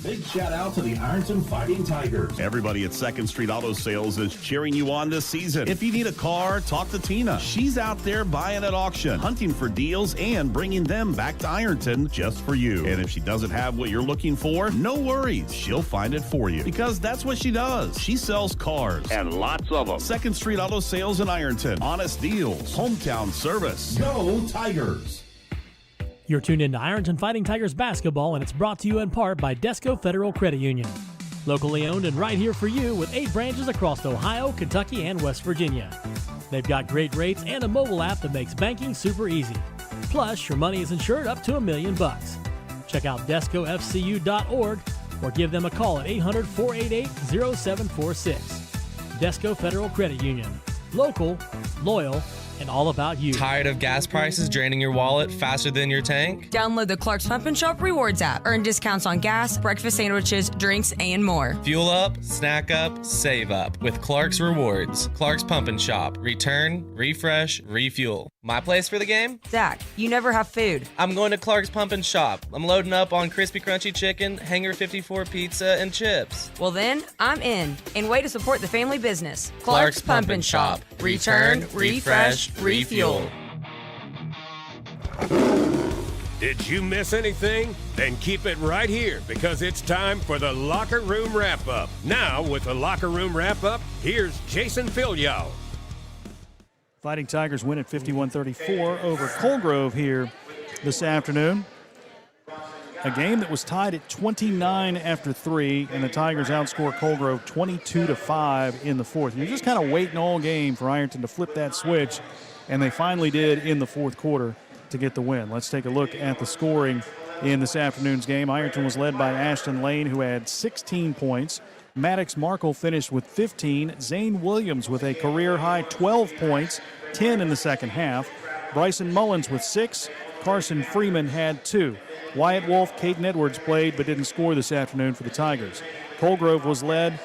A: Big shout out to the Ironton Fighting Tigers. Everybody at 2nd Street Auto Sales is cheering you on this season. If you need a car, talk to Tina. She's out there buying at auction, hunting for deals, and bringing them back to Ironton just for you. And if she doesn't have what you're looking for, no worries. She'll find it for you because that's what she does. She sells cars and lots of them. 2nd Street Auto Sales in Ironton. Honest deals, hometown service. Go Tigers!
B: You're tuned into Ironton Fighting Tigers basketball, and it's brought to you in part by Desco Federal Credit Union. Locally owned and right here for you with 8 branches across Ohio, Kentucky, and West Virginia. They've got great rates and a mobile app that makes banking super easy. Plus, your money is insured up to $1 million. Check out descofcu.org or give them a call at 800-488-0746. Desco Federal Credit Union. Local, loyal, and all about you.
I: Tired of gas prices draining your wallet faster than your tank?
J: Download the Clark's Pump and Shop Rewards app. Earn discounts on gas, breakfast sandwiches, drinks, and more.
I: Fuel up, snack up, save up with Clark's Rewards. Clark's Pump and Shop. Return, refresh, refuel. My place for the game?
J: Zach, you never have food.
I: I'm going to Clark's Pump and Shop. I'm loading up on crispy crunchy chicken, Hanger 54 pizza, and chips.
J: Well then, I'm in. And way to support the family business.
I: Clark's Pump and Shop. Return, refresh, refuel.
F: Did you miss anything? Then keep it right here because it's time for the Locker Room Wrap-Up. Now, with the Locker Room Wrap-Up, here's Jason Filyow.
G: Fighting Tigers win at 51-34 over Coal Grove here this afternoon. A game that was tied at 29 after 3, and the Tigers outscore Coal Grove 22-5 in the fourth. You're just kind of waiting all game for Ironton to flip that switch, and they finally did in the fourth quarter to get the win. Let's take a look at the scoring in this afternoon's game. Ironton was led by Ashton Lane, who had 16 points. Maddox Markle finished with 15. Zane Williams with a career-high 12 points, 10 in the second half. Bryson Mullins with 6. Carson Freeman had 2. Wyatt Wolf, Caden Edwards played but didn't score this afternoon for the Tigers. Coal Grove was led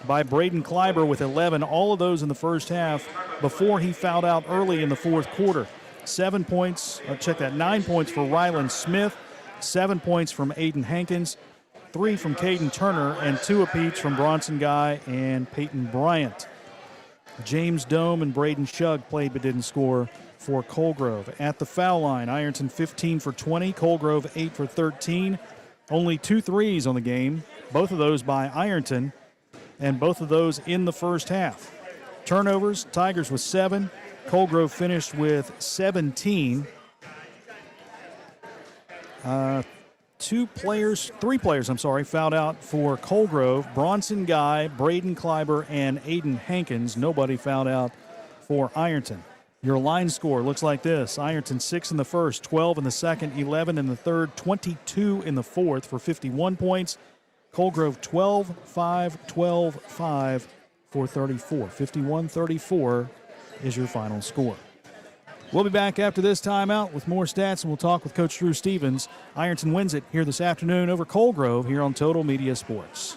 G: by Braden Kleiber with 11, all of those in the first half before he fouled out early in the fourth quarter. 9 points for Rylan Smith, 7 points from Aiden Hankins, 3 from Caden Turner, and 2 apiece from Bronson Guy and Peyton Bryant. James Dome and Braden Shug played but didn't score for Coal Grove. At the foul line, Ironton 15 for 20, Coal Grove 8 for 13. Only 2 threes on the game, both of those by Ironton, and both of those in the first half. Turnovers, Tigers with 7, Coal Grove finished with 17. 3 players, fouled out for Coal Grove. Bronson Guy, Braden Kleiber, and Aiden Hankins. Nobody fouled out for Ironton. Your line score looks like this. Ironton 6 in the first, 12 in the second, 11 in the third, 22 in the fourth for 51 points. Coal Grove 12-5, 12-5 for 34. 51-34 is your final score. We'll be back after this timeout with more stats, and we'll talk with Coach Drew Stevens. Ironton wins it here this afternoon over Coal Grove here on Total Media Sports.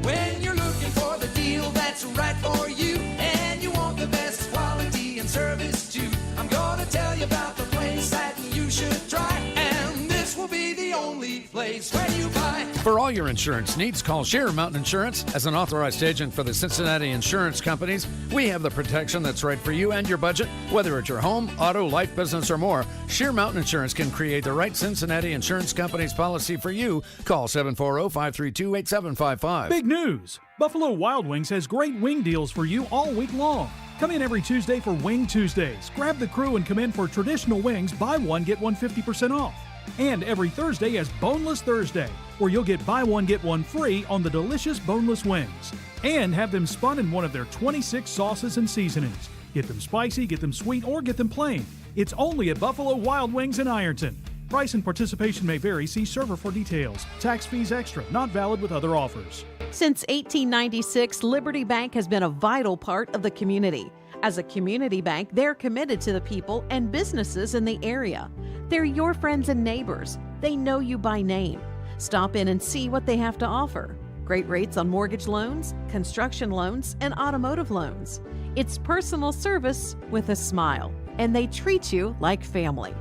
D: When you're looking for the deal that's right for you, and you want the best quality and service too, I'm gonna tell you about the place that you should try, and this will be the only place where you buy.
E: For all your insurance needs, call Sheer Mountain Insurance. As an authorized agent for the Cincinnati Insurance Companies, we have the protection that's right for you and your budget. Whether it's your home, auto, life, business, or more, Sheer Mountain Insurance can create the right Cincinnati Insurance Company's policy for you. Call 740-532-8755.
P: Big news! Buffalo Wild Wings has great wing deals for you all week long. Come in every Tuesday for Wing Tuesdays. Grab the crew and come in for traditional wings. Buy one, get one 50% off. And every Thursday is Boneless Thursday, where you'll get buy one, get one free on the delicious boneless wings. And have them spun in one of their 26 sauces and seasonings. Get them spicy, get them sweet, or get them plain. It's only at Buffalo Wild Wings in Ironton. Price and participation may vary. See server for details. Tax fees extra. Not valid with other offers.
K: Since 1896, Liberty Bank has been a vital part of the community. As a community bank, they're committed to the people and businesses in the area. They're your friends and neighbors. They know you by name. Stop in and see what they have to offer. Great rates on mortgage loans, construction loans, and automotive loans. It's personal service with a smile, and they treat you like family.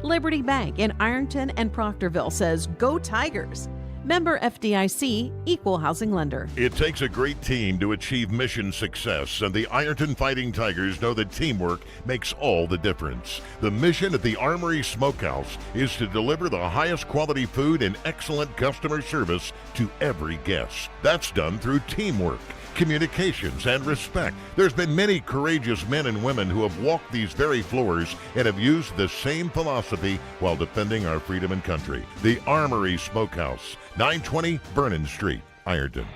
K: Liberty Bank in Ironton and Proctorville says, "Go Tigers." Member FDIC, Equal Housing Lender.
C: It takes a great team to achieve mission success, and the Ironton Fighting Tigers know that teamwork makes all the difference. The mission at the Armory Smokehouse is to deliver the highest quality food and excellent customer service to every guest. That's done through teamwork, communications, and respect. There's been many courageous men and women who have walked these very floors and have used the same philosophy while defending our freedom and country. The Armory Smokehouse, 920 Vernon Street. Ironton.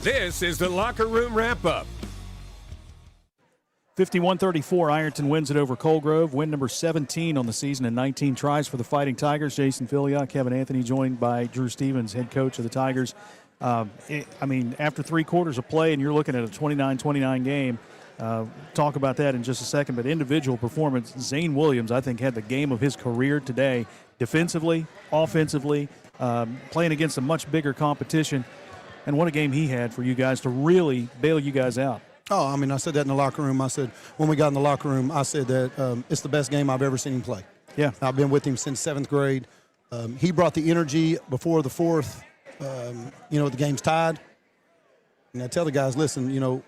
F: This is the Locker Room Wrap-Up.
G: 51-34, Ironton wins it over Coal Grove. Win number 17 on the season and 19 tries for the Fighting Tigers. Jason Filiot, Kevin Anthony, joined by Drew Stevens, head coach of the Tigers. After 3 quarters of play, and you're looking at a 29-29 game, talk about that in just a second. But individual performance, Zane Williams, I think, had the game of his career today. Defensively, offensively, playing against a much bigger competition. And what a game he had for you guys to really bail you guys out.
L: Oh, I said that in the locker room. I said, when we got in the locker room, I said that it's the best game I've ever seen him play.
G: Yeah.
L: I've been with him since 7th grade. He brought the energy before the 4th. The game's tied. And I tell the guys, listen,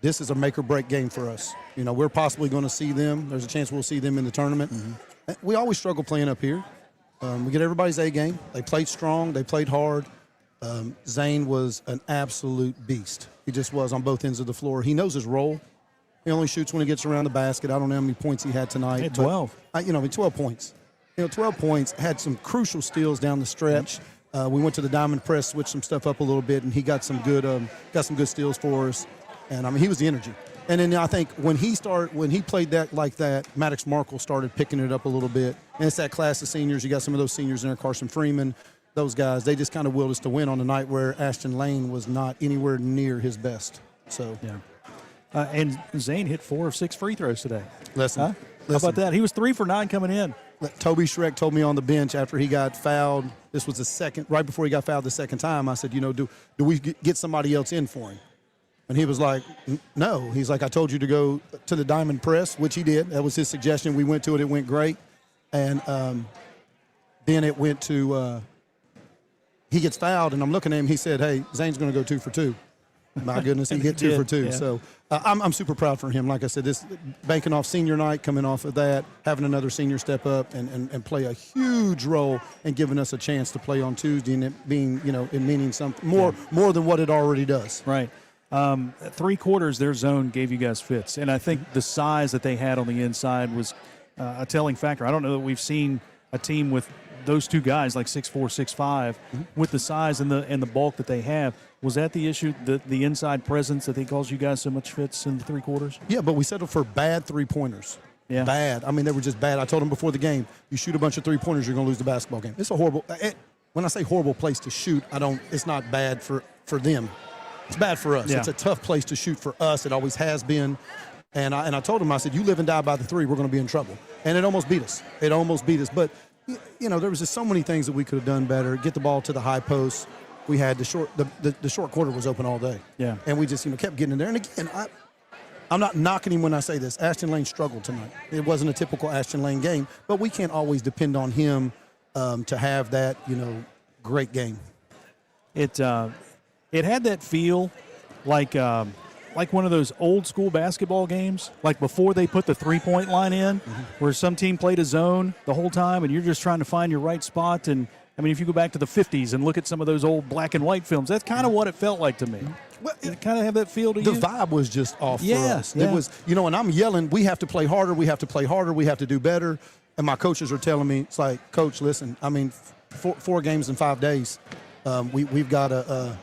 L: this is a make-or-break game for us. We're possibly going to see them. There's a chance we'll see them in the tournament. Mm-hmm. We always struggle playing up here. We get everybody's A game. They played strong. They played hard. Zane was an absolute beast. He just was on both ends of the floor. He knows his role. He only shoots when he gets around the basket. I don't know how many points he had tonight.
G: He had 12.
L: 12 points. 12 points, had some crucial steals down the stretch. We went to the diamond press, switched some stuff up a little bit, and he got some good steals for us. And, he was the energy. And then I think when he played that like that, Maddox Markle started picking it up a little bit. And it's that class of seniors. You got some of those seniors in there, Carson Freeman. Those guys, they just kind of willed us to win on the night where Ashton Lane was not anywhere near his best. So,
G: yeah. And Zane hit 4 of 6 free throws today.
L: Listen.
G: How about that? He was 3 for 9 coming in.
L: Toby Schreck told me on the bench after he got fouled. This was the second, right before he got fouled the second time. I said, do we get somebody else in for him? And he was like, no. He's like, I told you to go to the diamond press, which he did. That was his suggestion. We went to it. It went great. And then it went to he gets fouled, and I'm looking at him. He said, hey, Zane's going to go 2 for 2. My goodness, he hit 2 for 2. Yeah. So I'm super proud for him. Like I said, this banking off senior night, coming off of that, having another senior step up and play a huge role in giving us a chance to play on Tuesday, and it being, it meaning something more than what it already does.
G: Right. 3 quarters, their zone gave you guys fits, and I think the size that they had on the inside was a telling factor. I don't know that we've seen a team with those 2 guys like 6'4", 6'5", with the size and the bulk that they have. Was that the issue, the inside presence that they caused you guys so much fits in the 3 quarters?
L: Yeah, but we settled for bad 3-pointers.
G: Yeah.
L: Bad. They were just bad. I told them before the game, you shoot a bunch of 3-pointers, you're going to lose the basketball game. It's a horrible when I say horrible place to shoot, it's not bad for them. It's bad for us. Yeah. It's a tough place to shoot for us. It always has been. And I told them, I said, you live and die by the 3, we're going to be in trouble. And it almost beat us. But there was just so many things that we could have done better. Get the ball to the high post. We had the short quarter was open all day.
G: Yeah.
L: And we just, kept getting in there. And again, I'm not knocking him when I say this. Ashton Lane struggled tonight. It wasn't a typical Ashton Lane game, but we can't always depend on him to have that, great game.
G: It had that feel like one of those old school basketball games, like before they put the 3-point line in, where some team played a zone the whole time and you're just trying to find your right spot. And if you go back to the 50s and look at some of those old black and white films, that's kind of what it felt like to me.
L: Well,
G: Did it kind of have that feel to you?
L: The vibe was just off for us.
G: Yeah.
L: It was, and I'm yelling, we have to play harder, we have to do better. And my coaches are telling me, it's like, Coach, listen, 4 games in 5 days. We've got to,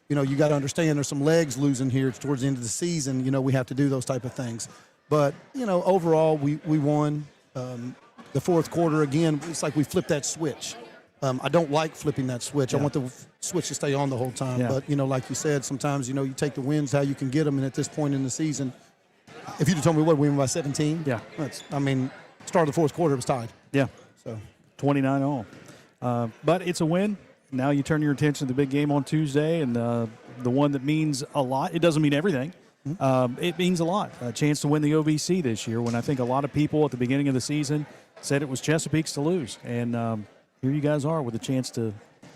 L: you got to understand there's some legs losing here towards the end of the season. We have to do those type of things. But, overall, we won. The 4th quarter, again, it's like we flipped that switch. I don't like flipping that switch.
G: Yeah.
L: I want the switch to stay on the whole time.
G: Yeah.
L: But, like you said, sometimes, you take the wins how you can get them. And at this point in the season, if you'd have told me we win by 17, start of the 4th quarter, it was tied.
G: Yeah.
L: So
G: 29 all. But it's a win. Now you turn your attention to the big game on Tuesday, and the one that means a lot. It doesn't mean everything. It means a lot. A chance to win the OVC this year, when I think a lot of people at the beginning of the season said it was Chesapeake's to lose. And here you guys are with a chance to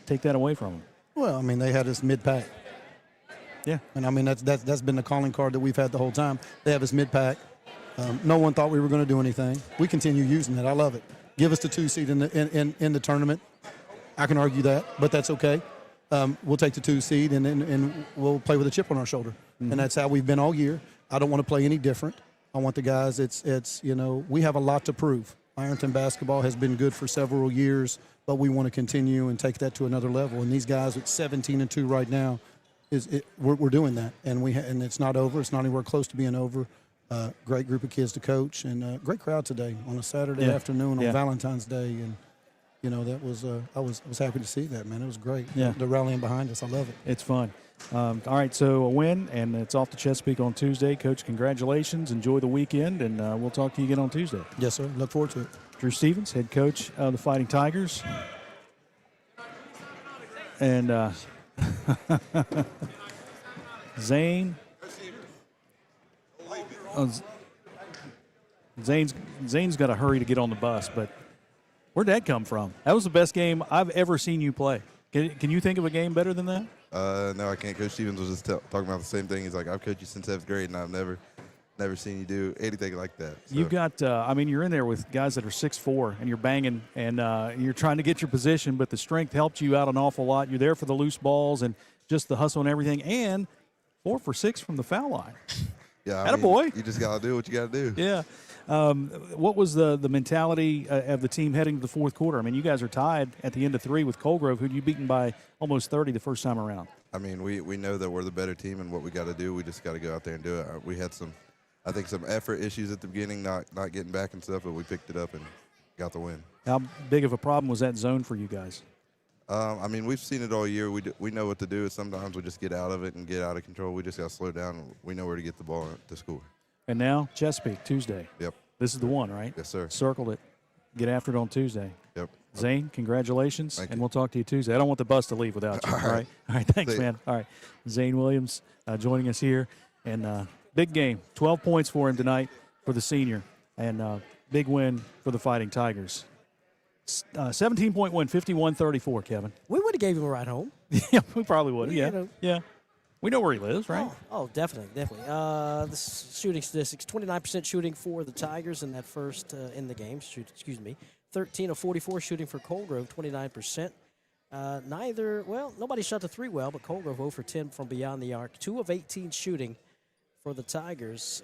G: take that away from them.
L: Well, they had us mid-pack.
G: Yeah.
L: And, that's been the calling card that we've had the whole time. They have us mid-pack. No one thought we were going to do anything. We continue using it. I love it. Give us the 2 seed in the tournament. I can argue that, but that's okay. We'll take the 2 seed and we'll play with a chip on our shoulder. And that's how we've been all year. I don't want to play any different. I want the guys, we have a lot to prove. Ironton basketball has been good for several years, but we want to continue and take that to another level. And these guys at 17-2 right now, we're doing that, and it's not over. It's not anywhere close to being over. Great group of kids to coach, and great crowd today on a Saturday afternoon on Valentine's Day, and that was I was happy to see that, man. It was great.
G: Yeah,
L: the rallying behind us, I love it.
G: It's fun. All right, so a win, and it's off to Chesapeake on Tuesday. Coach, congratulations. Enjoy the weekend, and we'll talk to you again on Tuesday.
L: Yes, sir. Look forward to it.
G: Drew Stevens, head coach of the Fighting Tigers, and Zane. Zane's got to hurry to get on the bus, but where'd that come from? That was the best game I've ever seen you play. Can you think of a game better than that?
Q: No, I can't. Coach Stevens was just talking about the same thing. He's like, I've coached you since 7th grade, and I've never seen you do anything like that. So.
G: You've got, you're in there with guys that are 6'4", and you're banging, and you're trying to get your position, but the strength helped you out an awful lot. You're there for the loose balls and just the hustle and everything, and 4 for 6 from the foul line.
Q: Yeah,
G: attaboy.
Q: You just got to do what you got to do.
G: Yeah. What was the mentality of the team heading to the fourth quarter? I mean, you guys are tied at the end of 3 with Coal Grove, who you beaten by almost 30 the first time around.
Q: I mean, we know that we're the better team, and what we got to do, we just got to go out there and do it. We had some effort issues at the beginning, not getting back and stuff, but we picked it up and got the win.
G: How big of a problem was that zone for you guys?
Q: We've seen it all year. We know what to do. Sometimes we just get out of it and get out of control. We just got to slow down. We know where to get the ball to score.
G: And now Chesapeake, Tuesday.
Q: Yep.
G: This is the one, right?
Q: Yes, sir.
G: Circled it. Get after it on Tuesday.
Q: Yep.
G: Zane, congratulations,
Q: Thank
G: and
Q: you.
G: we'll talk to you Tuesday. I don't want the bus to leave without you. All right. All right. Thanks, man. All right. Zane Williams joining us here, and big game. 12 points for him tonight for the senior, and big win for the Fighting Tigers. 17-point win, 51-34, Kevin.
H: We would have gave him a ride home.
G: Yeah, we probably would.
H: You
G: Yeah.
H: know.
G: Yeah. We know where he lives, right?
H: Oh, definitely. The shooting statistics: 29% shooting for the Tigers in that first in the game. 13 of 44 shooting for Coal Grove, 29%. Nobody shot the 3 well, but Coal Grove 0 for 10 from beyond the arc. 2 of 18 shooting for the Tigers,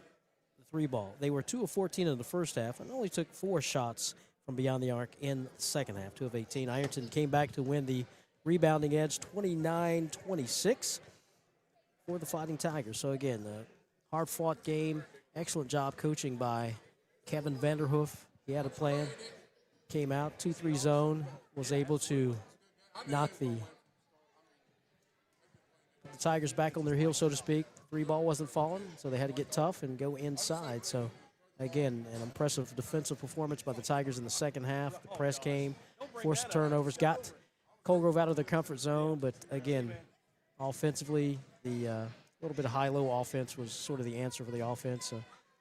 H: the 3-ball. They were 2 of 14 in the first half and only took 4 shots from beyond the arc in the second half, 2 of 18. Ironton came back to win the rebounding edge, 29-26. For the Fighting Tigers. So again, hard-fought game. Excellent job coaching by Kevin Vanderhoof. He had a plan. Came out 2-3 zone. Was able to knock the Tigers back on their heels, so to speak. 3-ball wasn't falling, so they had to get tough and go inside. So again, an impressive defensive performance by the Tigers in the second half. The press came, forced turnovers, got Coal Grove out of their comfort zone, but again, offensively, the little bit of high-low offense was sort of the answer for the offense.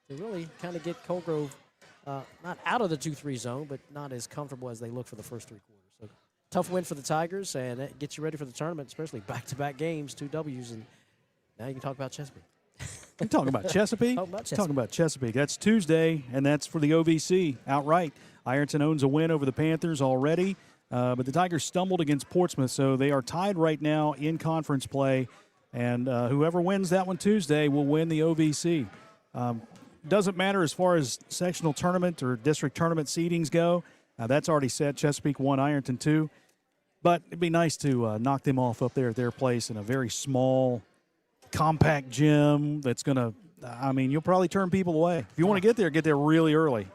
H: They really kind of get Coal Grove not out of the 2-3 zone, but not as comfortable as they look for the first 3 quarters. So tough win for the Tigers, and it gets you ready for the tournament, especially back-to-back games, 2 W's, and now you can talk about Chesapeake.
G: You talking about Chesapeake?
H: Talking
G: about Chesapeake. That's Tuesday, and that's for the OVC outright. Ironton owns a win over the Panthers already, but the Tigers stumbled against Portsmouth, so they are tied right now in conference play. And whoever wins that one Tuesday will win the OVC. Doesn't matter as far as sectional tournament or district tournament seedings go. That's already set. Chesapeake 1, Ironton 2. But it'd be nice to knock them off up there at their place in a very small, compact gym that's going to, you'll probably turn people away. If you want to get there really early.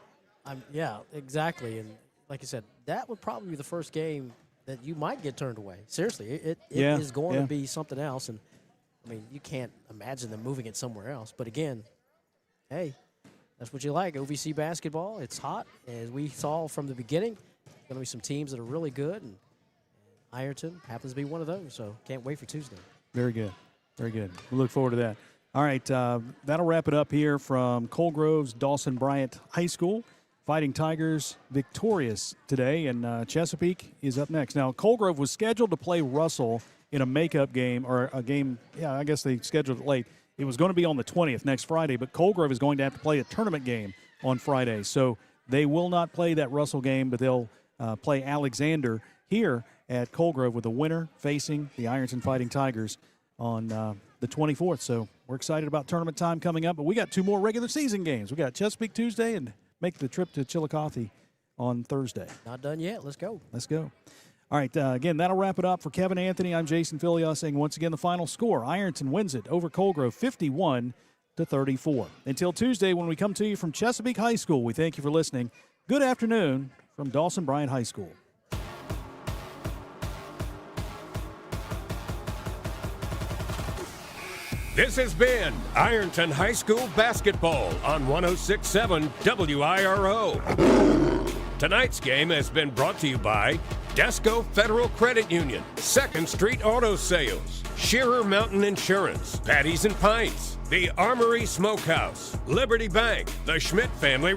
H: Yeah, exactly. And like I said, that would probably be the first game that you might get turned away. Seriously, it is going to be something else. And you can't imagine them moving it somewhere else. But again, hey, that's what you like. OVC basketball, it's hot. As we saw from the beginning, there's going to be some teams that are really good. And Ironton happens to be one of those. So can't wait for Tuesday.
G: Very good. Very good. We look forward to that. All right, that'll wrap it up here from Coal Grove's Dawson Bryant High School. Fighting Tigers victorious today, and Chesapeake is up next. Now, Coal Grove was scheduled to play Russell in a makeup game, or a game, I guess they scheduled it late. It was going to be on the 20th, next Friday, but Coal Grove is going to have to play a tournament game on Friday. So they will not play that Russell game, but they'll play Alexander here at Coal Grove with the winner facing the Ironton Fighting Tigers on the 24th. So we're excited about tournament time coming up, but we got 2 more regular season games. We got Chesapeake Tuesday and make the trip to Chillicothe on Thursday.
H: Not done yet. Let's go.
G: Let's go. All right, again, that'll wrap it up for Kevin Anthony. I'm Jason Filios saying once again the final score. Ironton wins it over Coal Grove 51-34. Until Tuesday when we come to you from Chesapeake High School, we thank you for listening. Good afternoon from Dawson Bryant High School.
F: This has been Ironton High School basketball on 106.7 WIRO. Tonight's game has been brought to you by Desco Federal Credit Union, 2nd Street Auto Sales, Shearer Mountain Insurance, Patties and Pints, the Armory Smokehouse, Liberty Bank, the Schmidt Family